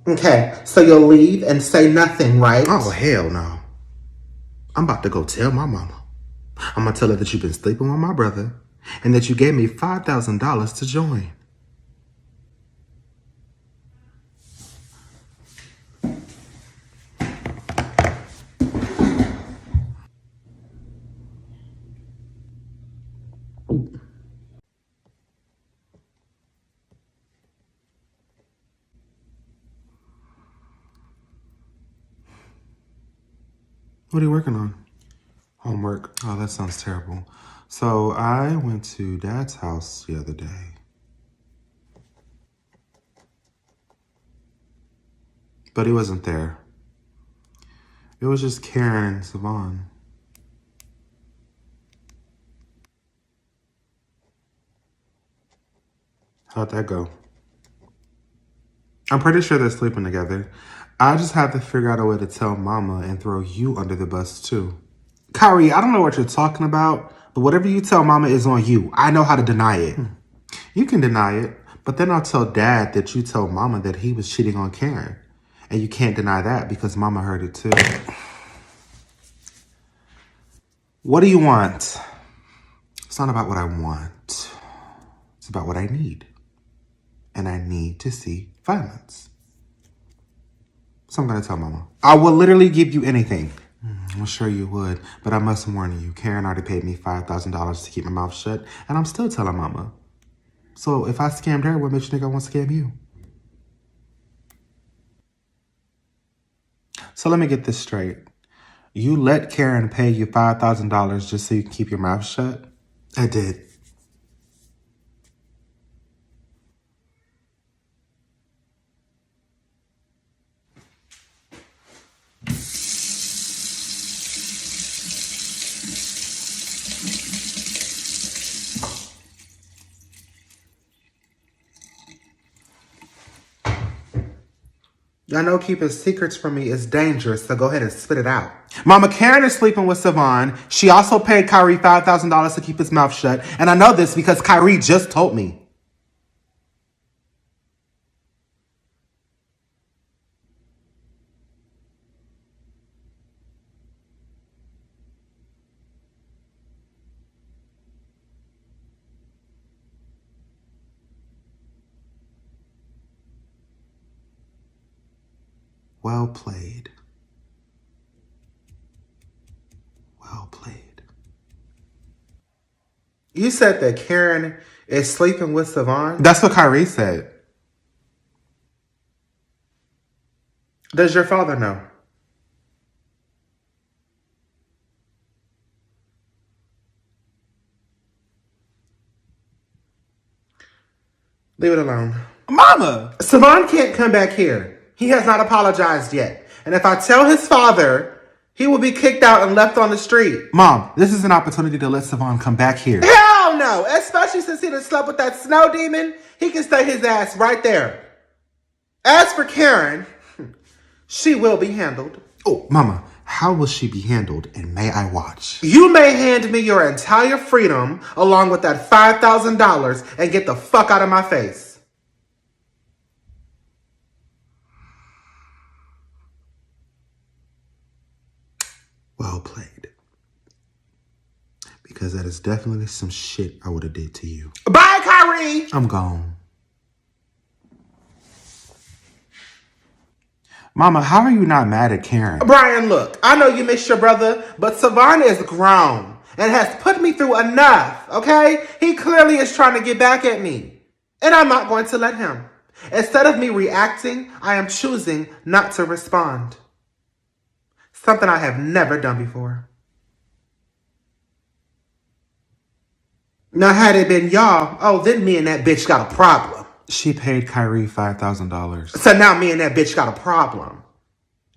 Okay, so you'll leave and say nothing, right? Oh, hell no. I'm about to go tell my mama. I'm gonna tell her that you've been sleeping with my brother and that you gave me $5,000 to join. What are you working on? Homework. Oh, that sounds terrible. So I went to Dad's house the other day. But he wasn't there. It was just Karen and Savon. How'd that go? I'm pretty sure they're sleeping together. I just have to figure out a way to tell Mama and throw you under the bus too. Kyrie, I don't know what you're talking about, but whatever you tell mama is on you. I know how to deny it. You can deny it, but then I'll tell dad that you told mama that he was cheating on Karen. And you can't deny that because mama heard it too. What do you want? It's not about what I want. It's about what I need. And I need to see violence. So I'm going to tell mama. I will literally give you anything. I'm sure you would, but I must warn you. Karen already paid me $5,000 to keep my mouth shut, and I'm still telling mama. So if I scammed her, what makes you think I want to scam you? So let me get this straight. You let Karen pay you $5,000 just so you can keep your mouth shut? I did. Y'all know keeping secrets from me is dangerous, so go ahead and spit it out. Mama Karen is sleeping with Savon. She also paid Kyrie $5,000 to keep his mouth shut. And I know this because Kyrie just told me. Well played. Well played. You said that Karen is sleeping with Savon? That's what Kyrie said. Does your father know? Leave it alone. Mama! Savon can't come back here. He has not apologized yet. And if I tell his father, he will be kicked out and left on the street. Mom, this is an opportunity to let Savon come back here. Hell no! Especially since he done slept with that snow demon. He can stay his ass right there. As for Karen, she will be handled. Oh, Mama, how will she be handled and may I watch? You may hand me your entire freedom along with that $5,000 and get the fuck out of my face. Well played. Because that is definitely some shit I would have did to you. Bye, Kyrie! I'm gone. Mama, how are you not mad at Karen? Brian, look, I know you miss your brother, but Savon is grown and has put me through enough, okay? He clearly is trying to get back at me, and I'm not going to let him. Instead of me reacting, I am choosing not to respond. Something I have never done before. Now, had it been y'all, oh, then me and that bitch got a problem. She paid Kyrie $5,000. So now me and that bitch got a problem.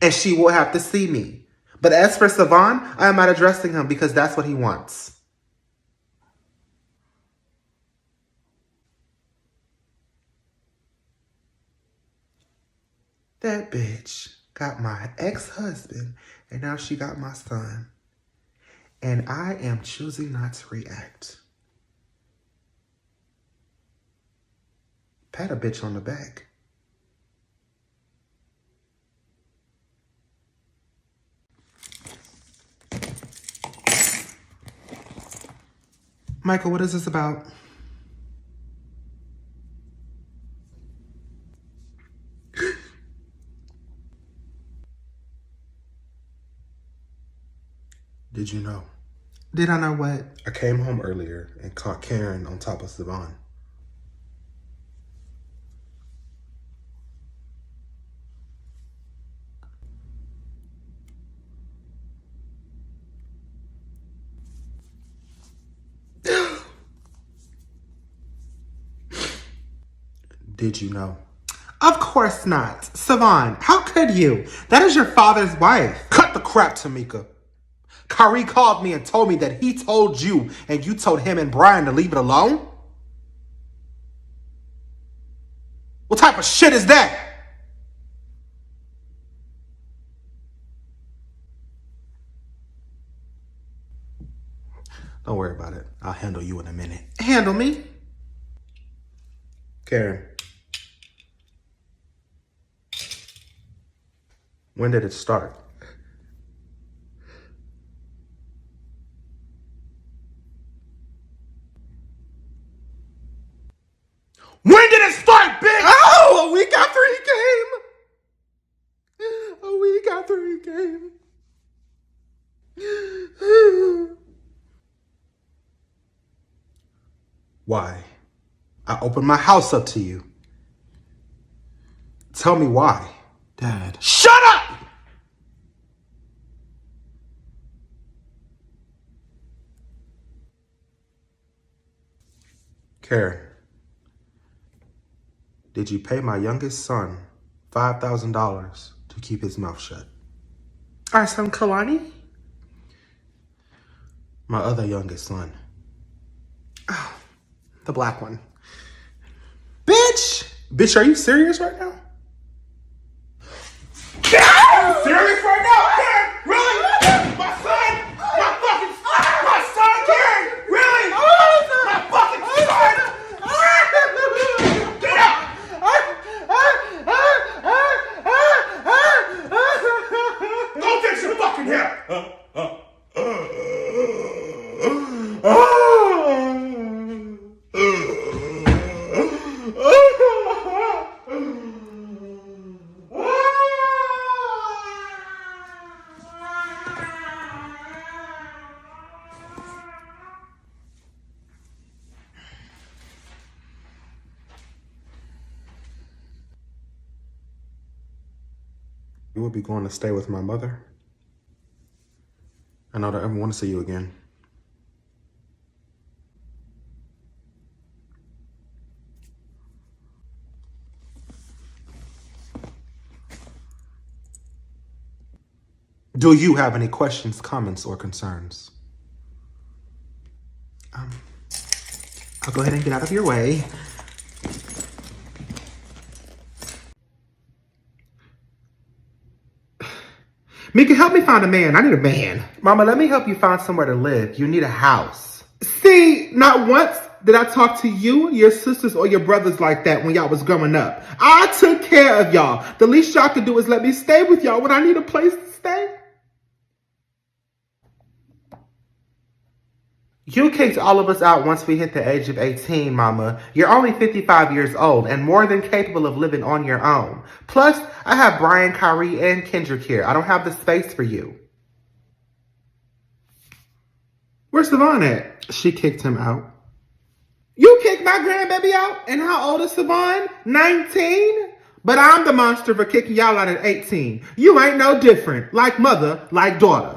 And she will have to see me. But as for Savon, I am not addressing him because that's what he wants. That bitch got my ex-husband and now she got my son. And I am choosing not to react. Pat a bitch on the back. Michael, what is this about? Did you know? Did I know what? I came home earlier and caught Karen on top of Savon. Did you know? Of course not. Savon, how could you? That is your father's wife. Cut the crap, Tamika. Kyrie called me and told me that he told you and you told him and Brian to leave it alone? What type of shit is that? Don't worry about it. I'll handle you in a minute. Handle me. Karen. When did it start? When did it start, bitch? Oh, a week after he came. A week after he came. Why? I opened my house up to you. Tell me why. Dad. Shut up! Karen, did you pay my youngest son $5,000 to keep his mouth shut? Our son Kalani? My other youngest son. The black one. Bitch! Bitch, are you serious right now? Serious right now? Karen? Really? My son? My son, Karen? Really? My fucking son? Get out! Go fix your fucking hair! You will be going to stay with my mother? I know that I ever want to see you again. Do you have any questions, comments, or concerns? I'll go ahead and get out of your way. Mika, help me find a man. I need a man. Mama, let me help you find somewhere to live. You need a house. See, not once did I talk to you, your sisters, or your brothers like that when y'all was growing up. I took care of y'all. The least y'all could do is let me stay with y'all when I need a place to stay. You kicked all of us out once we hit the age of 18, Mama. You're only 55 years old and more than capable of living on your own. Plus, I have Brian, Kyrie, and Kendrick here. I don't have the space for you. Where's Savon at? She kicked him out. You kicked my grandbaby out? And how old is Savon? 19? But I'm the monster for kicking y'all out at 18. You ain't no different. Like mother, like daughter.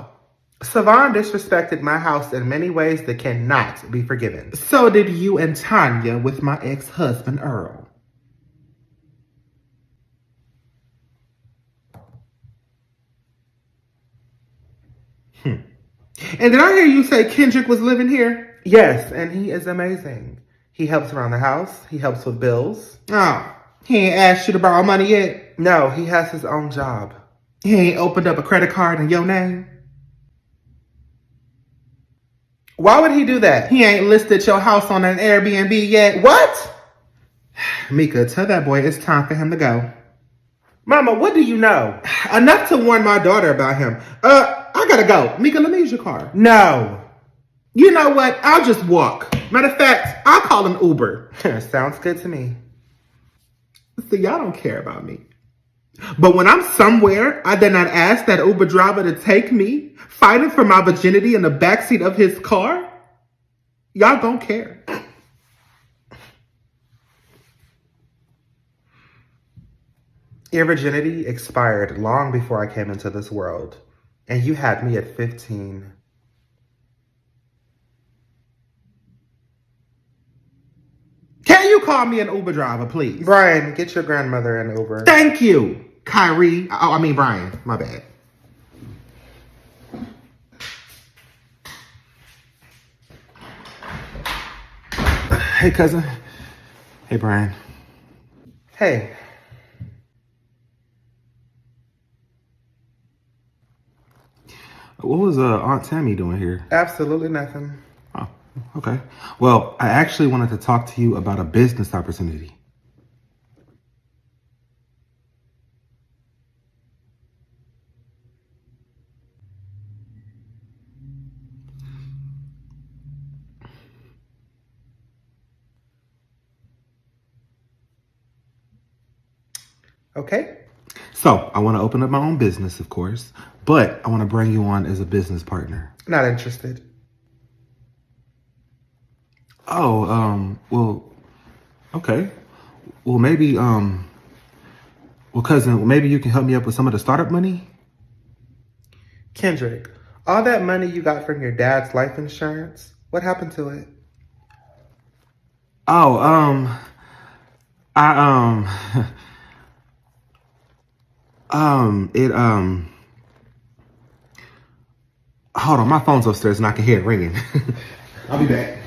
Savon disrespected my house in many ways that cannot be forgiven. So did you and Tanya with my ex-husband, Earl. And did I hear you say Kendrick was living here? Yes, and he is amazing. He helps around the house. He helps with bills. Oh, he ain't asked you to borrow money yet? No, he has his own job. He ain't opened up a credit card in your name? Why would he do that? He ain't listed your house on an Airbnb yet. What? Mika, tell that boy it's time for him to go. Mama, what do you know? Enough to warn my daughter about him. I gotta go. Mika, let me use your car. No. You know what? I'll just walk. Matter of fact, I'll call an Uber. Sounds good to me. See, y'all don't care about me. But when I'm somewhere, I did not ask that Uber driver to take me, fighting for my virginity in the backseat of his car. Y'all don't care. Your virginity expired long before I came into this world, and you had me at 15. Can you call me an Uber driver, please? Brian, get your grandmother an Uber. Thank you. Kyrie. Oh, I mean Brian. My bad. Hey, cousin. Hey, Brian. Hey. What was Aunt Tammy doing here? Absolutely nothing. Oh. Okay. Well, I actually wanted to talk to you about a business opportunity. Okay. So, I want to open up my own business, of course, but I want to bring you on as a business partner. Not interested. Oh, well, okay. Well, maybe, cousin, maybe you can help me up with some of the startup money? Kendrick, all that money you got from your dad's life insurance, what happened to it? Oh, I, it, hold on, my phone's upstairs and I can hear it ringing. I'll be back.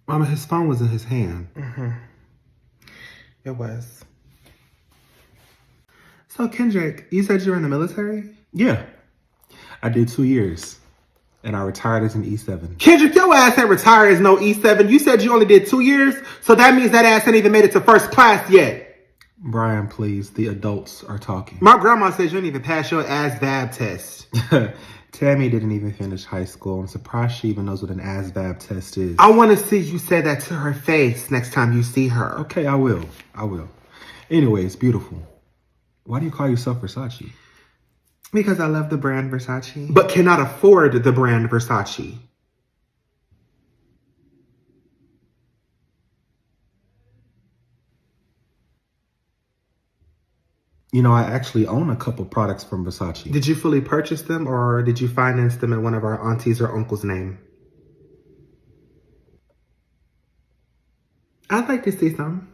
Mama, his phone was in his hand. It was. So, Kendrick, you said you're in the military? Yeah. I did 2 years. And I retired as an E7. Kendrick, your ass ain't retired as no E7. You said you only did 2 years, so that means that ass ain't even made it to first class yet. Brian, please. The adults are talking. My grandma says you didn't even pass your ASVAB test. Tammy didn't even finish high school. I'm surprised she even knows what an ASVAB test is. I want to see you say that to her face next time you see her. Okay, I will. Anyways, beautiful. Why do you call yourself Versace? Because I love the brand Versace, but cannot afford the brand Versace. You know, I actually own a couple products from Versace. Did you fully purchase them or did you finance them in one of our aunties or uncle's name? I'd like to see some.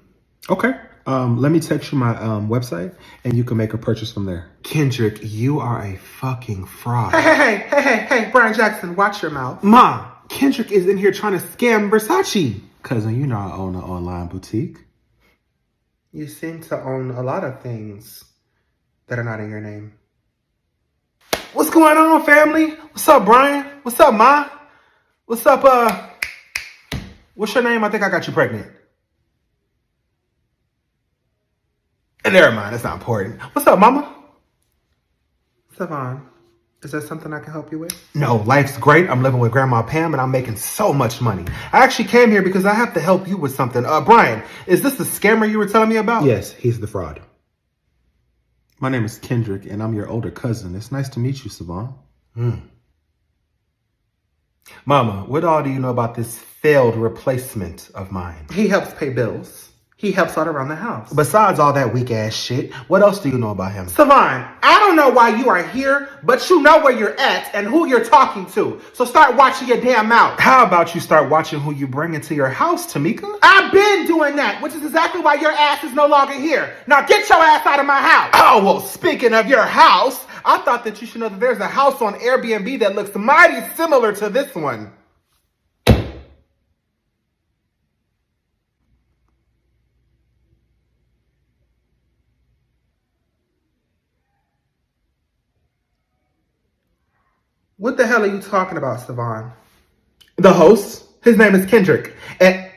Okay. Let me text you my website and you can make a purchase from there. Kendrick, you are a fucking fraud. Hey, Brian Jackson, watch your mouth. Ma, Kendrick is in here trying to scam Versace. Cousin, you know I own an online boutique. You seem to own a lot of things that are not in your name. What's going on, family? What's up, Brian? What's up, Ma? What's up, what's your name? I think I got you pregnant. And never mind, that's not important. What's up, Mama? Savon, is there something I can help you with? No, life's great. I'm living with Grandma Pam and I'm making so much money. I actually came here because I have to help you with something. Brian, is this the scammer you were telling me about? Yes, he's the fraud. My name is Kendrick and I'm your older cousin. It's nice to meet you, Savon. Mama, what all do you know about this failed replacement of mine? He helps pay bills. He helps out around the house. Besides all that weak ass shit, what else do you know about him? Savon, I don't know why you are here, but you know where you're at and who you're talking to. So start watching your damn mouth. How about you start watching who you bring into your house, Tamika? I've been doing that, which is exactly why your ass is no longer here. Now get your ass out of my house. Oh, well, speaking of your house, I thought that you should know that there's a house on Airbnb that looks mighty similar to this one. What the hell are you talking about, Savon? The host, his name is Kendrick. And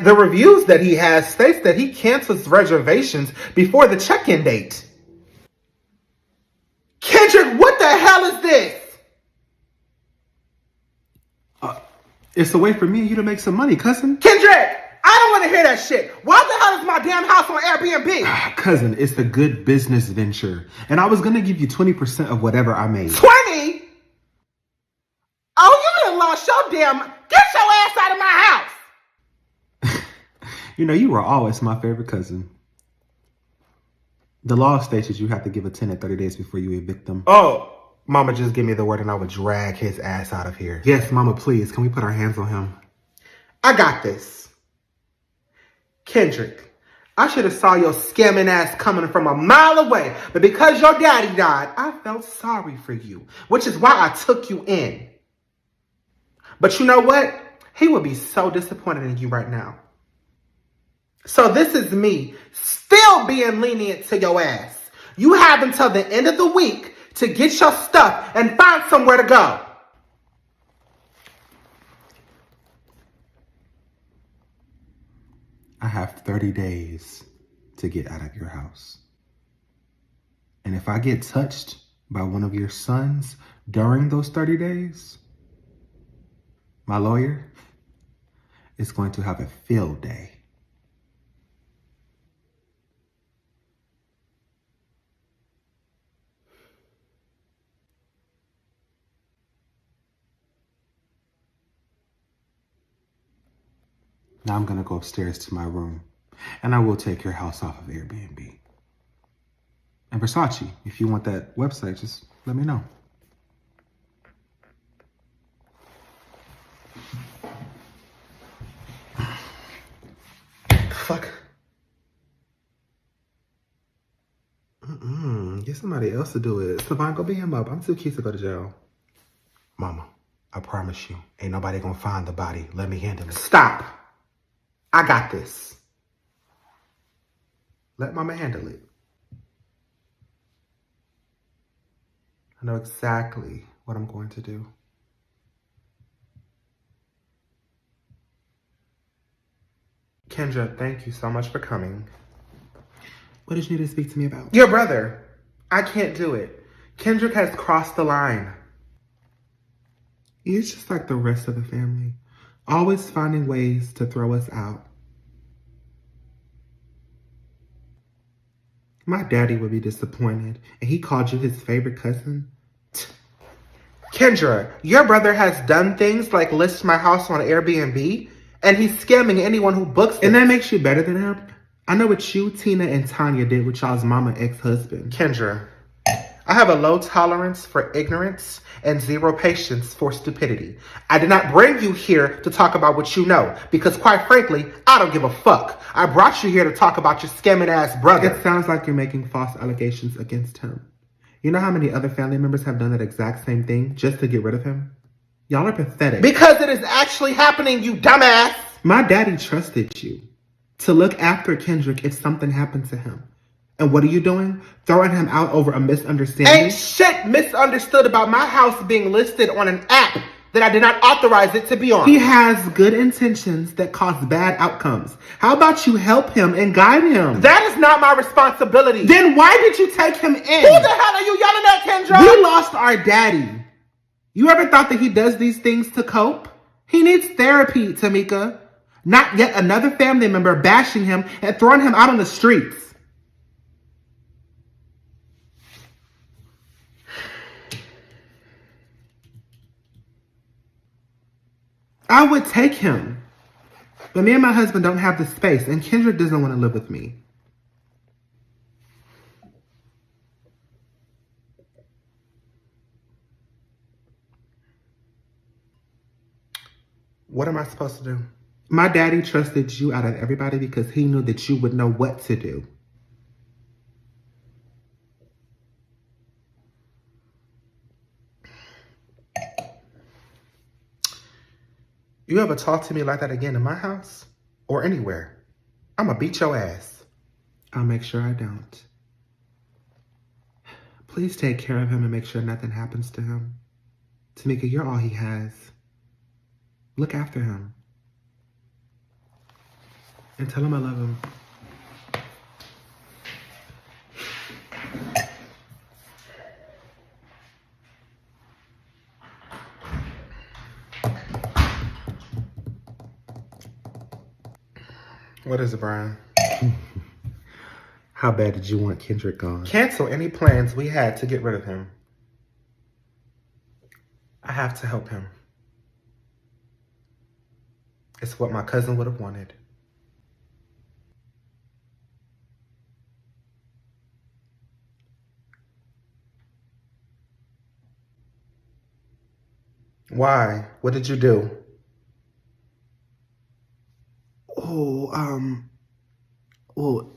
the reviews that he has states that he cancels reservations before the check-in date. Kendrick, what the hell is this? It's a way for me and you to make some money, cousin. Kendrick, I don't want to hear that shit. Why the hell is my damn house on Airbnb? Cousin, it's a good business venture. And I was going to give you 20% of whatever I made. 20? Oh, you done lost your damn... Get your ass out of my house. You know, you were always my favorite cousin. The law states that you have to give a tenant 30 days before you evict them. Oh, Mama just give me the word and I would drag his ass out of here. Yes, Mama, please. Can we put our hands on him? I got this. Kendrick, I should have saw your scamming ass coming from a mile away. But because your daddy died, I felt sorry for you. Which is why I took you in. But you know what? He would be so disappointed in you right now. So this is me still being lenient to your ass. You have until the end of the week to get your stuff and find somewhere to go. I have 30 days to get out of your house. And if I get touched by one of your sons during those 30 days, my lawyer is going to have a field day. Now I'm going to go upstairs to my room, and I will take your house off of Airbnb. And Versace, if you want that website, just let me know. Fuck. Get somebody else to do it. Savon, go beat him up. I'm too cute to go to jail. Mama, I promise you, ain't nobody gonna find the body. Let me handle it. Stop. I got this. Let mama handle it. I know exactly what I'm going to do. Kendra, thank you so much for coming. What did you need to speak to me about? Your brother. I can't do it. Kendrick has crossed the line. He's just like the rest of the family, always finding ways to throw us out. My daddy would be disappointed, and he called you his favorite cousin. Kendra, your brother has done things like list my house on Airbnb, and he's scamming anyone who books it. And that makes you better than him? I know what you, Tina, and Tanya did with y'all's mama ex-husband. Kendra, I have a low tolerance for ignorance and zero patience for stupidity. I did not bring you here to talk about what you know, because quite frankly, I don't give a fuck. I brought you here to talk about your scamming ass brother. It sounds like you're making false allegations against him. You know how many other family members have done that exact same thing just to get rid of him? Y'all are pathetic. Because it is actually happening, you dumbass. My daddy trusted you to look after Kendrick if something happened to him. And what are you doing? Throwing him out over a misunderstanding? Ain't shit misunderstood about my house being listed on an app that I did not authorize it to be on. He has good intentions that cause bad outcomes. How about you help him and guide him? That is not my responsibility. Then why did you take him in? Who the hell are you yelling at, Kendra? We lost our daddy. You ever thought that he does these things to cope? He needs therapy, Tamika. Not yet another family member bashing him and throwing him out on the streets. I would take him. But me and my husband don't have the space, and Kendrick doesn't want to live with me. What am I supposed to do? My daddy trusted you out of everybody because he knew that you would know what to do. You ever talk to me like that again in my house? Or anywhere? I'ma beat your ass. I'll make sure I don't. Please take care of him and make sure nothing happens to him. Tamika, you're all he has. Look after him. And tell him I love him. What is it, Brian? How bad did you want Kendrick gone? Cancel any plans we had to get rid of him. I have to help him. It's what my cousin would have wanted. Why? What did you do? Well,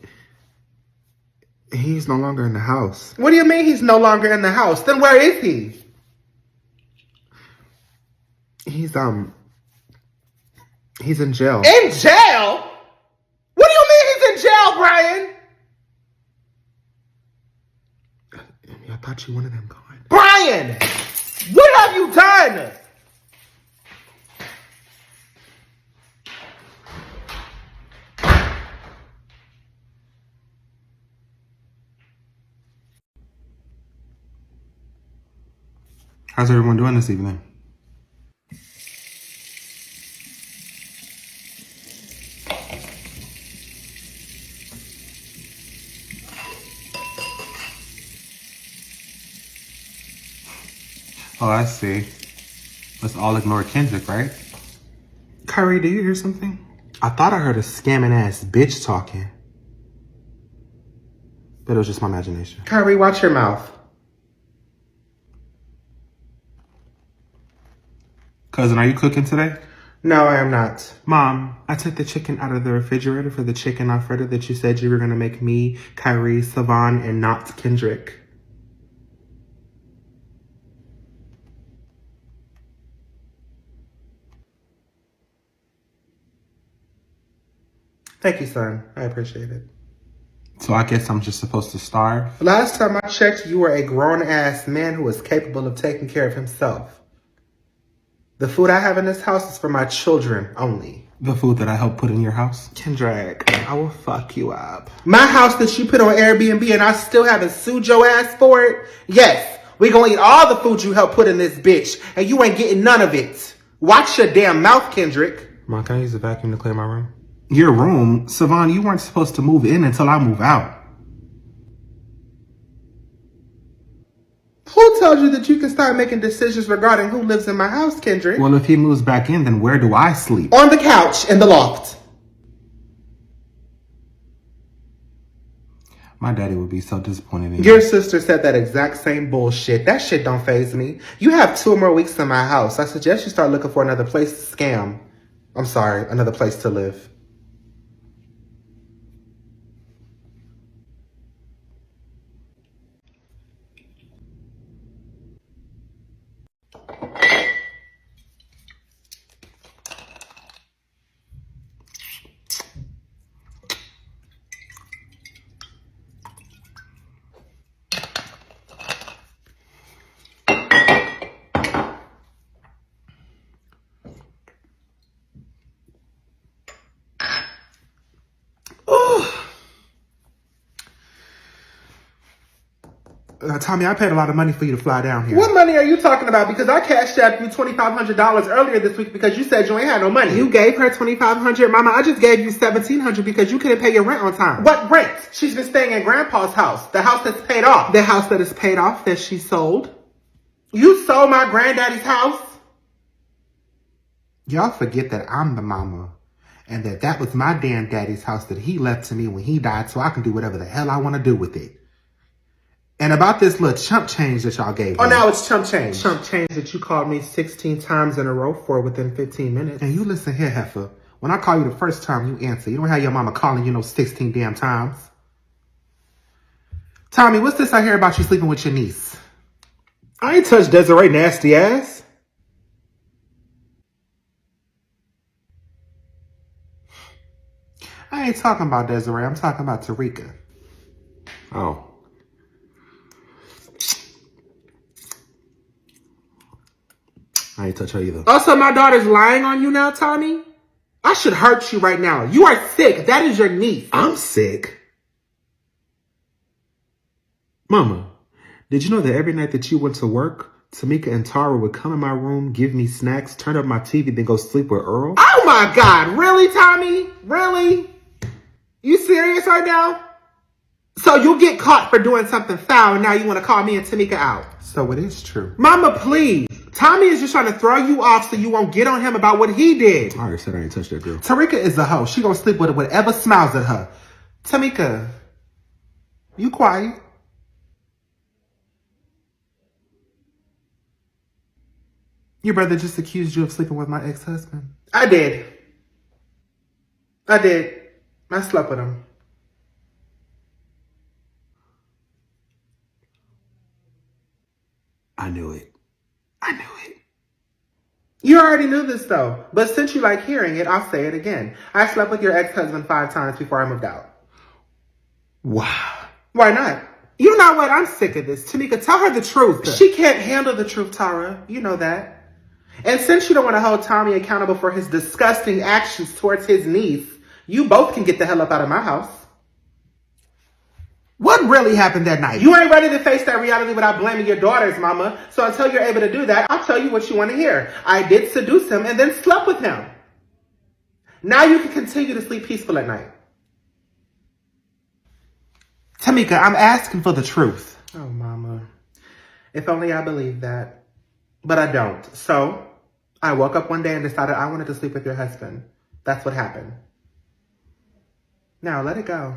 he's no longer in the house. What do you mean he's no longer in the house? Then where is he? He's in jail. In jail? What do you mean I thought you wanted them gone. Brian! What have you done? How's everyone doing this evening? Oh, I see. Let's all ignore Kendrick, right? Kyrie, do you hear something? I thought I heard a scamming ass bitch talking. But it was just my imagination. Kyrie, watch your mouth. Cousin, are you cooking today? No, I am not. Mom, I took the chicken out of the refrigerator for the chicken Alfredo that you said you were going to make me, Kyrie, Savon, and not Kendrick. Thank you, son. I appreciate it. So I guess I'm just supposed to starve? Last time I checked, you were a grown-ass man who is capable of taking care of himself. The food I have in this house is for my children only. The food that I helped put in your house? Kendrick, I will fuck you up. My house that you put on Airbnb and I still haven't sued your ass for it? Yes, we gonna eat all the food you helped put in this bitch and you ain't getting none of it. Watch your damn mouth, Kendrick. Mom, can I use the vacuum to clean my room? Your room? Savon, you weren't supposed to move in until I move out. Who told you that you can start making decisions regarding who lives in my house, Kendrick? Well, if he moves back in, then where do I sleep? On the couch in the loft. My daddy would be so disappointed in you. Your sister said that exact same bullshit. That shit don't faze me. You have 2 more weeks in my house. I suggest you start looking for another place to scam. I'm sorry, another place to live. Tommy, I paid a lot of money for you to fly down here. What money are you talking about? Because I cashed out you $2,500 earlier this week because you said you ain't had no money. You gave her $2,500. Mama, I just gave you $1,700 because you couldn't pay your rent on time. What rent? She's been staying in Grandpa's house. The house that's paid off. The house that is paid off that she sold. You sold my granddaddy's house? Y'all forget that I'm the mama. And that was my damn daddy's house that he left to me when he died so I can do whatever the hell I want to do with it. And about this little chump change that y'all gave me. Oh, now it's chump change. Chump change that you called me 16 times in a row for within 15 minutes. And you listen here, heifer. When I call you the first time, you answer. You don't have your mama calling you 16 damn times. Tommy, what's this I hear about you sleeping with your niece? I ain't touched Desiree nasty ass. I ain't talking about Desiree. I'm talking about Tarika. Oh. I ain't touch her either. Also, my daughter's lying on you now, Tommy? I should hurt you right now. You are sick. That is your niece. I'm sick. Mama, did you know that every night that you went to work, Tamika and Tara would come in my room, give me snacks, turn up my TV, then go sleep with Earl? Oh my God. Really, Tommy? Really? You serious right now? So you get caught for doing something foul and now you want to call me and Tamika out. So it is true. Mama, please. Tommy is just trying to throw you off so you won't get on him about what he did. I already said I ain't touched that girl. Tarika is a hoe. She gonna sleep with whatever smiles at her. Tamika, you quiet. Your brother just accused you of sleeping with my ex-husband. I did. I slept with him. I knew it. You already knew this though, but since you like hearing it, I'll say it again. I slept with your ex-husband 5 times before I moved out. Wow. Why not? You know what? I'm sick of this. Tamika, tell her the truth. She can't handle the truth, Tara. You know that. And since you don't want to hold Tommy accountable for his disgusting actions towards his niece, you both can get the hell up out of my house. What really happened that night? You ain't ready to face that reality without blaming your daughters, mama. So until you're able to do that, I'll tell you what you want to hear. I did seduce him and then slept with him. Now you can continue to sleep peaceful at night. Tamika, I'm asking for the truth. Oh, mama. If only I believed that. But I don't. So, I woke up one day and decided I wanted to sleep with your husband. That's what happened. Now, let it go.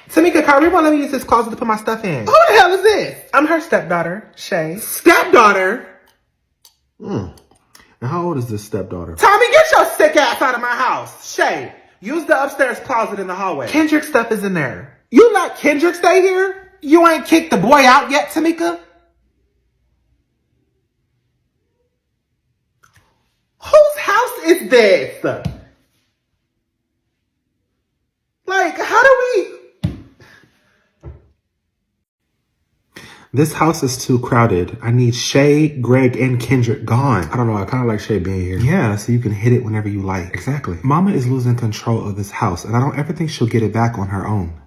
Tamika, Kyrie won't let me use this closet to put my stuff in. Who the hell is this? I'm her stepdaughter, Shay. Stepdaughter? And how old is this stepdaughter? Tommy, get your sick ass out of my house. Shay, use the upstairs closet in the hallway. Kendrick's stuff is in there. You let Kendrick stay here? You ain't kicked the boy out yet, Tamika? Whose house is this? Like, how do we... This house is too crowded. I need Shay, Greg, and Kendrick gone. I don't know. I kind of like Shay being here. Yeah, so you can hit it whenever you like. Exactly. Mama is losing control of this house, and I don't ever think she'll get it back on her own.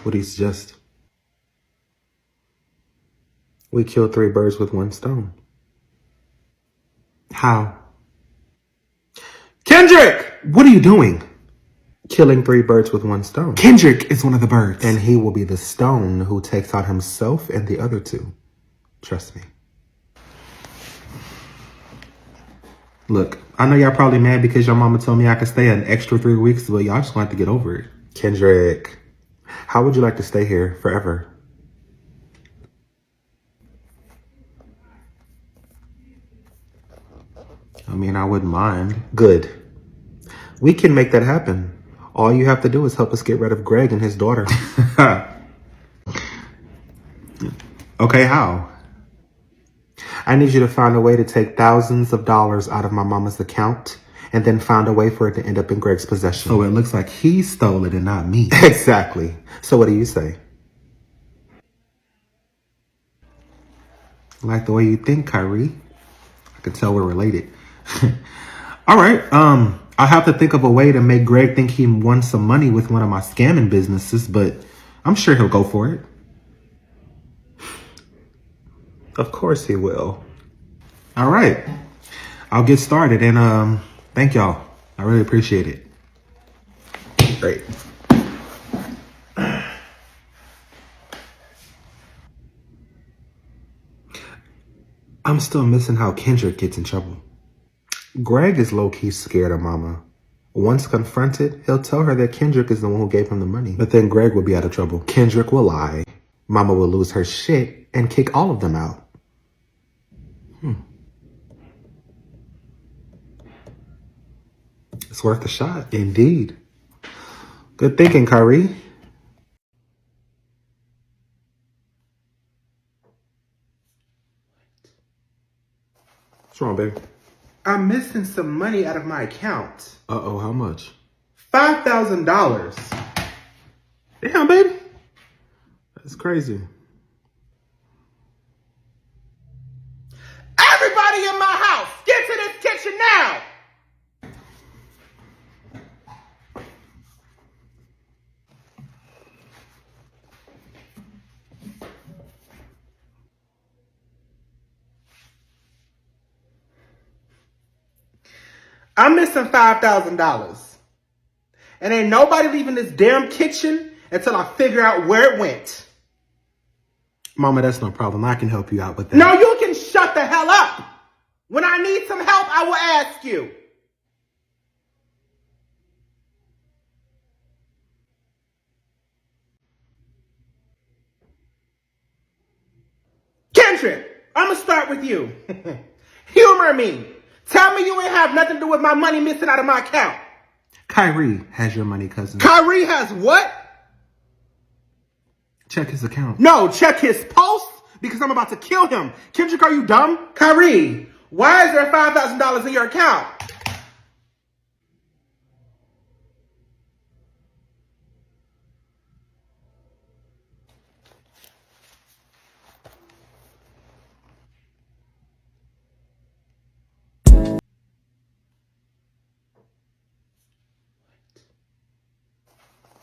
What do you suggest? We killed 3 birds with 1 stone. How? Kendrick! What are you doing? Killing 3 birds with 1 stone. Kendrick is one of the birds. And he will be the stone who takes out himself and the other 2. Trust me. Look, I know y'all probably mad because your mama told me I could stay an extra 3 weeks, but y'all just gonna have to get over it. Kendrick, how would you like to stay here forever? I mean, I wouldn't mind. Good. We can make that happen. All you have to do is help us get rid of Greg and his daughter. Okay, how? I need you to find a way to take thousands of dollars out of my mama's account and then find a way for it to end up in Greg's possession. So it looks like he stole it and not me. Exactly. So what do you say? I like the way you think, Kyrie. I can tell we're related. All right. I'll have to think of a way to make Greg think he won some money with one of my scamming businesses, but I'm sure he'll go for it. Of course he will. All right. I'll get started and thank y'all. I really appreciate it. Great. I'm still missing how Kendrick gets in trouble. Greg is low-key scared of Mama. Once confronted, he'll tell her that Kendrick is the one who gave him the money. But then Greg will be out of trouble. Kendrick will lie. Mama will lose her shit and kick all of them out. It's worth a shot. Indeed. Good thinking, Kyrie. What's wrong, baby? I'm missing some money out of my account. Uh-oh, how much? $5,000. Damn, baby. That's crazy. Everybody in my house, get to this kitchen now! I'm missing $5,000. And ain't nobody leaving this damn kitchen until I figure out where it went. Mama, that's no problem. I can help you out with that. No, you can shut the hell up. When I need some help, I will ask you. Kendrick, I'm going to start with you. Humor me. Tell me you ain't have nothing to do with my money missing out of my account. Kyrie has your money, cousin. Kyrie has what? Check his account. No, check his post because I'm about to kill him. Kendrick, are you dumb? Kyrie, why is there $5,000 in your account?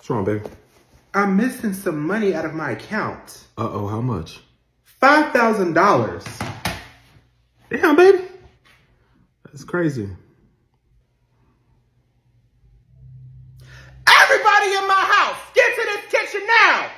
What's wrong, baby? I'm missing some money out of my account. Uh-oh, how much? $5,000. Damn, baby. That's crazy. Everybody in my house, get to this kitchen now!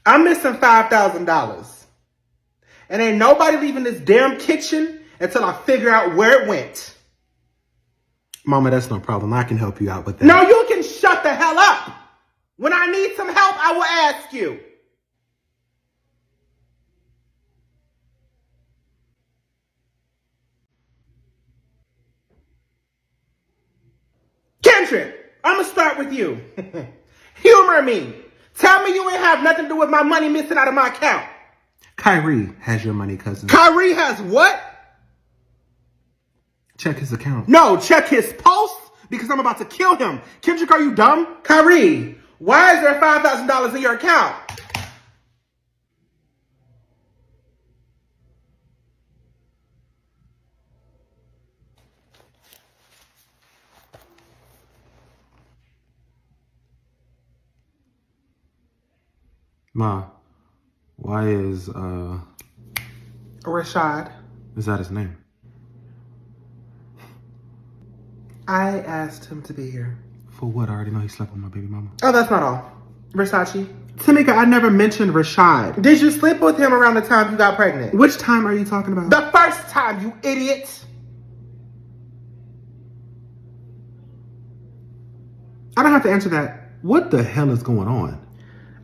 I'm missing $5,000. And ain't nobody leaving this damn kitchen until I figure out where it went. Mama, that's no problem. I can help you out with that. No, you can shut the hell up. When I need some help, I will ask you. Kendrick, I'm going to start with you. Humor me. Tell me you ain't have nothing to do with my money missing out of my account. Kyrie has your money, cousin. Kyrie has what? Check his account. No, check his post because I'm about to kill him. Kendrick, are you dumb? Kyrie, why is there $5,000 in your account? Ma, why is Rashad, is that his name? I asked him to be here. For what? I already know he slept with my baby mama. Oh, that's not all. Versace, Tamika, I never mentioned Rashad. did you sleep with him around the time you got pregnant? Which time are you talking about? The first time, you idiot. I don't have to answer that. What the hell is going on?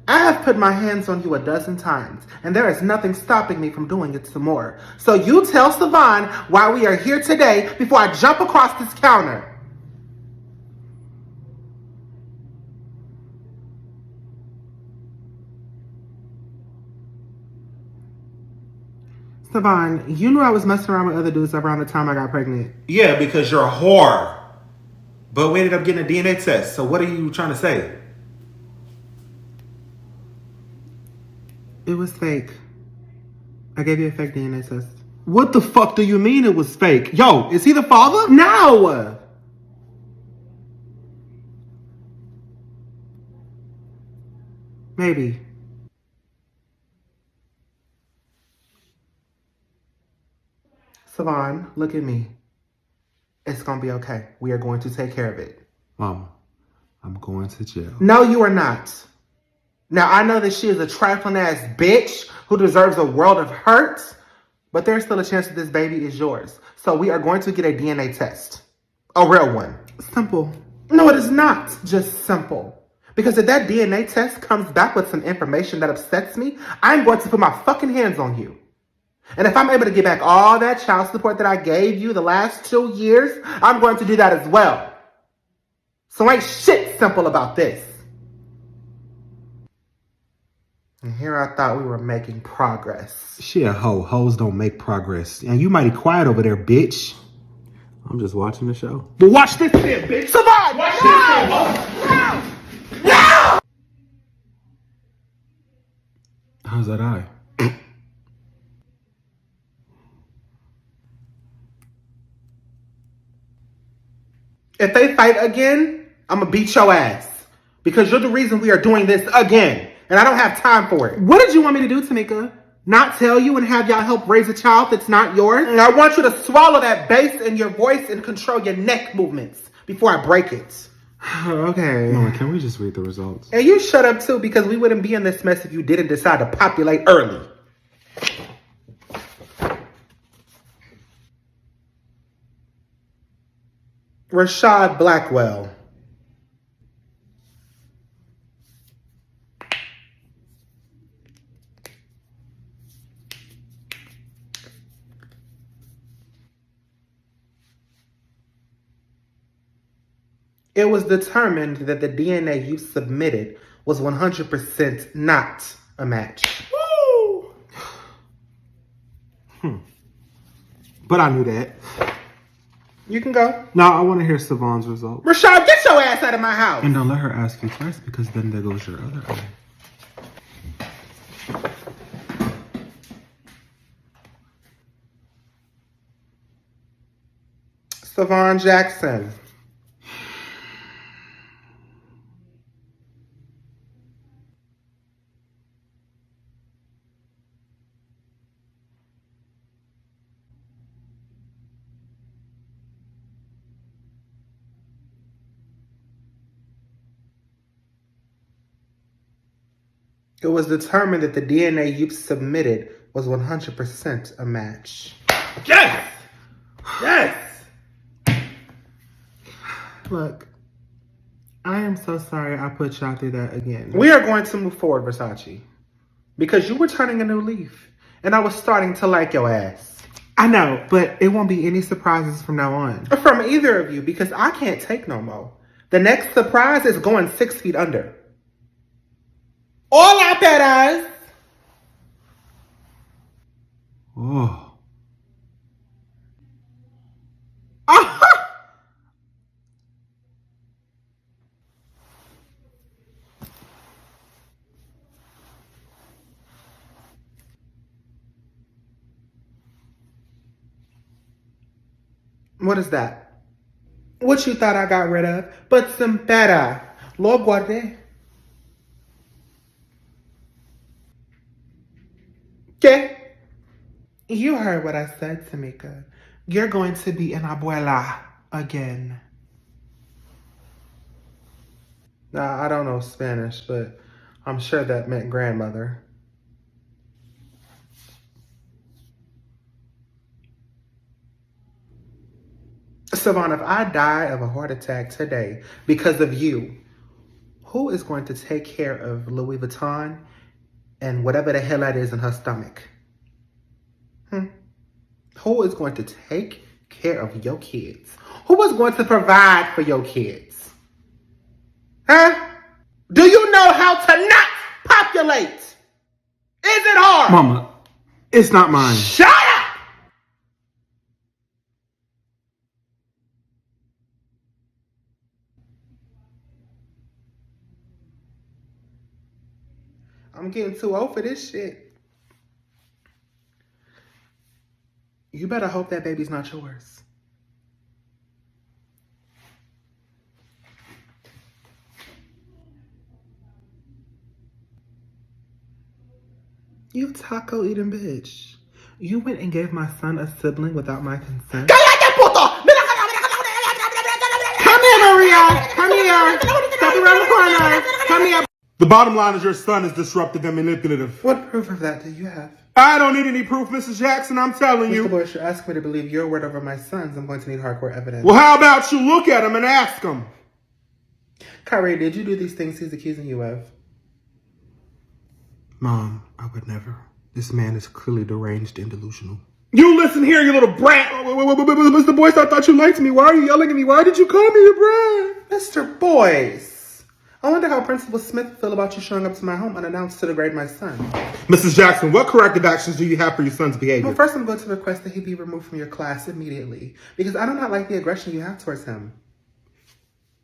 I have put my hands on you a dozen times, and there is nothing stopping me from doing it some more. So you tell Savon why we are here today before I jump across this counter. Savon, you knew I was messing around with other dudes around the time I got pregnant. Yeah, because you're a whore. But we ended up getting a DNA test. So what are you trying to say? It was fake. I gave you a fake DNA test. What the fuck do you mean it was fake? Yo, is he the father? No! Maybe. Savon, look at me. It's gonna be okay. We are going to take care of it. Mama, I'm going to jail. No, you are not. Now, I know that she is a trifling ass bitch who deserves a world of hurt, but there's still a chance that this baby is yours. So we are going to get a DNA test. A real one. Simple. No, it is not just simple. Because if that DNA test comes back with some information that upsets me, I'm going to put my fucking hands on you. And if I'm able to get back all that child support that I gave you the last 2 years, I'm going to do that as well. So ain't shit simple about this. And here I thought we were making progress. She a hoe. Hoes don't make progress. And you mighty quiet over there, bitch. I'm just watching the show. But watch this shit, bitch. Survive! Watch this shit, no! No! How's that eye? If they fight again, I'm gonna beat your ass. Because you're the reason we are doing this again. And I don't have time for it. What did you want me to do, Tamika? Not tell you and have y'all help raise a child that's not yours? And I want you to swallow that bass in your voice and control your neck movements before I break it. Okay. Mama, can we just read the results? And you shut up too, because we wouldn't be in this mess if you didn't decide to populate early. Rashad Blackwell. It was determined that the DNA you submitted was 100% not a match. But I knew that. You can go. Now, I want to hear Savon's result. Rashad, get your ass out of my house. And don't let her ask you twice because then there goes your other eye. Savon Jackson. It was determined that the DNA you submitted was 100% a match. Yes! Yes! Look, I am so sorry I put y'all through that again. We are going to move forward, Versace. Because you were turning a new leaf. And I was starting to like your ass. I know, but it won't be any surprises from now on. From either of you, because I can't take no more. The next surprise is going 6 feet under. Hola, peras! Oh. What is that? What you thought I got rid of? But some better. Lo guardé. ¿Qué? You heard what I said, Tamika. You're going to be an abuela again. Now, I don't know Spanish, but I'm sure that meant grandmother. Savon, if I die of a heart attack today because of you, who is going to take care of Louis Vuitton and whatever the hell that is in her stomach? Who is going to take care of your kids? Who is going to provide for your kids? Huh? Do you know how to not populate? Is it hard? Mama, it's not mine. Shut up! I'm getting too old for this shit. You better hope that baby's not yours. You taco eating bitch. You went and gave my son a sibling without my consent. ¡Cállate, puto! Come here, Maria! Come here! Step around the corner! Come here! The bottom line is your son is disruptive and manipulative. What proof of that do you have? I don't need any proof, Mrs. Jackson. I'm telling you. Mr. Bush, you're asking me to believe your word over my son's. I'm going to need hardcore evidence. Well, how about you look at him and ask him? Kyrie, did you do these things he's accusing you of? Mom, I would never. This man is clearly deranged and delusional. You listen here, you little brat! Mr. Boyce, I thought you liked me. Why are you yelling at me? Why did you call me a brat? Mr. Boyce, I wonder how Principal Smith feel about you showing up to my home unannounced to degrade my son. Mrs. Jackson, what corrective actions do you have for your son's behavior? Well, first I'm going to request that he be removed from your class immediately, because I do not like the aggression you have towards him.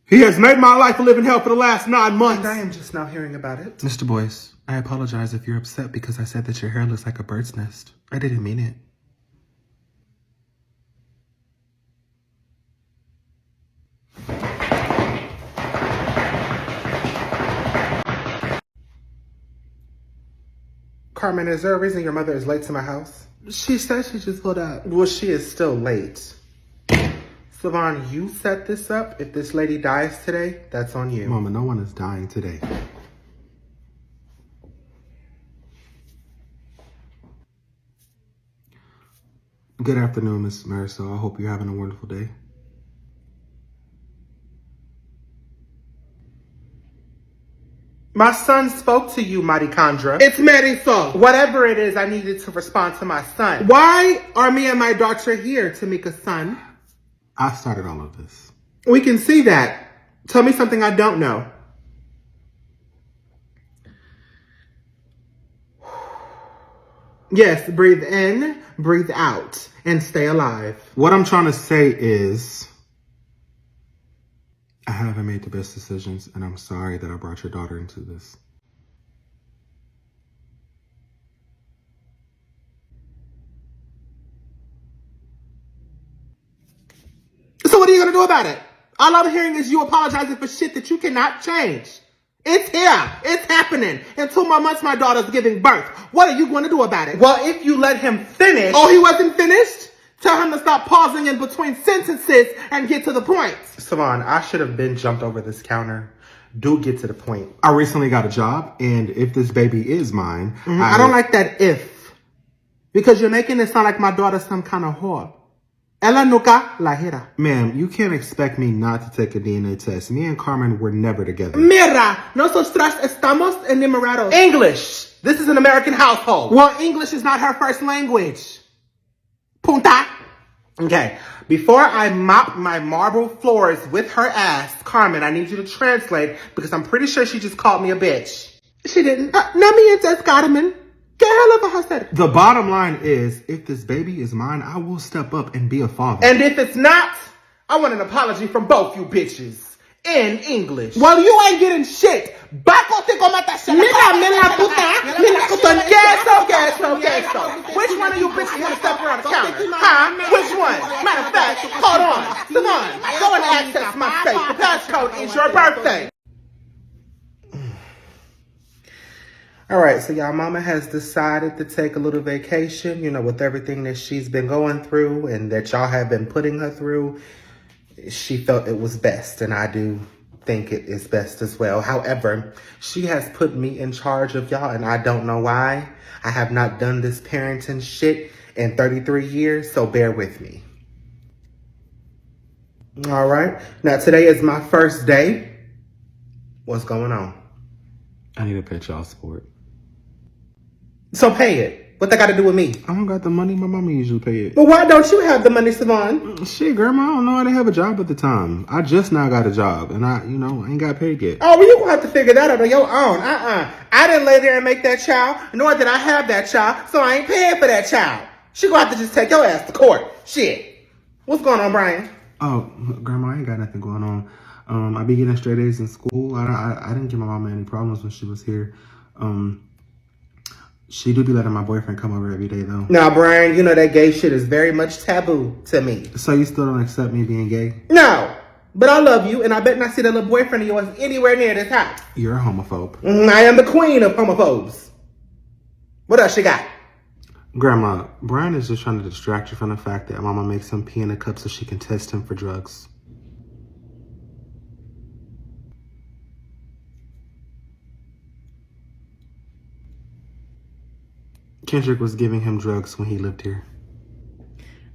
He has made my life a living hell for the last 9 months. And I am just now hearing about it. Mr. Boyce, I apologize if you're upset because I said that your hair looks like a bird's nest. I didn't mean it. Carmen, is there a reason your mother is late to my house? She said she just pulled up. Well, she is still late. Savon, you set this up. If this lady dies today, that's on you. Mama, no one is dying today. Good afternoon, Miss Marisol. I hope you're having a wonderful day. My son spoke to you, Maricandra. It's Marisol. Whatever it is, I needed to respond to my son. Why are me and my daughter here, Tamika's son? I started all of this. We can see that. Tell me something I don't know. Yes, breathe in, breathe out, and stay alive. What I'm trying to say is, I haven't made the best decisions, and I'm sorry that I brought your daughter into this. So what are you going to do about it? All I'm hearing is you apologizing for shit that you cannot change. It's here. It's happening. In 2 more months, my daughter's giving birth. What are you going to do about it? Well, if you let him finish... Oh, he wasn't finished? Tell him to stop pausing in between sentences and get to the point. Savon, I should have been jumped over this counter. Do get to the point. I recently got a job, and if this baby is mine... I don't like that if. Because you're making it sound like my daughter's some kind of whore. Ella nunca la era. Ma'am, you can't expect me not to take a DNA test. Me and Carmen were never together. Mira, nosotras estamos enamorados. English. This is an American household. Well, English is not her first language. Punta. Okay. Before I mop my marble floors with her ass, Carmen, I need you to translate because I'm pretty sure she just called me a bitch. She didn't. No me entonces, Carmen. The bottom line is, if this baby is mine, I will step up and be a father. And if it's not, I want an apology from both you bitches. In English. Well, you ain't getting shit. Baco te comata shit. Mira puta. Queso. Which one of you bitches want to step around the counter? Huh? Which one? Matter of fact, hold on. Come on. Go and access my safe. The passcode is your birthday. All right, so y'all mama has decided to take a little vacation, you know, with everything that she's been going through and that y'all have been putting her through. She felt it was best, and I do think it is best as well. However, she has put me in charge of y'all, and I don't know why. I have not done this parenting shit in 33 years, so bear with me. All right, now today is my first day. What's going on? I need to pay y'all support. So pay it. What that got to do with me? I don't got the money. My mama usually pay it. But why don't you have the money, Savon? Shit, Grandma, I don't know. I didn't have a job at the time. I just now got a job, and I ain't got paid yet. Oh, well, you gonna have to figure that out on your own. I didn't lay there and make that child, nor did I have that child, so I ain't paying for that child. She gonna have to just take your ass to court. Shit. What's going on, Brian? Oh, Grandma, I ain't got nothing going on. I be getting straight A's in school. I didn't give my mama any problems when she was here. She do be letting my boyfriend come over every day, though. Now, Brian, you know that gay shit is very much taboo to me. So you still don't accept me being gay? No, but I love you, and I bet not see that little boyfriend of yours anywhere near this house. You're a homophobe. I am the queen of homophobes. What else you got? Grandma, Brian is just trying to distract you from the fact that Mama makes him pee in a cup so she can test him for drugs. Kendrick was giving him drugs when he lived here.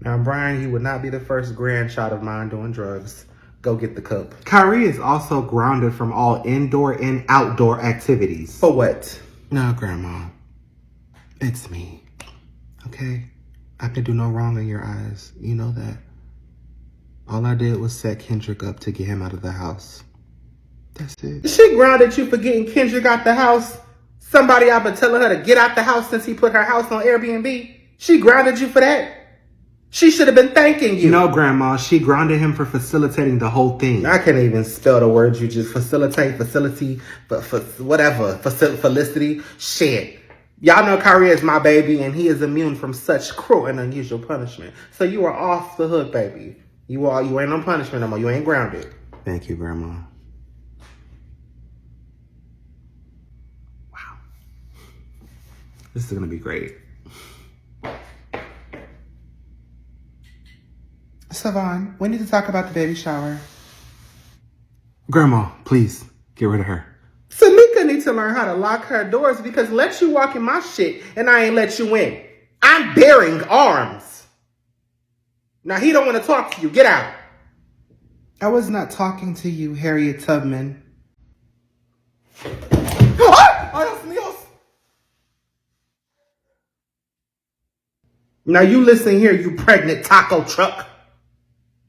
Now, Brian, you would not be the first grandchild of mine doing drugs. Go get the cup. Kyrie is also grounded from all indoor and outdoor activities. For what? No, Grandma. It's me. Okay? I can do no wrong in your eyes. You know that. All I did was set Kendrick up to get him out of the house. That's it. She grounded you for getting Kendrick out the house? Somebody I've been telling her to get out the house since he put her house on Airbnb? She grounded you for that? She should have been thanking you. No, Grandma. She grounded him for facilitating the whole thing. I can't even spell the words you just facilitate, facility, whatever. Felicity. Shit. Y'all know Kyrie is my baby, and he is immune from such cruel and unusual punishment. So you are off the hook, baby. You ain't on punishment no more. You ain't grounded. Thank you, Grandma. Wow. This is going to be great. Savon, we need to talk about the baby shower. Grandma, please, get rid of her. Samika needs to learn how to lock her doors because let you walk in my shit and I ain't let you in. I'm bearing arms. Now he don't want to talk to you. Get out. I was not talking to you, Harriet Tubman. Now you listen here, you pregnant taco truck.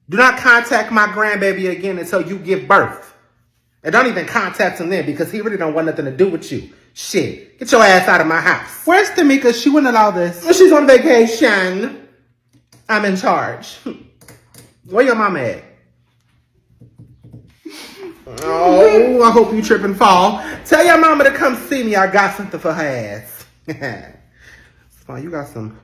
Do not contact my grandbaby again until you give birth. And don't even contact him then because he really don't want nothing to do with you. Shit, get your ass out of my house. Where's Tamika? She wouldn't allow this. She's on vacation. I'm in charge. Where your mama at? Oh, I hope you trip and fall. Tell your mama to come see me. I got something for her ass. It's fine. You got some.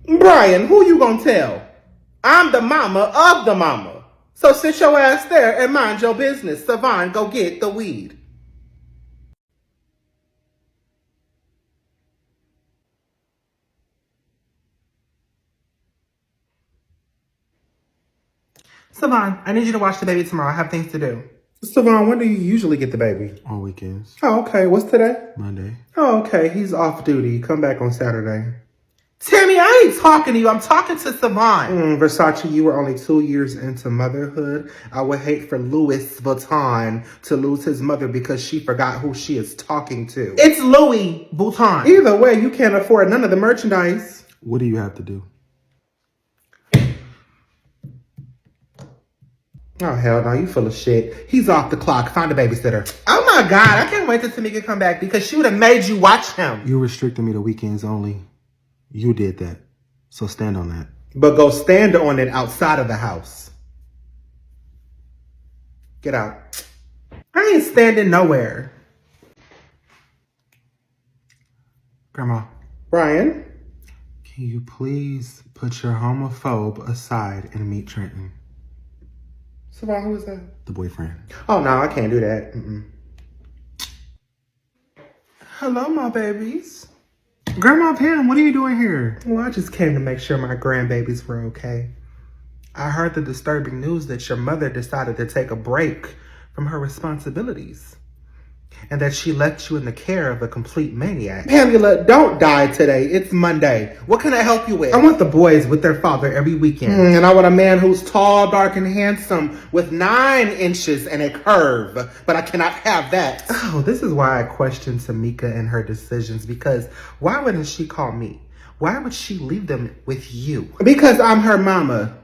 Brian, who you gonna tell? I'm the mama of the mama. So sit your ass there and mind your business. Savon, go get the weed. Savon, I need you to watch the baby tomorrow. I have things to do. Savon, when do you usually get the baby? On weekends. Oh, okay. What's today? Monday. Oh, okay. He's off duty. Come back on Saturday. Timmy, I ain't talking to you. I'm talking to Savon. Versace, you were only 2 years into motherhood. I would hate for Louis Vuitton to lose his mother because she forgot who she is talking to. It's Louis Vuitton. Either way, you can't afford none of the merchandise. What do you have to do? Oh, hell no, you full of shit. He's off the clock. Find a babysitter. Oh my God, I can't wait till Tamika come back because she would have made you watch him. You restricted me to weekends only. You did that. So stand on that. But go stand on it outside of the house. Get out. I ain't standing nowhere. Grandma. Brian? Can you please put your homophobe aside and meet Trenton? Savon, who is that? The boyfriend. Oh, no, I can't do that. Hello, my babies. Grandma Pam, what are you doing here? Well, I just came to make sure my grandbabies were okay. I heard the disturbing news that your mother decided to take a break from her responsibilities and that she left you in the care of a complete maniac. Pamela, don't die today. It's Monday. What can I help you with? I want the boys with their father every weekend. And I want a man who's tall, dark, and handsome with 9 inches and a curve. But I cannot have that. Oh, this is why I question Tamika and her decisions, because why wouldn't she call me? Why would she leave them with you? Because I'm her mama.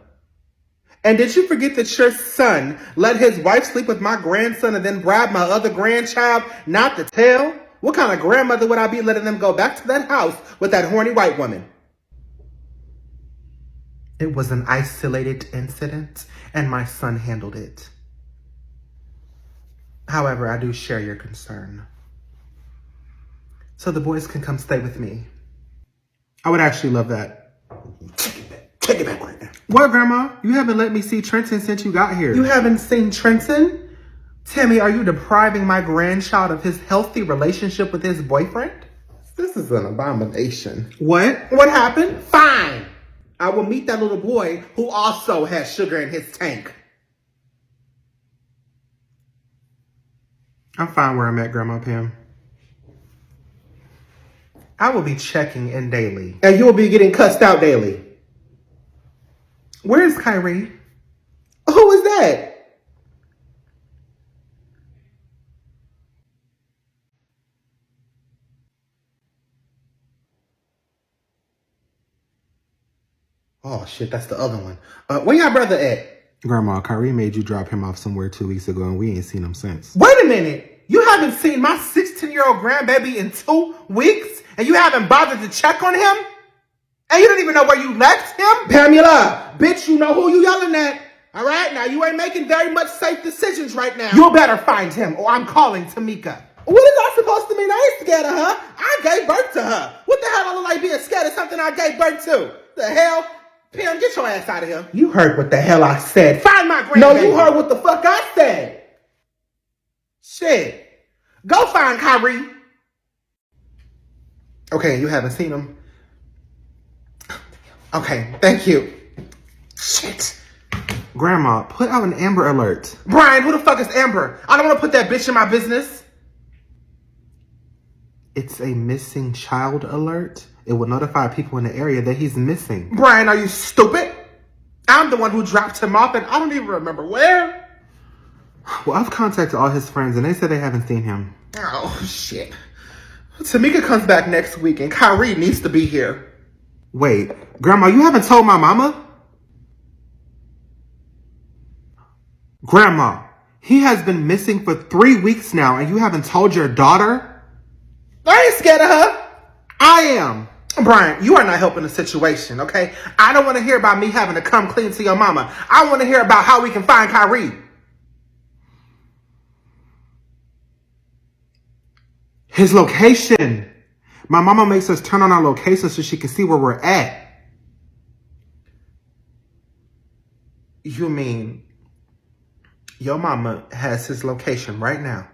And did you forget that your son let his wife sleep with my grandson and then bribe my other grandchild not to tell? What kind of grandmother would I be letting them go back to that house with that horny white woman? It was an isolated incident, and my son handled it. However, I do share your concern. So the boys can come stay with me. I would actually love that. Take it back right now. What, Grandma? You haven't let me see Trenton since you got here. You haven't seen Trenton? Tammy, are you depriving my grandchild of his healthy relationship with his boyfriend? This is an abomination. What? What happened? Fine. I will meet that little boy who also has sugar in his tank. I'm fine where I'm at, Grandma Pam. I will be checking in daily. And you will be getting cussed out daily. Where's Kyrie? Who is that? Oh, shit, that's the other one. Where your brother at? Grandma, Kyrie made you drop him off somewhere 2 weeks ago and we ain't seen him since. Wait a minute. You haven't seen my 16-year-old grandbaby in 2 weeks? And you haven't bothered to check on him? And you don't even know where you left him? Pamela, bitch, you know who you yelling at. All right? Now, you ain't making very much safe decisions right now. You better find him or I'm calling Tamika. What is that supposed to mean? I ain't scared of her. I gave birth to her. What the hell I look like being scared of something I gave birth to? The hell? Pam, get your ass out of here. You heard what the hell I said. Find my grandbaby. No, you heard what the fuck I said. Shit. Go find Kyrie. Okay, you haven't seen him. Okay, thank you. Shit. Grandma, put out an Amber Alert. Brian, who the fuck is Amber? I don't want to put that bitch in my business. It's a missing child alert. It will notify people in the area that he's missing. Brian, are you stupid? I'm the one who dropped him off and I don't even remember where. Well, I've contacted all his friends and they said they haven't seen him. Oh, shit. Tamika comes back next week and Kyrie needs to be here. Wait, Grandma, you haven't told my mama? Grandma, he has been missing for 3 weeks now and you haven't told your daughter? I ain't scared of her. I am. Brian, you are not helping the situation, okay? I don't want to hear about me having to come clean to your mama. I want to hear about how we can find Kyrie. His location. My mama makes us turn on our location so she can see where we're at. You mean your mama has his location right now?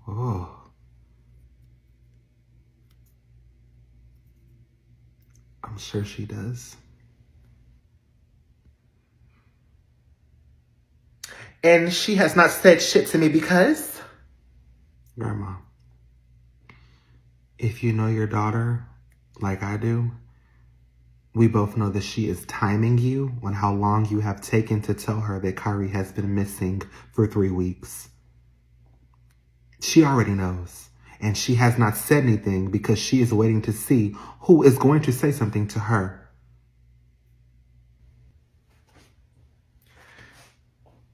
Oh. I'm sure she does. And she has not said shit to me because? Grandma, if you know your daughter like I do, we both know that she is timing you on how long you have taken to tell her that Kyrie has been missing for 3 weeks. She already knows, and she has not said anything because she is waiting to see who is going to say something to her.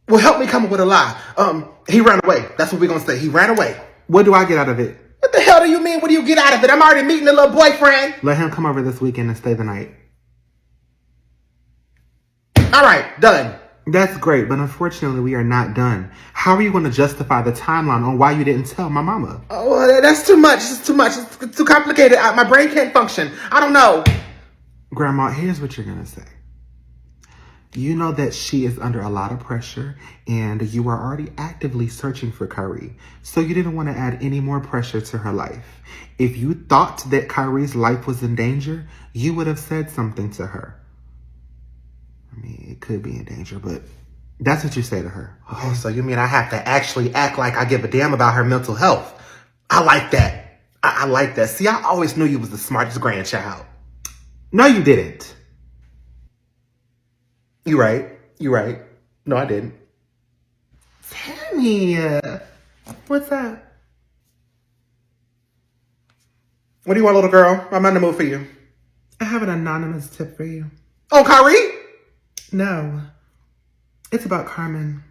Well, help me come up with a lie. He ran away. That's what we're going to say. He ran away. What do I get out of it? What the hell do you mean? What do you get out of it? I'm already meeting a little boyfriend. Let him come over this weekend and stay the night. All right, done. That's great, but unfortunately we are not done. How are you going to justify the timeline on why you didn't tell my mama? Oh, that's too much. It's too much. It's too complicated. My brain can't function. I don't know. Grandma, here's what you're going to say. You know that she is under a lot of pressure and you are already actively searching for Kyrie. So you didn't want to add any more pressure to her life. If you thought that Kyrie's life was in danger, you would have said something to her. I mean, it could be in danger, but that's what you say to her. Oh, so you mean I have to actually act like I give a damn about her mental health? I like that. I like that. See, I always knew you was the smartest grandchild. No, you didn't. You right. You right. No, I didn't. Tammy, what's up? What do you want, little girl? I'm in the mood for you. I have an anonymous tip for you. Oh, Kyrie? No, it's about Carmen.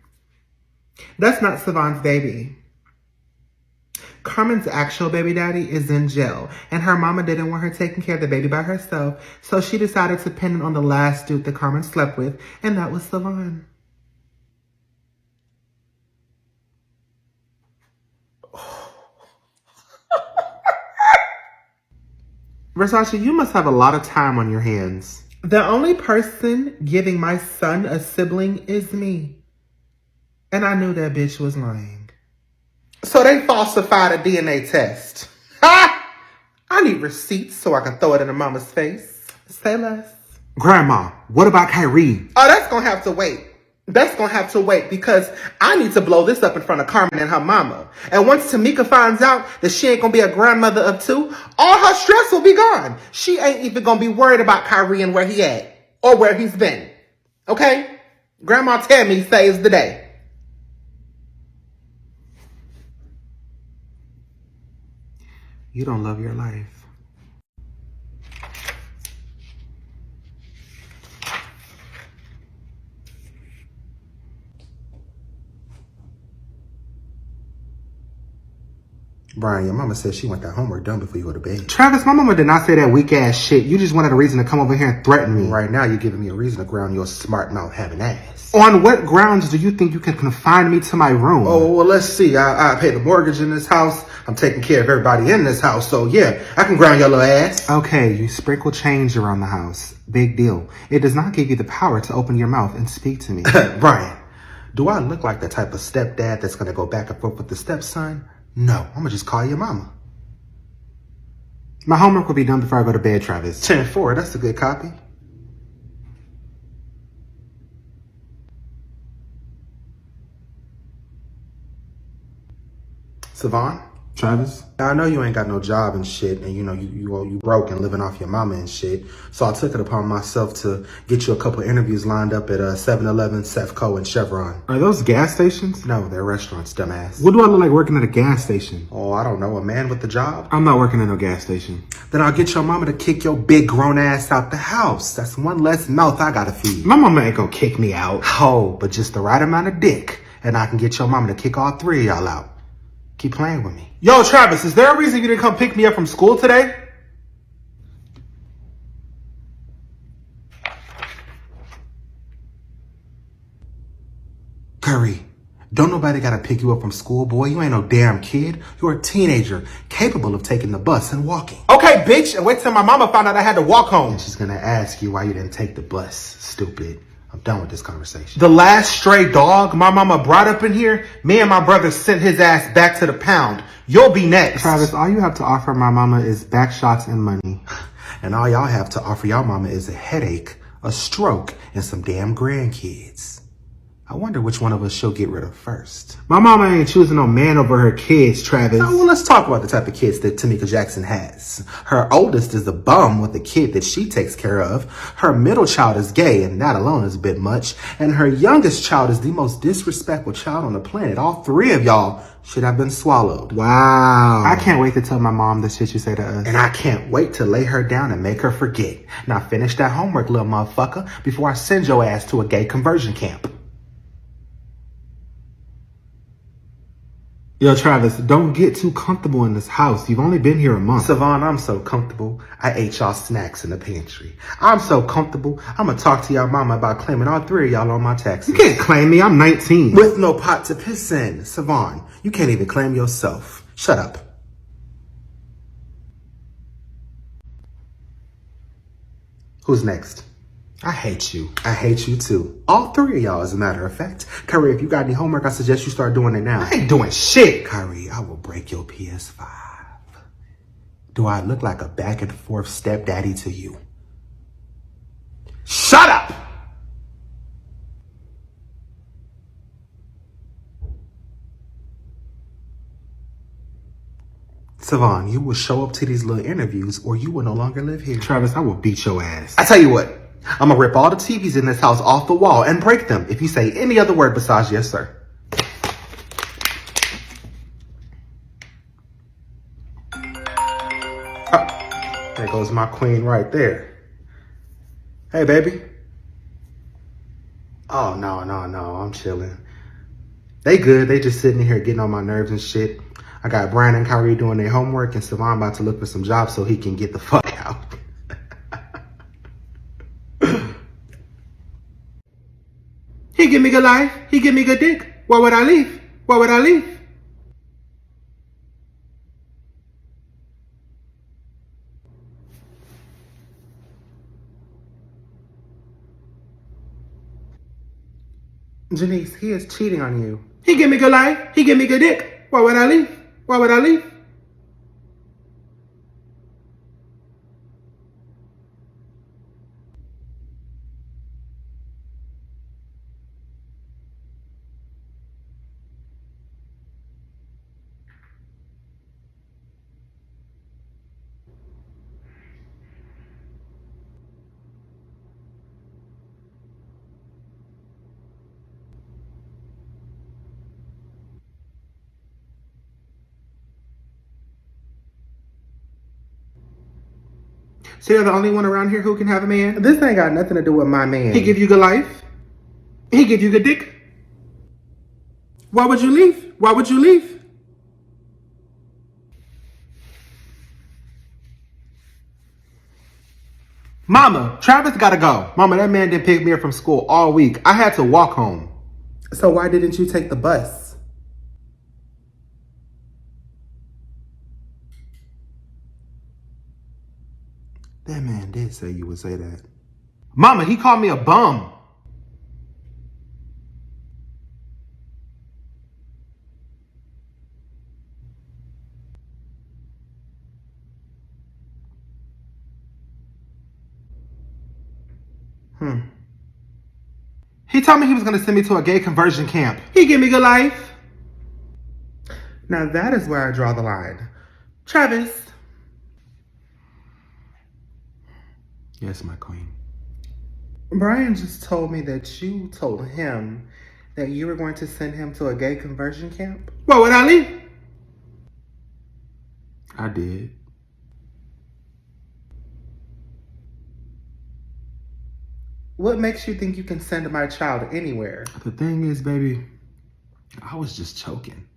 That's not Savon's baby. Carmen's actual baby daddy is in jail, and her mama didn't want her taking care of the baby by herself, so she decided to pin it on the last dude that Carmen slept with, and that was Savon. Versace, you must have a lot of time on your hands. The only person giving my son a sibling is me. And I knew that bitch was lying. So they falsified a DNA test. Ha! I need receipts so I can throw it in a mama's face. Say less. Grandma, what about Kyrie? Oh, that's gonna have to wait. That's gonna have to wait because I need to blow this up in front of Carmen and her mama. And once Tamika finds out that she ain't gonna be a grandmother of 2, all her stress will be gone. She ain't even gonna be worried about Kyrie and where he at or where he's been. Okay? Grandma Tammy saves the day. You don't love your life. Brian, your mama said she want that homework done before you go to bed. Travis, my mama did not say that weak ass shit. You just wanted a reason to come over here and threaten me. Right now, you're giving me a reason to ground your smart mouth having ass. On what grounds do you think you can confine me to my room? Oh, well, let's see. I pay the mortgage in this house. I'm taking care of everybody in this house. So, yeah, I can ground your little ass. Okay, you sprinkle change around the house. Big deal. It does not give you the power to open your mouth and speak to me. Brian, do I look like the type of stepdad that's going to go back and forth with the stepson? No, I'm going to just call your mama. My homework will be done before I go to bed, Travis. 10-4, that's a good copy. Savon, Travis? I know you ain't got no job and shit, and you know you broke and living off your mama and shit. So I took it upon myself to get you a couple interviews lined up at 7-Eleven, Sefco, and Chevron. Are those gas stations? No, they're restaurants, dumbass. What do I look like working at a gas station? Oh, I don't know, a man with a job? I'm not working at no gas station. Then I'll get your mama to kick your big grown ass out the house. That's one less mouth I gotta feed. My mama ain't gonna kick me out. Oh, but just the right amount of dick, and I can get your mama to kick all three of y'all out. Keep playing with me. Yo, Travis, is there a reason you didn't come pick me up from school today? Curry, don't nobody gotta pick you up from school, boy. You ain't no damn kid. You're a teenager, capable of taking the bus and walking. Okay, bitch, and wait till my mama found out I had to walk home. And she's gonna ask you why you didn't take the bus, stupid. I'm done with this conversation. The last stray dog my mama brought up in here, me and my brother sent his ass back to the pound. You'll be next. Travis, all you have to offer my mama is back shots and money. And all y'all have to offer y'all mama is a headache, a stroke, and some damn grandkids. I wonder which one of us she'll get rid of first. My mama ain't choosing no man over her kids, Travis. So, well, let's talk about the type of kids that Tamika Jackson has. Her oldest is a bum with a kid that she takes care of. Her middle child is gay, and that alone is a bit much. And her youngest child is the most disrespectful child on the planet. All three of y'all should have been swallowed. Wow. I can't wait to tell my mom the shit you say to us. And I can't wait to lay her down and make her forget. Now finish that homework, little motherfucker, before I send your ass to a gay conversion camp. Yo, Travis, don't get too comfortable in this house. You've only been here a month. Savon, I'm so comfortable. I ate y'all snacks in the pantry. I'm so comfortable. I'm gonna talk to y'all mama about claiming all three of y'all on my taxes. You can't claim me. I'm 19. With no pot to piss in. Savon, you can't even claim yourself. Shut up. Who's next? I hate you. I hate you too. All three of y'all, as a matter of fact. Kyrie, if you got any homework, I suggest you start doing it now. I ain't doing shit. Kyrie, I will break your PS5. Do I look like a back and forth stepdaddy to you? Shut up! Savon, you will show up to these little interviews or you will no longer live here. Travis, I will beat your ass. I tell you what. I'm gonna rip all the TVs in this house off the wall and break them if you say any other word besides yes, sir. Oh, there goes my queen right there. Hey, baby. Oh, no, I'm chilling. They good. They just sitting here getting on my nerves and shit. I got Brian and Kyrie doing their homework and Savon about to look for some jobs so he can get the fuck out. He give me good life. He give me good dick. Why would I leave? Why would I leave? Janice, he is cheating on you. He give me good life. He give me good dick. Why would I leave? Why would I leave? So you're the only one around here who can have a man? This ain't got nothing to do with my man. He give you good life? He give you good dick? Why would you leave? Why would you leave? Mama, Travis gotta go. Mama, that man didn't pick me up from school all week. I had to walk home. So why didn't you take the bus? That man did say you would say that. Mama, he called me a bum. He told me he was going to send me to a gay conversion camp. He give me good life. Now that is where I draw the line. Travis. Yes, my queen. Brian just told me that you told him that you were going to send him to a gay conversion camp. What, would I leave? I did. What makes you think you can send my child anywhere? The thing is, baby, I was just choking.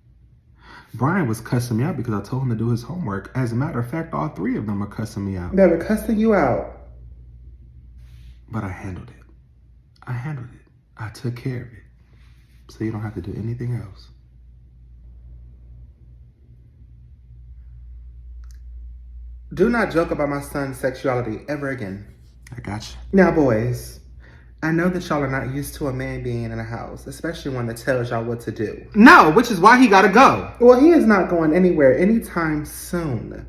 Brian was cussing me out because I told him to do his homework. As a matter of fact, all three of them are cussing me out. They were cussing you out. But I handled it. I took care of it. So you don't have to do anything else. Do not joke about my son's sexuality ever again. I got you. Now, boys, I know that y'all are not used to a man being in a house, especially one that tells y'all what to do. No, which is why he gotta go. Well, he is not going anywhere anytime soon.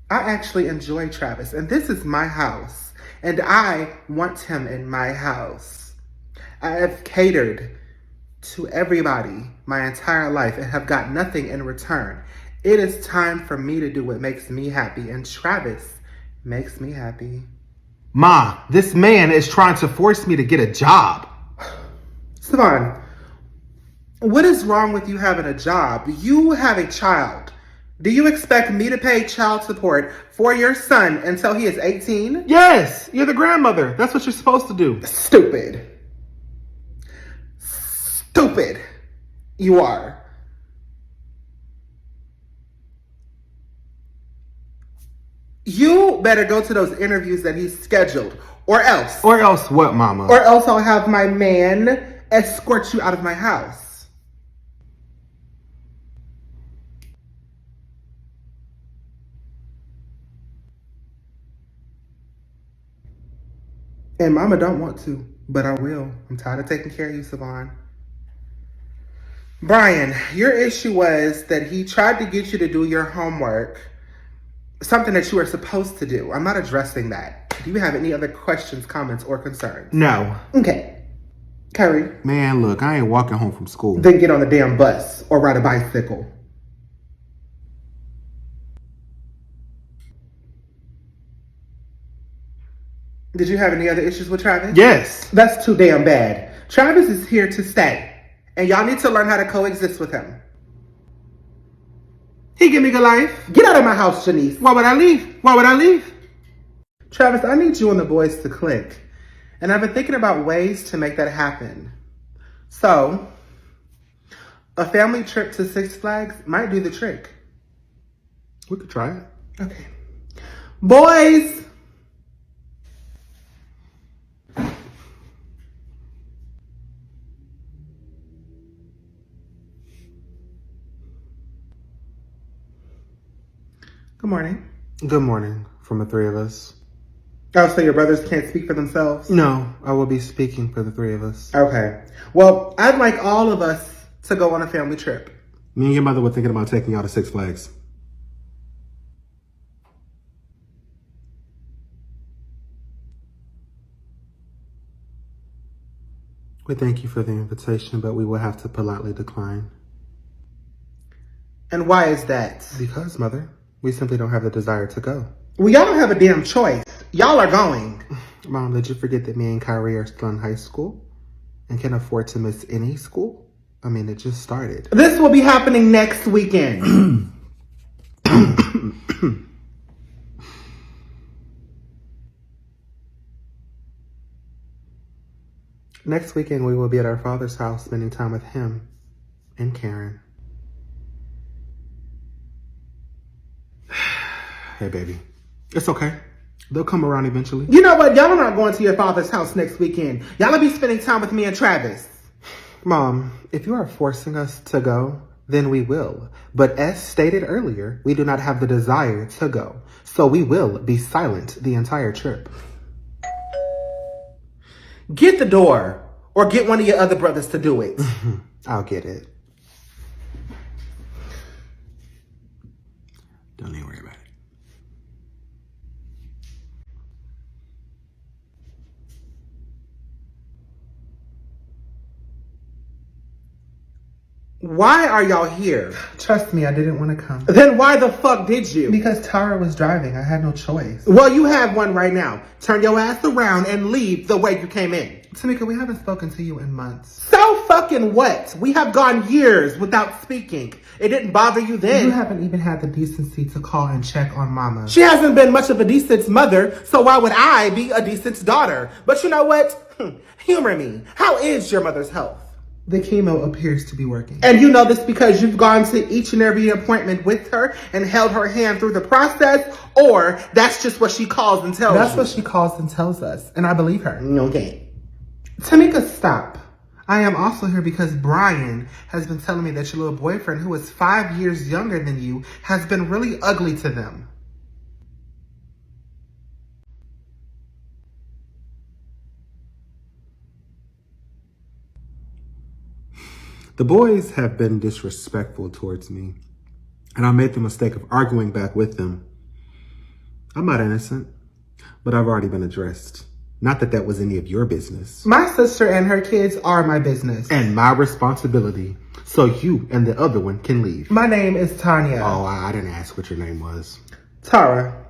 I actually enjoy Travis, and this is my house, and I want him in my house. I have catered to everybody my entire life and have got nothing in return. It is time for me to do what makes me happy, and Travis makes me happy. Ma, this man is trying to force me to get a job. Savon, what is wrong with you having a job? You have a child. Do you expect me to pay child support for your son until he is 18? Yes, you're the grandmother. That's what you're supposed to do. Stupid. Stupid. You are. You better go to those interviews that he's scheduled, or else. Or else what, mama? Or else I'll have my man escort you out of my house. And mama don't want to, but I will. I'm tired of taking care of you, Savon. Brian, your issue was that he tried to get you to do your homework, something that you are supposed to do. I'm not addressing that. Do you have any other questions, comments, or concerns? No. Okay. Kyrie. Man, look, I ain't walking home from school. Then get on the damn bus or ride a bicycle. Did you have any other issues with Travis? Yes. That's too damn bad. Travis is here to stay, and y'all need to learn how to coexist with him. He give me good life. Get out of my house, Janice. Why would I leave? Why would I leave? Travis, I need you and the boys to click. And I've been thinking about ways to make that happen. So, a family trip to Six Flags might do the trick. We could try it. Okay. Boys! Good morning. Good morning from the three of us. Oh, so your brothers can't speak for themselves? No, I will be speaking for the three of us. Okay. Well, I'd like all of us to go on a family trip. Me and your mother were thinking about taking y'all to Six Flags. We thank you for the invitation, but we will have to politely decline. And why is that? Because, mother, we simply don't have the desire to go. Well, y'all don't have a damn choice. Y'all are going. Mom, did you forget that me and Kyrie are still in high school and can afford to miss any school? I mean, it just started. This will be happening next weekend. Next weekend, we will be at our father's house spending time with him and Karen. Hey, baby. It's okay. They'll come around eventually. You know what? Y'all are not going to your father's house next weekend. Y'all will be spending time with me and Travis. Mom, if you are forcing us to go, then we will. But as stated earlier, we do not have the desire to go. So we will be silent the entire trip. Get the door or get one of your other brothers to do it. I'll get it. Don't even worry about it. Why are y'all here? Trust me, I didn't want to come. Then why the fuck did you? Because Tara was driving. I had no choice. Well, you have one right now. Turn your ass around and leave the way you came in. Tamika, we haven't spoken to you in months. So fucking what? We have gone years without speaking. It didn't bother you then. You haven't even had the decency to call and check on Mama. She hasn't been much of a decent mother, so why would I be a decent daughter? But you know what? Humor me. How is your mother's health? The chemo appears to be working. And you know this because you've gone to each and every appointment with her and held her hand through the process, or that's just what she calls and tells That's you? what she calls and tells us, and I believe her. Okay. Tamika, stop. I am also here because Brian has been telling me that your little boyfriend, who is 5 years younger than you, has been really ugly to them. The boys have been disrespectful towards me, and I made the mistake of arguing back with them. I'm not innocent, but I've already been addressed. Not that that was any of your business. My sister and her kids are my business. And my responsibility. So you and the other one can leave. My name is Tanya. Oh, I didn't ask what your name was. Tara,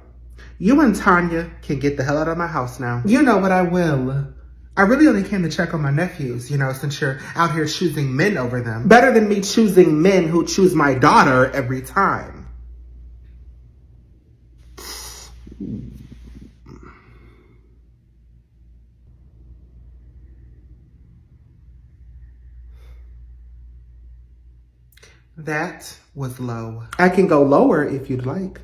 you and Tanya can get the hell out of my house now. You know what I will. I really only came to check on my nephews, since you're out here choosing men over them. Better than me choosing men who choose my daughter every time. That was low. I can go lower if you'd like.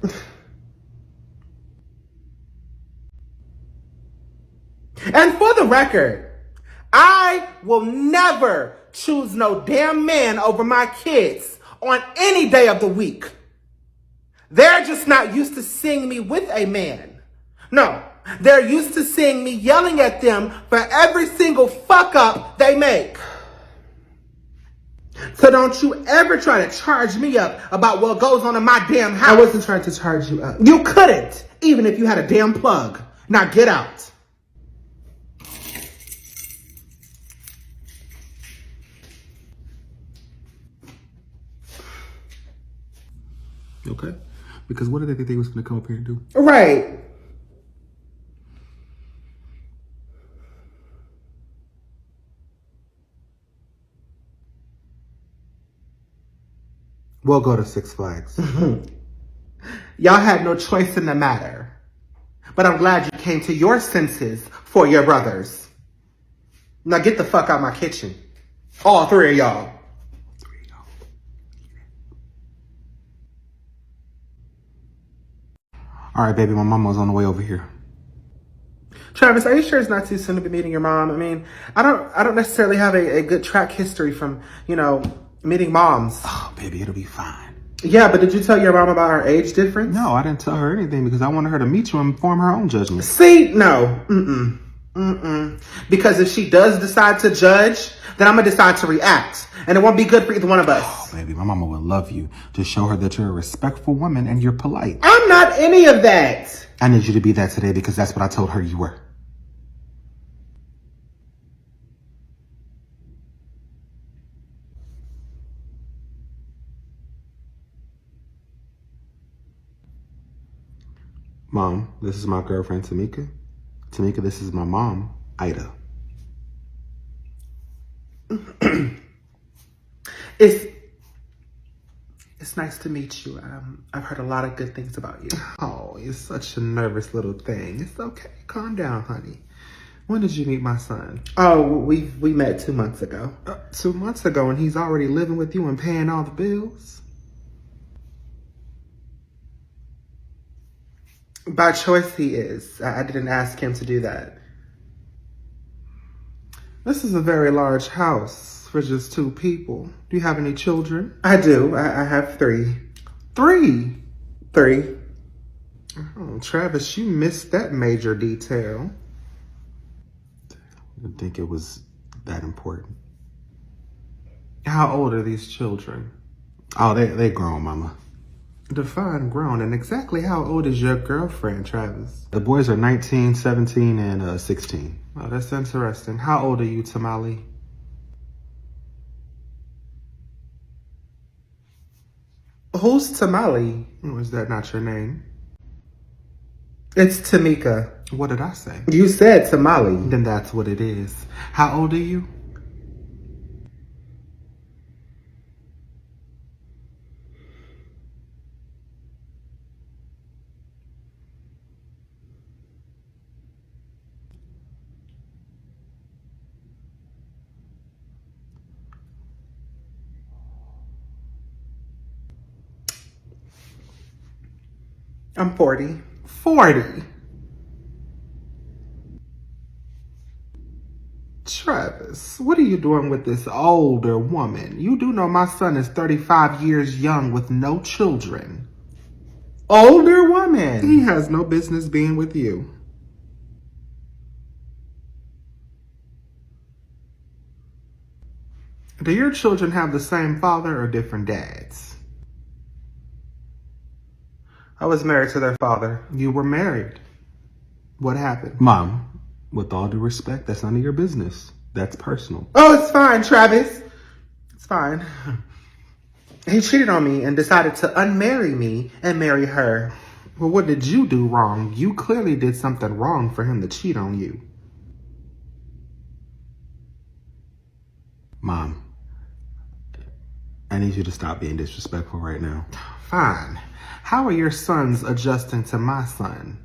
And for the record, I will never choose no damn man over my kids on any day of the week. They're just not used to seeing me with a man. No, they're used to seeing me yelling at them for every single fuck up they make. So don't you ever try to charge me up about what goes on in my damn house. I wasn't trying to charge you up. You couldn't, even if you had a damn plug. Now get out. Okay? Because what did they think they was going to come up here and do? Right. We'll go to Six Flags. Y'all had no choice in the matter. But I'm glad you came to your senses for your brothers. Now get the fuck out my kitchen. All three of y'all. All right, baby, my mama's on the way over here. Travis, are you sure it's not too soon to be meeting your mom? I mean, I don't necessarily have a good track history from, meeting moms. Oh, baby, it'll be fine. Yeah, but did you tell your mom about our age difference? No, I didn't tell her anything because I wanted her to meet you and form her own judgment. See? No. Because if she does decide to judge, then I'm going to decide to react. And it won't be good for either one of us. Oh, baby, my mama would love you. Just show her that you're a respectful woman and you're polite. I'm not any of that. I need you to be that today because that's what I told her you were. Mom, this is my girlfriend, Tamika. Tamika, this is my mom, Ida. It's nice to meet you. I've heard a lot of good things about you. Oh, you're such a nervous little thing. It's okay. Calm down, honey. When did you meet my son? Oh, we met 2 months ago. 2 months ago, and he's already living with you and paying all the bills? By choice, he is. I didn't ask him to do that. This is a very large house for just 2 people. Do you have any children? I do. I have 3. 3? 3. Oh, Travis, you missed that major detail. I didn't think it was that important. How old are these children? Oh, they grown, mama. Define grown, and exactly how old is your girlfriend, Travis? The boys are 19, 17, and 16. Oh, that's interesting. How old are you, Tamale? Who's Tamale? Oh, is that not your name? It's Tamika. What did I say? You said Tamale. Then that's what it is. How old are you? I'm 40. 40. Travis, what are you doing with this older woman? You do know my son is 35 years young with no children. Older woman. He has no business being with you. Do your children have the same father or different dads? I was married to their father. You were married. What happened? Mom, with all due respect, that's none of your business. That's personal. Oh, it's fine, Travis. It's fine. He cheated on me and decided to unmarry me and marry her. Well, what did you do wrong? You clearly did something wrong for him to cheat on you. Mom, I need you to stop being disrespectful right now. Fine. How are your sons adjusting to my son?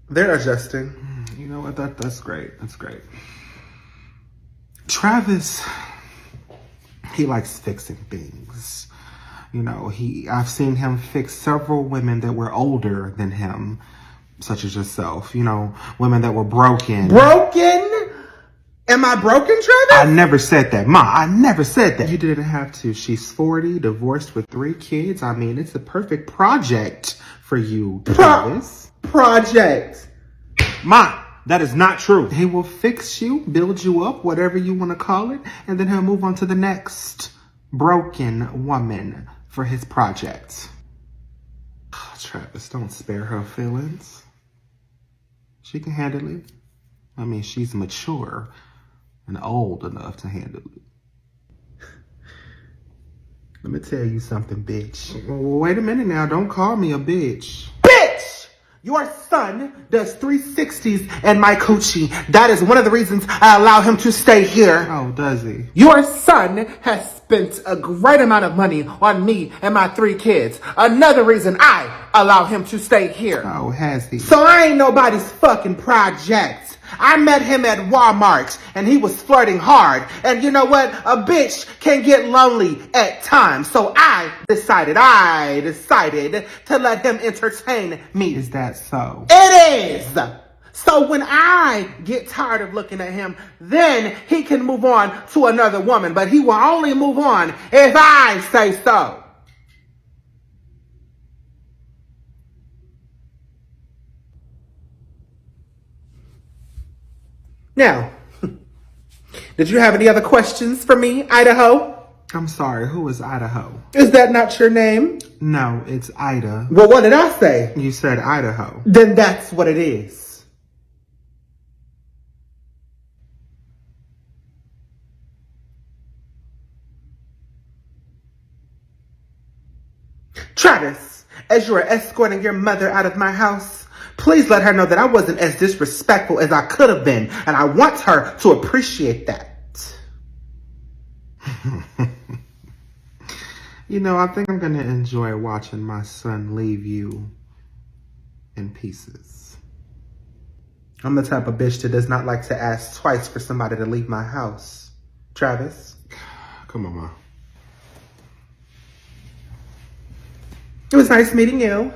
They're adjusting. You know what? That's great. That's great. Travis, he likes fixing things. You know, I've seen him fix several women that were older than him, such as yourself. You know, women that were broken. Broken? Am I broken, Travis? I never said that. Ma, I never said that. You didn't have to. She's 40, divorced with 3 kids. I mean, it's a perfect project for you, Travis. Project. Ma, that is not true. He will fix you, build you up, whatever you want to call it, and then he'll move on to the next broken woman for his project. Travis, don't spare her feelings. She can handle it. I mean, she's mature and old enough to handle it. Let me tell you something, bitch. Well, wait a minute now. Don't call me a bitch. Bitch! Your son does 360s in my coochie. That is one of the reasons I allow him to stay here. Oh, does he? Your son has spent a great amount of money on me and my 3 kids. Another reason I allow him to stay here. Oh, has he? So I ain't nobody's fucking project. I met him at Walmart and he was flirting hard. And you know what? A bitch can get lonely at times. So I decided to let him entertain me. Is that so? It is. So when I get tired of looking at him, then he can move on to another woman. But he will only move on if I say so. Now, did you have any other questions for me, Idaho? I'm sorry, who is Idaho? Is that not your name? No, it's Ida. Well, what did I say? You said Idaho. Then that's what it is. Travis, as you are escorting your mother out of my house, please let her know that I wasn't as disrespectful as I could have been, and I want her to appreciate that. You know, I think I'm going to enjoy watching my son leave you in pieces. I'm the type of bitch that does not like to ask twice for somebody to leave my house. Travis? Come on, Ma. It was nice meeting you.